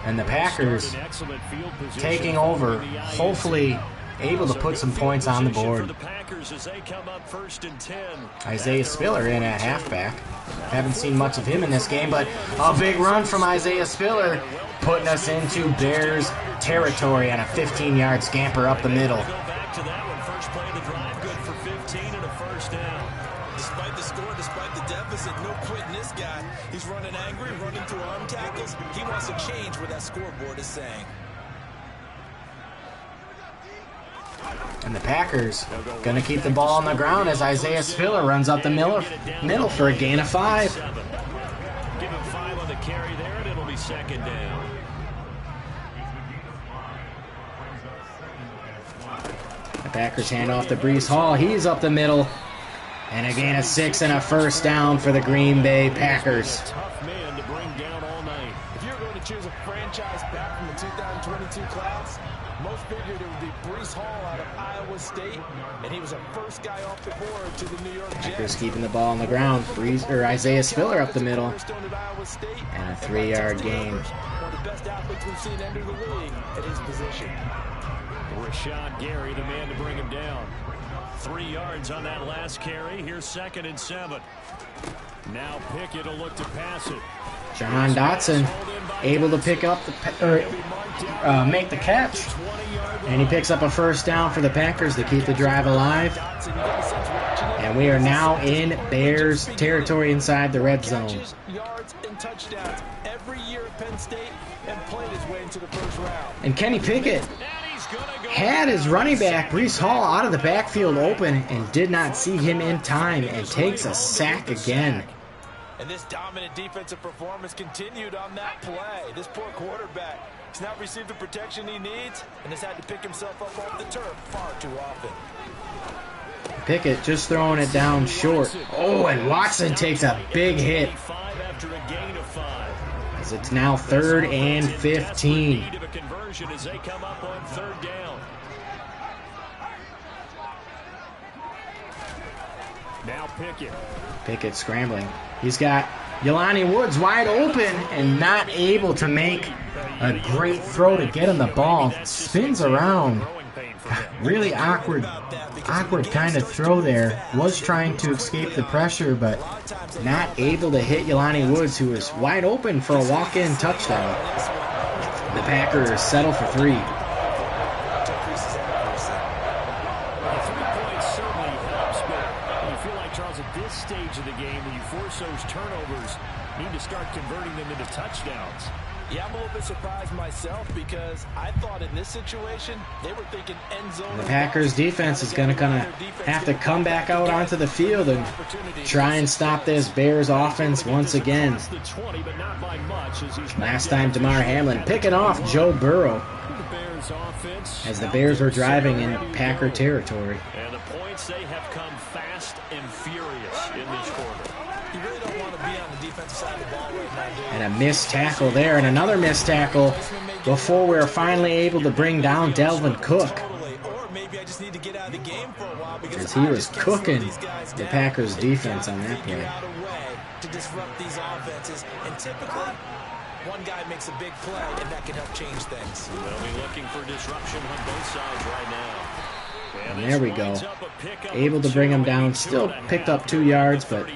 And the Packers taking over, hopefully able to put some points on the board. Isaiah Spiller in at halfback. Haven't seen much of him in this game, but a big run from Isaiah Spiller, putting us into Bears territory on a 15-yard scamper up the middle. Despite the score, despite the deficit, no quitting this guy. He's running angry, running through arm tackles. He wants to change what that scoreboard is saying. And the Packers going to keep the ball on the ground as Isaiah Spiller runs up the middle for a gain of 5. Give him 5 on the carry there, and it'll be second down. The Packers hand off to Breece Hall. He's up the middle. And a gain of 6 and a first down for the Green Bay Packers. Tough man to bring down all night. If you're going to choose a franchise back from the 2022 class, most figured it would be Breece Hall out of Iowa State, and he was the first guy off the board to the New York Jets. Packers keeping the ball on the ground. Isaiah Spiller up the middle. And a 3-yard gain. One of the best athletes we've seen enter the league at his position. Rashad Gary, the man to bring him down. 3 yards on that last carry. Here's 2nd and 7. Now Pickett will look to pass it. John Dotson able to pick up make the catch. And he picks up a first down for the Packers to keep the drive alive. And we are now in Bears territory inside the red zone. Yards and touchdowns every year at Penn State and played his way into the first round. And Kenny Pickett had his running back, Breece Hall, out of the backfield open and did not see him in time and takes a sack again. And this dominant defensive performance continued on that play. This poor quarterback has not received the protection he needs and has had to pick himself up off the turf far too often. Pickett just throwing it down short. Oh, and Watson takes a big hit. As it's now 3rd and 15. As they come up on 3rd down. Now Pickett scrambling. He's got Jelani Woods wide open and not able to make a great throw to get him the ball. Spins around. Really awkward kind of throw there. Was trying to escape the pressure, but not able to hit Jelani Woods, who was wide open for a walk-in touchdown. The Packers settle for 3. 3 points certainly helps, but you feel like, Charles, at this stage of the game, when you force those turnovers, you need to start converting them into touchdowns. Yeah, I'm a little bit surprised myself because I thought in this situation they were thinking end zone. The Packers defense is going to have to come back out onto the field and try and stop this Bears offense once again. Last time Damar Hamlin picking off Joe Burrow as the Bears were driving in Packer territory. And the points, they have come fast and furious in this quarter. You really don't want to be on the defensive side of the ball right now, dude. And a missed tackle there, and another missed tackle before we're finally able to bring down Delvin Cook. Or maybe I just need to get out of the game for a while because As he was cooking the Packers defense on that play. To disrupt these offenses, and typically one guy makes a big play, and that can help change things. They'll be looking for disruption on both sides right now. And there we go. Able to bring him down. Still picked up 2 yards, but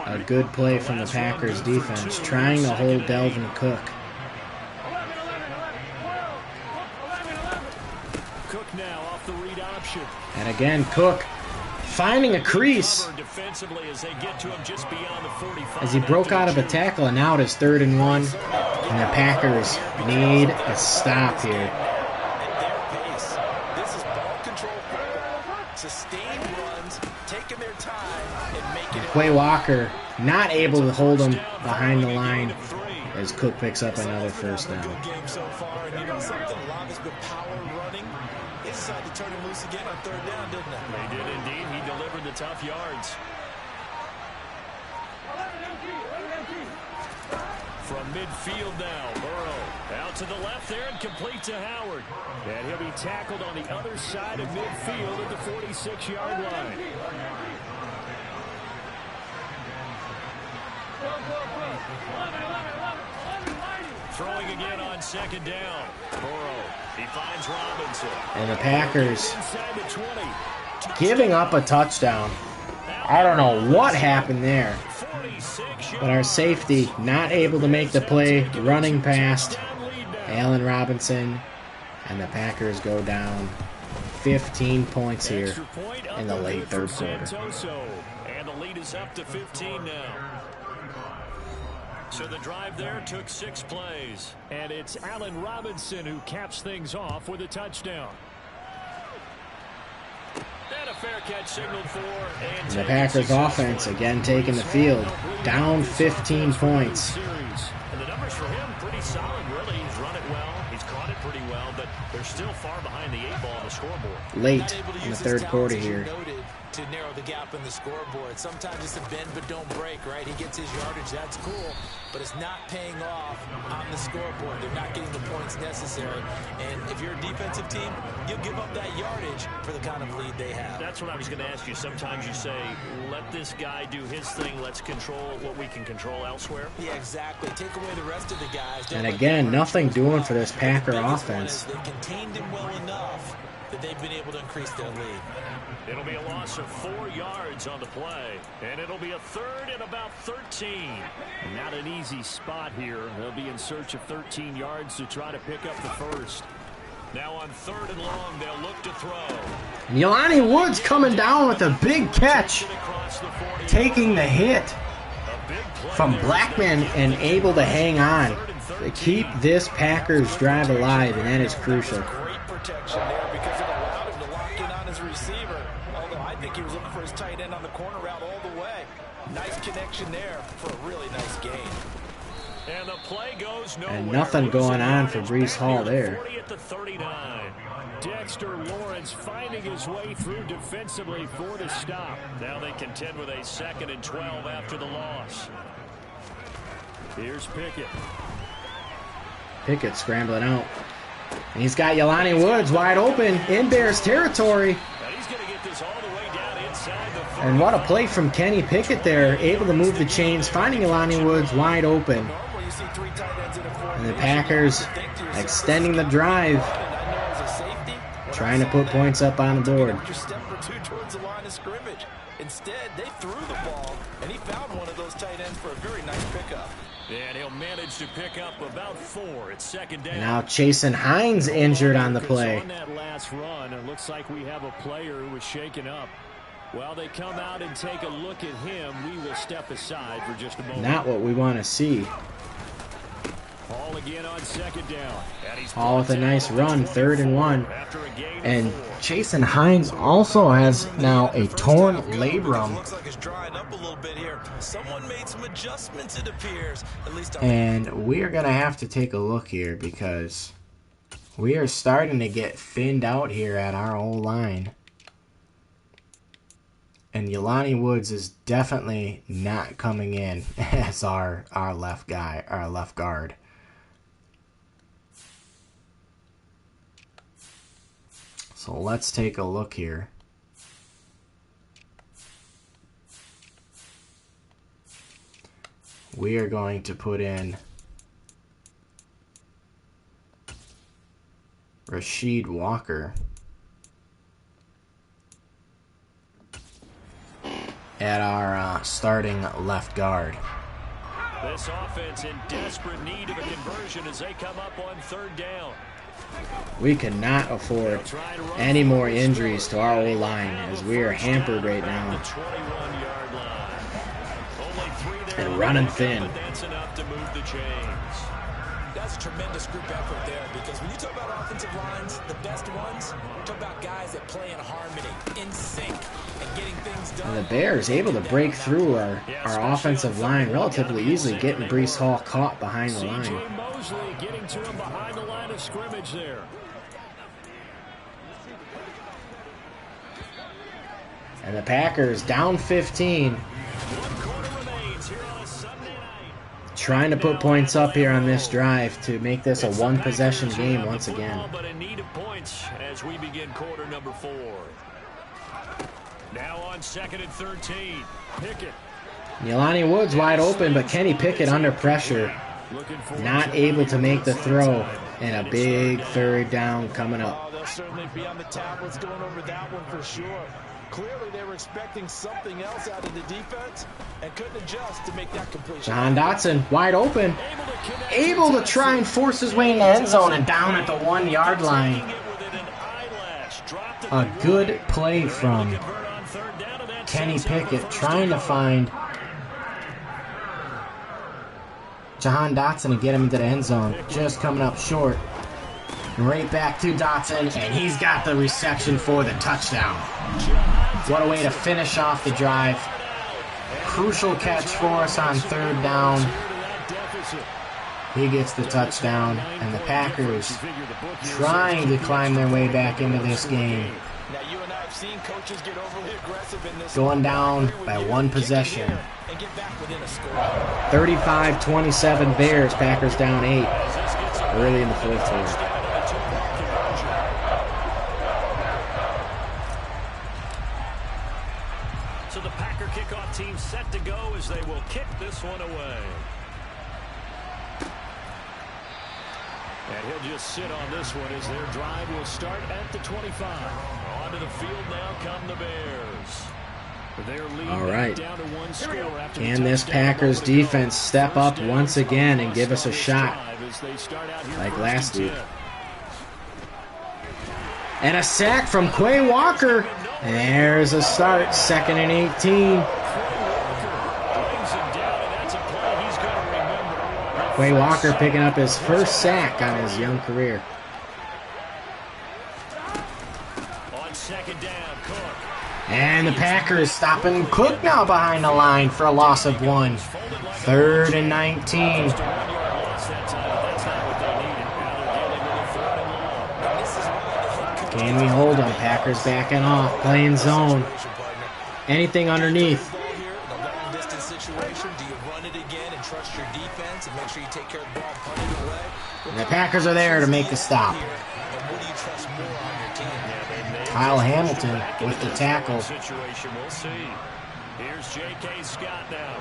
a good play from the Packers defense, trying to hold Delvin Cook. Cook now off the read option. And again, Cook finding a crease as he broke out of a tackle, and now it is 3rd and 1. And the Packers need a stop here. This is ball control football. Sustained runs, taking their time, and making it. Quay Walker not able to hold him behind the line. as Cook picks up another first down. Good game so far, and you know something, Love has been power running. They decided to turn him loose again on third down, didn't they? They did indeed. He delivered the tough yards. From midfield now, Burrow out to the left there and complete to Howard. And he'll be tackled on the other side of midfield at the 46-yard line. Throwing again on second down. Burrow, he finds Robinson. And the Packers Inside the 20. giving up a touchdown. I don't know what happened there. 46 But our safety not able to make the play, running past Allen Robinson, and the Packers go down 15 points here Extra point up in the and late good third for quarter. Santoso. And the lead is up to 15 now. So the drive there took 6 plays. And it's Allen Robinson who caps things off with a touchdown. And a fair catch signaled for. And The Packers offense again taking the field, down 15 points. And the numbers for him pretty solid, really. He's run it well. He's caught it pretty well, but they're still far behind the 8 ball on the scoreboard. Late in the third quarter here. To narrow the gap in the scoreboard. Sometimes it's a bend but don't break, right? He gets his yardage, that's cool, but it's not paying off on the scoreboard. They're not getting the points necessary. And if you're a defensive team, you'll give up that yardage for the kind of lead they have. That's what I was going to ask you. Sometimes you say, let this guy do his thing. Let's control what we can control elsewhere. Yeah, exactly. Take away the rest of the guys. And again, nothing doing for this Packer offense. They contained him well enough that they've been able to increase their lead. It'll be a loss of 4 yards on the play, and it'll be a third and about 13. Not an easy spot here. They'll be in search of 13 yards to try to pick up the first. Now on third and long, they'll look to throw. And Jelani Woods coming down with a big catch, taking the hit from Blackman and able to hang on to keep this Packers drive alive, and that is crucial. Great protection there because it allowed him to lock in on his receiver. Although I think he was looking for his tight end on the corner route all the way. Nice connection there for a really nice gain. And the play goes nowhere. And nothing going on for Breece Hall there. 40 at the 39. Dexter Lawrence finding his way through defensively for the stop. Now they contend with a 2nd and 12 after the loss. Here's Pickett. Pickett scrambling out. And he's got Jelani Woods wide open in Bears territory. And he's going to get this all the way down inside the 40. And what a play from Kenny Pickett there, able to move the chains, finding Jelani Woods wide open. Normally you see 3 tight ends in a formation. And the Packers extending the drive, trying to put points up on the board. Just step or 2 towards the line of scrimmage. Instead, they threw the ball, and he found one of those tight ends for a very nice pickup. And he'll manage to pick up about 4 at 2nd down. Now Chasen Hines injured on the play. On that last run, it looks like we have a player who was shaken up. While they come out and take a look at him, we will step aside for just a moment. Not what we want to see. Hall again on 2nd down. Hall with a nice run, 3rd and 1. And Chasen Hines also has now a torn labrum. Looks like it's drying up a little bit here. Someone made some adjustments, it appears. At least And we are going to have to take a look here because we are starting to get thinned out here at our O-line. And Jelani Woods is definitely not coming in as our left guard. So let's take a look here. We are going to put in Rasheed Walker at our starting left guard. This offense in desperate need of a conversion as they come up on 3rd down. We cannot afford any more injuries to our O-line as we are hampered right now and running thin. That's enough to move the chains. That's was a tremendous group effort there, because when you talk about offensive lines, the best ones, talk about guys that play in harmony, in sync, and getting things done. And the Bears able to break through our offensive line relatively easily, getting Breece Hall caught behind the line. C.J. Mosley getting to him behind the line of scrimmage there. And the Packers down 15. Trying to put points up here on this drive to make this a one-possession game once again. But in need of points as we begin quarter number 4. Now on 2nd and 13. Pickett. Jelani Woods wide open, but Kenny Pickett under pressure. Not able to make the throw. And a big third down coming up. They'll certainly be on the tablets going over that one for sure. Clearly they were expecting something else out of the defense and couldn't adjust to make that completion. Jahan Dotson wide open. Able to try and force his way in the end zone and down at the 1-yard line. A good play from Kenny Pickett trying to find Jahan Dotson and get him into the end zone. Just coming up short. Right back to Dotson, and he's got the reception for the touchdown. What a way to finish off the drive. Crucial catch for us on third down. He gets the touchdown, and the Packers trying to climb their way back into this game. Going down by one possession. 35-27 Bears, Packers down 8 early in the fourth quarter. So the Packer kickoff team set to go as they will kick this one away. And he'll just sit on this one as their drive will start at the 25. Onto the field now come the Bears. All right. Can this Packers defense step up once again and give us a shot like last week? And a sack from Quay Walker. There's a start, 2nd and 18. Quay Walker picking up his first sack on his young career. On second down, Cook. And the Packers stopping Cook now behind the line for a loss of 1. 3rd and 19. Can we hold them? Packers backing off, playing zone. Anything underneath. And the Packers are there to make the stop. Kyle Hamilton with the tackle. Here's J.K. Scott now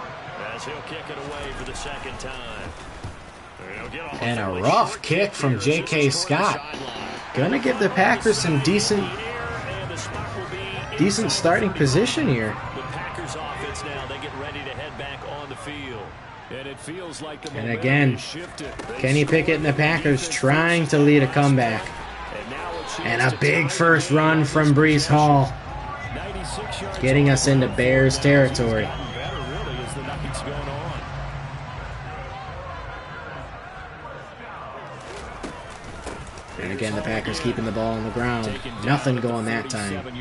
as he'll kick it away for the second time. And a rough kick from J.K. Scott. Gonna give the Packers some decent starting position here. The Packers offense now, they get ready to head back on the field. And it feels like the and again, Kenny Pickett and the Packers trying to lead a comeback. And a big first run from Breece Hall, getting us into Bears territory. And again, the Packers keeping the ball on the ground. Nothing going that time. They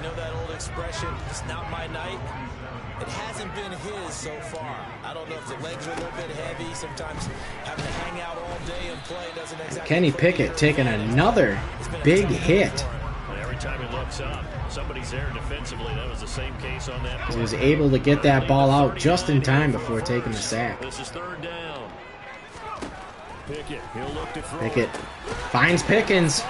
know that old expression, it's not my night. It hasn't been his so far. I don't know if the legs are a little bit heavy. Sometimes having to hang out all day and play doesn't exactly. Kenny Pickett taking another big hit. Every time he looks up, somebody's there defensively. That was the same case on that. He was able to get that ball out just in time before taking the sack. This is 3rd down. Pickett finds Pickens,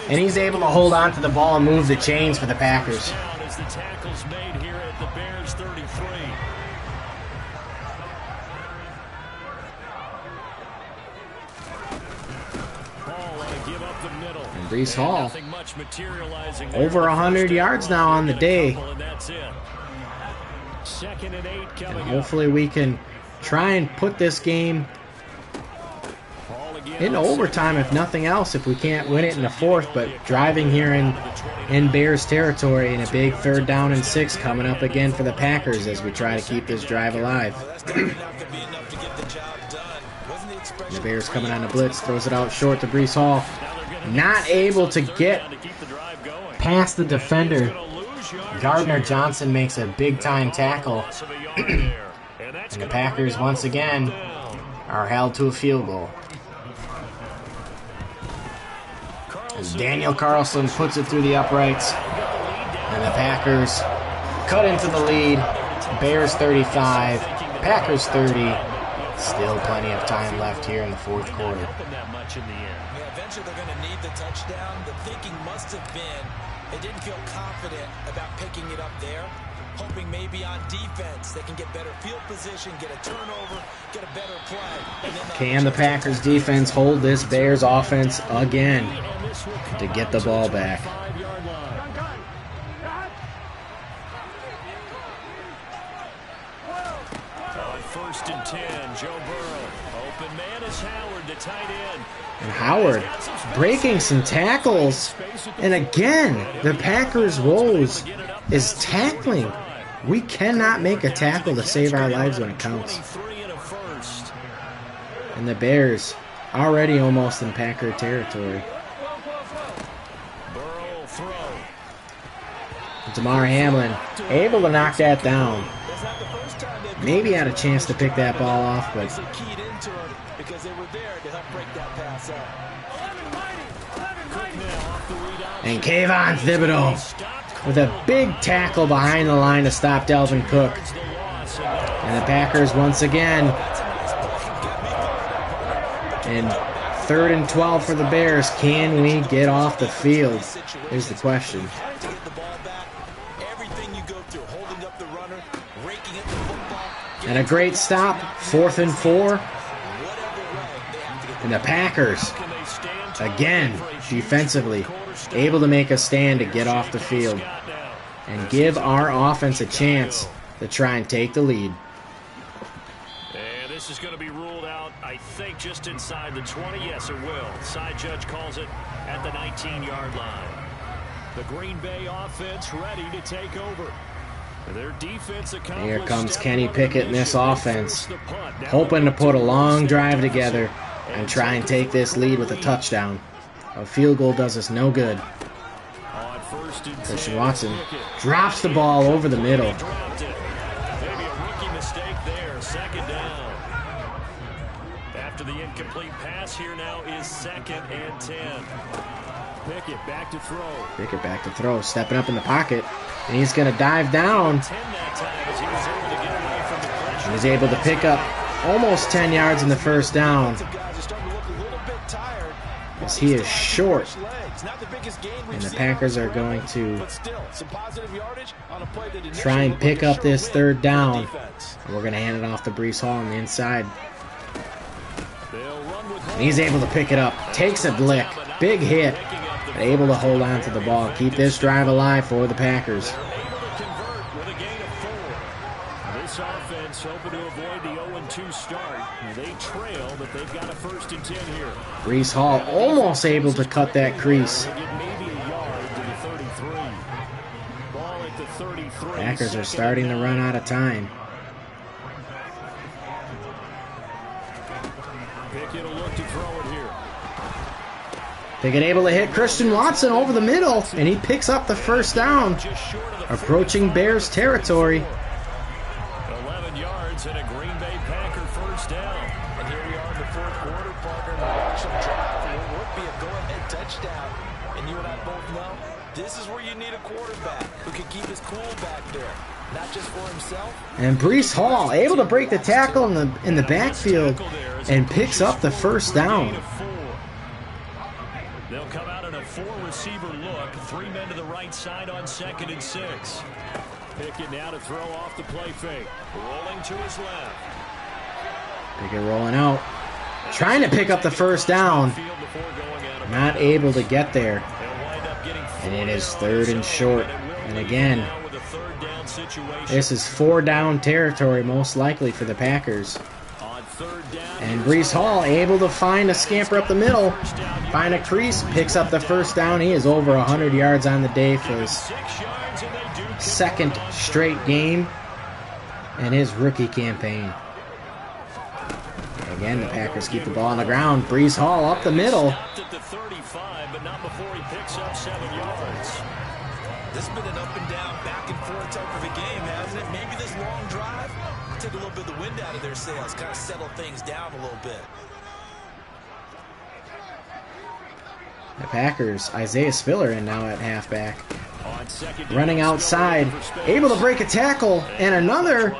and he's able to hold on to the ball and move the chains for the Packers. As the tackle's made here at the Bears 33. Give up the middle. And Breece Hall, much materializing over 100 yards now on the day. That's it. 2nd and 8 coming and hopefully we can try and put this game in overtime, if nothing else, if we can't win it in the 4th. But driving here in Bears territory, and a big 3rd down and 6 coming up again for the Packers as we try to keep this drive alive. And the Bears coming on the blitz, throws it out short to Breece Hall. Not able to get past the defender. Gardner Johnson makes a big-time tackle. And the Packers, once again, are held to a field goal. As Daniel Carlson puts it through the uprights. And the Packers cut into the lead. Bears 35, Packers 30. Still plenty of time left here in the fourth quarter. Yeah, eventually they're going to need the touchdown. The thinking must have been they didn't feel confident about picking it up there, hoping maybe on defense they can get better field position, get a turnover, get a better play. And then Can the Packers defense hold this Bears offense again to get the ball back? First and 10, Joe Burrow. Open man is Howard, the tight end. And Howard breaking some tackles. And again, the Packers' woes is tackling. We cannot make a tackle to save our lives when it counts. And the Bears already almost in Packer territory. Burrow throw. Damar Hamlin able to knock that down. Maybe had a chance to pick that ball off, but and Kayvon Thibodeau with a big tackle behind the line to stop Dalvin Cook. And the Packers once again in 3rd and 12 for the Bears. Can we get off the field? Is the question. And a great stop, 4th and 4. And the Packers, again, defensively, able to make a stand to get off the field and give our offense a chance to try and take the lead. And this is going to be ruled out, I think, just inside the 20. Yes, it will. Side judge calls it at the 19-yard line. The Green Bay offense ready to take over. Here comes Kenny Pickett in this offense, hoping to put a long drive together and try and take this lead with a touchdown. A field goal does us no good. Christian Watson drops the ball over the middle. Maybe a rookie mistake there. 2nd down. After the incomplete pass, here now is 2nd and 10. Pickett back to throw. Pickett back to throw, stepping up in the pocket, and he's going to dive down. He's able to pick up almost 10 yards in the first down. As he is short. And the Packers are going to try and pick up this 3rd down. And we're going to hand it off to Breece Hall on the inside. And he's able to pick it up. Takes a lick. Big hit. But able to hold on to the ball. Keep this drive alive for the Packers. This offense hoping to avoid the 0-2 start. They trail, but they've got a 1st and 10 here. Breece Hall almost able to cut that crease. Packers are starting to run out of time. Pickett will look to throw it here. Pickett able to hit Christian Watson over the middle, and he picks up the 1st down. Approaching Bears territory. 11 yards and a Green Bay Packer 1st down. And here we are in the 4th quarter, partner. The rush of drive would be a go-ahead touchdown. And you and I both know this is where you need a quarterback who can keep his cool back there, not just for himself. And Breece Hall able to break the tackle in the backfield and picks up the 1st down. They'll come out in a 4-receiver look. 3 men to the right side on 2nd and 6. Pickett now to throw off the play fake. Rolling to his left. Pickett rolling out. Trying to pick up the 1st down. Not able to get there. And it is 3rd and short. And again, this is 4-down territory most likely for the Packers. And Breece Hall able to find a scamper up the middle, find a crease, picks up the 1st down. He is over 100 yards on the day for his 2nd straight game in his rookie campaign. Again, the Packers keep the ball on the ground. Breece Hall up the middle. Stopped at the 35, but not before he picks up 7 yards. This has been an up and down, back and forth type of a game, hasn't it? Maybe this long drive take a little bit of the wind out of their sails, kind of settle things down a little bit. The Packers, Isaiah Spiller in now at halfback. Running outside, able to break a tackle, and another,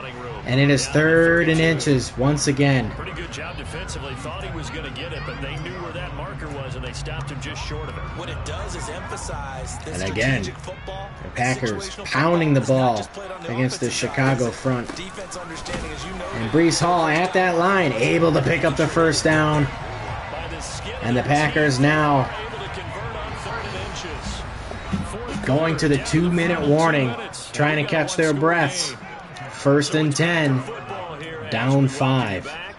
and it is 3rd and inches once again. Pretty good job defensively. Thought he was going to get it, but they knew where that marker was, and they stopped him just short of it. What it does is emphasize this And again, strategic football, the Packers situational pounding the football. ball It's not just played on the against the offensive Chicago side. front. Defense understanding, as you know, And Breece Hall at that line, able to pick up the first down. By the skin of And the their Packers teeth, now able to convert on 3rd and inches. Fourth going to the quarter, 2-minute down to 2 warning, minutes. trying to We got a catch their one-score breaths. game. 1st and 10, Football here as down we welcome you 5. back.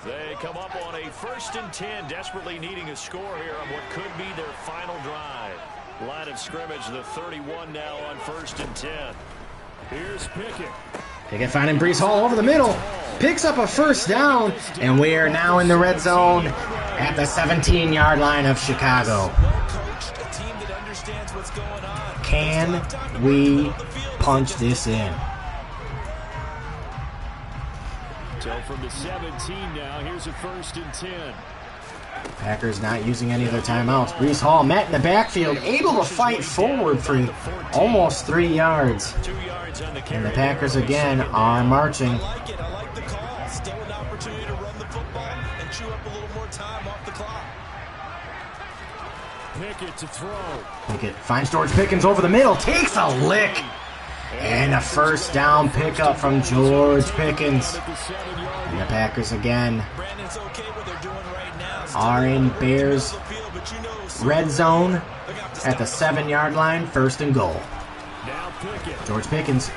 They come up on a 1st and 10, desperately needing a score here on what could be their final drive. Line of scrimmage, the 31 now on 1st and 10. Here's Pickett. Pickett finding Breece Hall over the middle, picks up a first down, and we are now in the red zone at the 17-yard line of Chicago. well coached, a team that understands what's going on. Can we punch this in? So from the 17 now, here's a 1st and 10. Packers not using any of their timeouts. Breece Hall met in the backfield, able to fight forward for almost 3 yards. 2 yards on the And carry. the Packers again are marching. I like it. I like the call. Still an opportunity to run the football and chew up a little more time off the clock. Pickett to throw. Pickett finds George Pickens over the middle, takes a lick. And a first down pickup from George Pickens. At the 7-yard And the Packers again Brandon's okay what they're doing right now. are in Bears Field, but you know, red zone they're gonna have to at the stop 7-yard line, 1st and goal. Now Pickett. George Pickens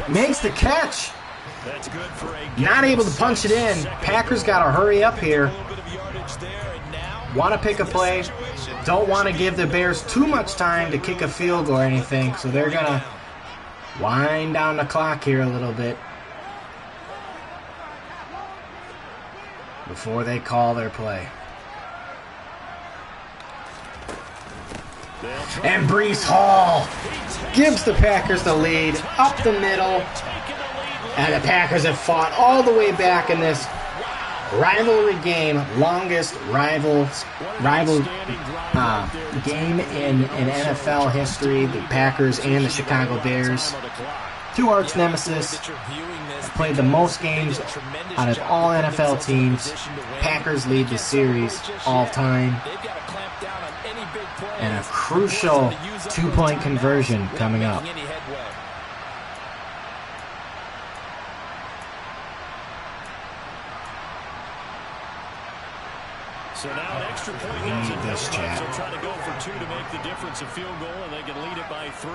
makes the catch. That's good for a Not able to punch it in. Packers got to hurry up here. a little bit of yardage there, and now Want to pick a play. Don't want to give the Bears too much time to kick a field goal or anything. So they're going to wind down the clock here a little bit before they call their play. And Breece Hall gives the Packers the lead up the middle. And the Packers have fought all the way back in this rivalry game, longest rival game in NFL history. The Packers and the Chicago Bears, 2 arch nemesis, played the most games out of all NFL teams. Packers lead the series all time, they've got to clamp down on any big play. and a crucial 2-point conversion coming up. Any headway. So now an extra point. We doesn't need this, help much. Chad. They'll try to go for 2 to make the difference, a field goal, and they can lead it by 3.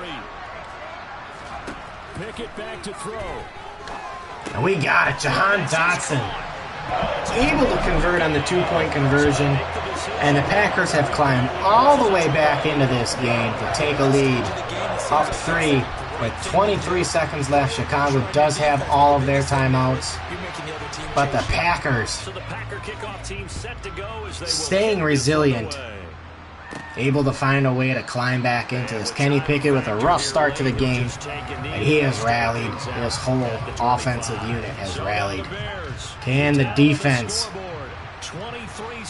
Pickett back to throw. And we got it, Jahan Dotson, able to convert on the 2-point conversion, and the Packers have climbed all the way back into this game to take a lead, up 3 with 23 seconds left. Chicago does have all of their timeouts, You're making the other team but the Packers So the Packer kickoff team set to go as they will staying kick this resilient, away. able to find a way to climb back into this. Kenny Pickett with a rough start to the game, and he has rallied. His whole offensive unit has rallied. Can the defense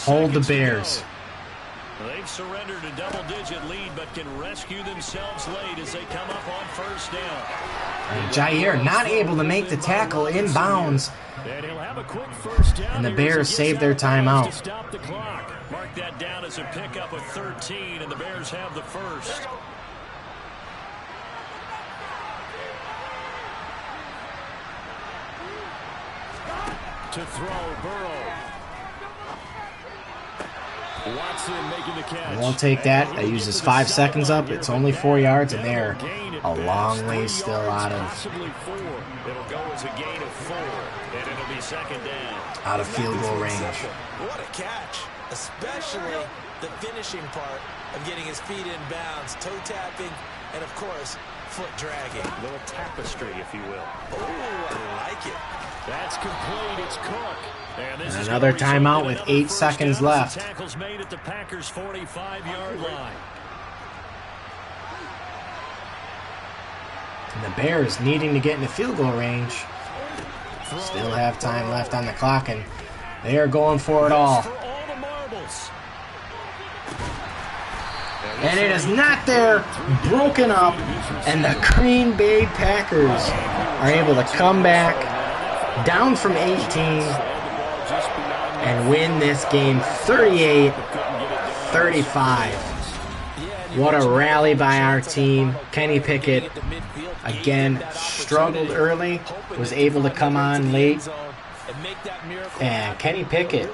hold the Bears? They've surrendered a double-digit lead, but can rescue themselves late as they come up on 1st down. And Jair not able to make the tackle inbounds. And he'll have a quick 1st down. And the here Bears as he save gets their out of bounds timeout. to stop the clock. Mark that down as a pickup of 13, and the Bears have the first. To throw, Burrow. Watson making the catch. Won't take that. That uses 5 seconds up. It's only 4 yards, and they're a long way still out of Possibly 4. It'll go as a gain of 4, and it'll be 2nd down. out of field goal range. What a catch, especially the finishing part of getting his feet in bounds, toe tapping, and of course, foot dragging. A little tapestry, if you will. Oh, I like it. That's complete. It's Cook. And another timeout with 8 seconds left. Tackles made at the Packers' 45-yard line. And the Bears needing to get into field goal range. Still have time left on the clock, and they are going for it all. And it is not there, broken up, and the Green Bay Packers are able to come back down from 18 and win this game 38-35. What a rally by our team. Kenny Pickett, again, struggled early, was able to come on late. And Kenny Pickett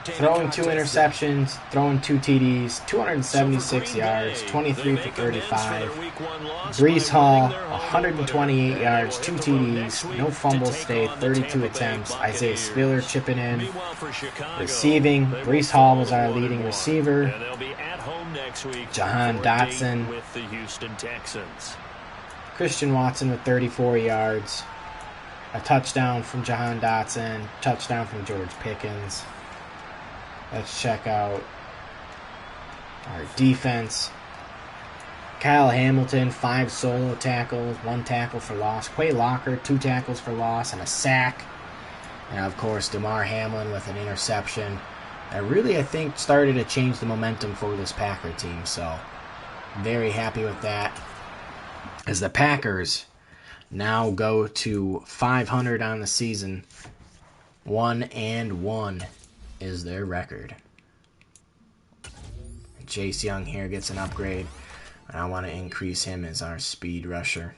throwing 2 interceptions, throwing 2 TDs, 276 yards, 23 for 35. Breece Hall, 128 yards, 2 TDs, no fumbles today, 32 attempts. Isaiah Spiller chipping in. Receiving, Breece Hall was our leading receiver. Jahan Dotson. With the Houston Texans. Christian Watson with 34 yards. A touchdown from Jahan Dotson. Touchdown from George Pickens. Let's check out our defense. Kyle Hamilton, 5 solo tackles, 1 tackle for loss. Quay Locker, 2 tackles for loss and a sack. And, of course, Damar Hamlin with an interception. That really, I think, started to change the momentum for this Packer team. So, very happy with that. As the Packers now go to 500 on the season. 1-1 is their record. Chase Young here gets an upgrade. And I want to increase him as our speed rusher.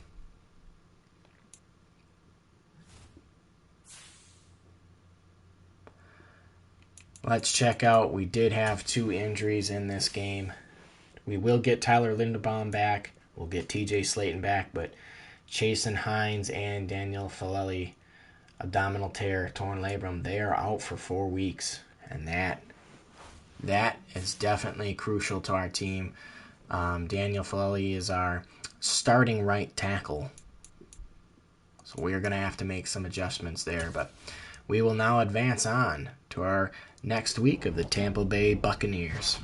Let's check out. We did have 2 injuries in this game. We will get Tyler Linderbaum back. We'll get TJ Slayton back, but Chasen Hines and Daniel Filelli, abdominal tear, torn labrum, they are out for 4 weeks. And that is definitely crucial to our team. Daniel Filelli is our starting right tackle. So we're going to have to make some adjustments there. But we will now advance on to our next week of the Tampa Bay Buccaneers.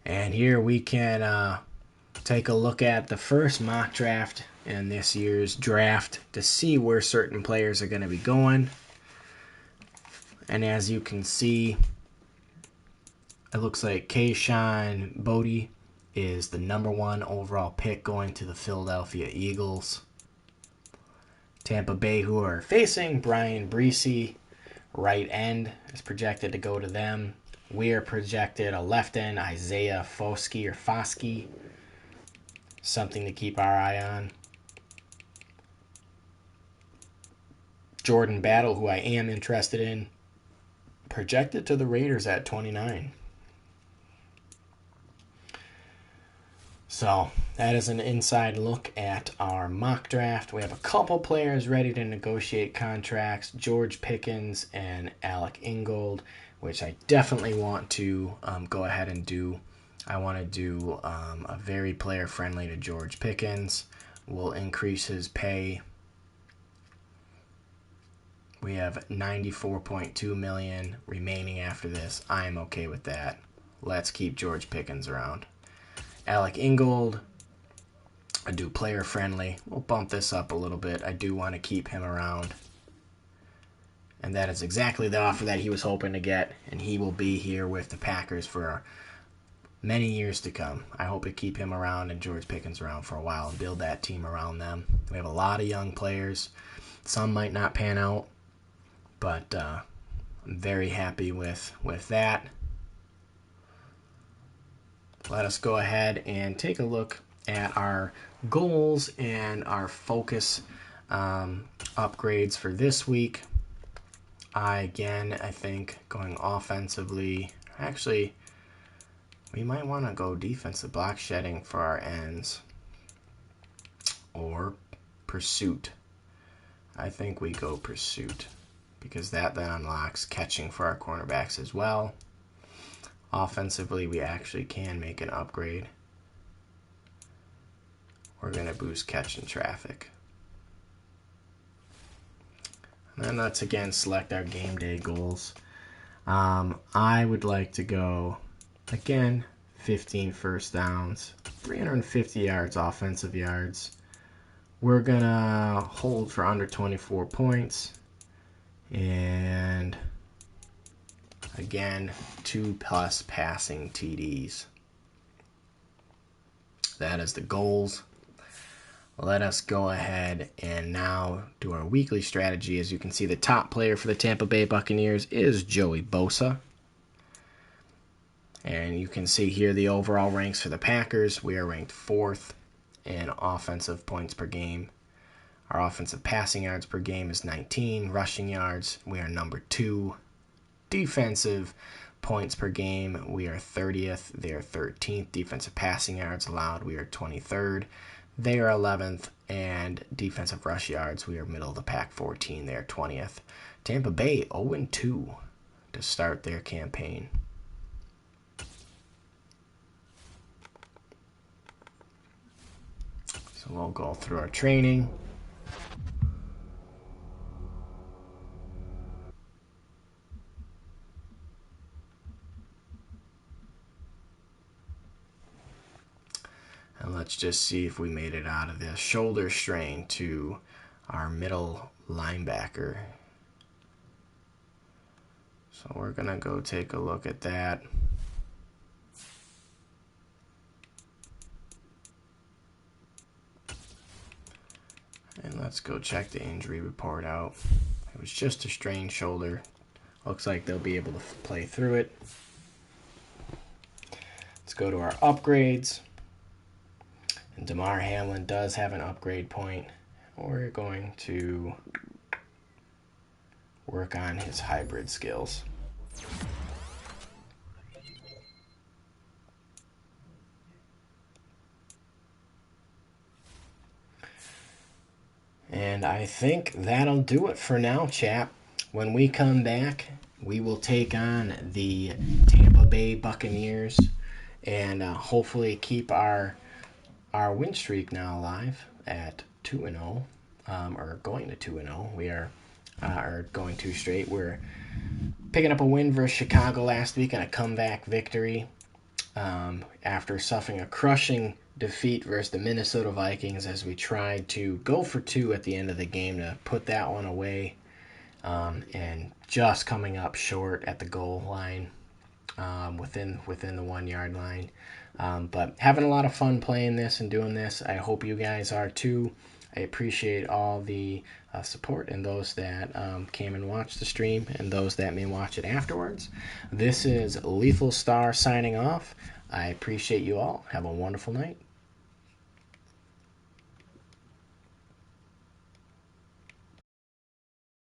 And here we can take a look at the first mock draft in this year's draft to see where certain players are going to be going. And as you can see, it looks like Kayshon Boutte is the number 1 overall pick going to the Philadelphia Eagles. Tampa Bay, who are facing Brian Breesy, right end, is projected to go to them. We are projected a left end, Isaiah Foskey, something to keep our eye on. Jordan Battle, who I am interested in, projected to the Raiders at 29. So that is an inside look at our mock draft. We have a couple players ready to negotiate contracts, George Pickens and Alec Ingold, which I definitely want to go ahead and do. I want to do a very player-friendly to George Pickens. We'll increase his pay. We have $94.2 million remaining after this. I am okay with that. Let's keep George Pickens around. Alec Ingold, I do player-friendly. We'll bump this up a little bit. I do want to keep him around. And that is exactly the offer that he was hoping to get. And he will be here with the Packers for many years to come. I hope to keep him around and George Pickens around for a while and build that team around them. We have a lot of young players. Some might not pan out. But I'm very happy with that. Let us go ahead and take a look at our goals and our focus upgrades for this week. I think going offensively, actually, we might want to go defensive block shedding for our ends or pursuit. I think we go pursuit because that then unlocks catching for our cornerbacks as well. Offensively, we actually can make an upgrade. We're going to boost catching traffic. And then let's again select our game day goals. I would like to go, again, 15 first downs, 350 yards offensive yards. We're going to hold for under 24 points. And again, 2+ passing TDs. That is the goals. Let us go ahead and now do our weekly strategy. As you can see, the top player for the Tampa Bay Buccaneers is Joey Bosa. And you can see here the overall ranks for the Packers. We are ranked 4th in offensive points per game. Our offensive passing yards per game is 19. Rushing yards, we are number 2. Defensive points per game, we are 30th. They are 13th. Defensive passing yards allowed, we are 23rd. They are 11th. And defensive rush yards, we are middle of the pack, 14. They are 20th. Tampa Bay 0-2 to start their campaign. So we'll go through our training. And let's just see if we made it out of this shoulder strain to our middle linebacker. So we're going to go take a look at that. And let's go check the injury report out. It was just a strained shoulder. Looks like they'll be able to play through it. Let's go to our upgrades. And Damar Hamlin does have an upgrade point. We're going to work on his hybrid skills. And I think that'll do it for now, chap. When we come back, we will take on the Tampa Bay Buccaneers and hopefully keep our win streak now alive at 2-0, or going to 2-0. We are going 2 straight. We're picking up a win versus Chicago last week and a comeback victory after suffering a crushing defeat versus the Minnesota Vikings as we tried to go for 2 at the end of the game to put that one away, and just coming up short at the goal line, within the 1-yard line. But having a lot of fun playing this and doing this. I hope you guys are too. I appreciate all the support and those that came and watched the stream and those that may watch it afterwards. This is Lethal Star signing off. I appreciate you all. Have a wonderful night.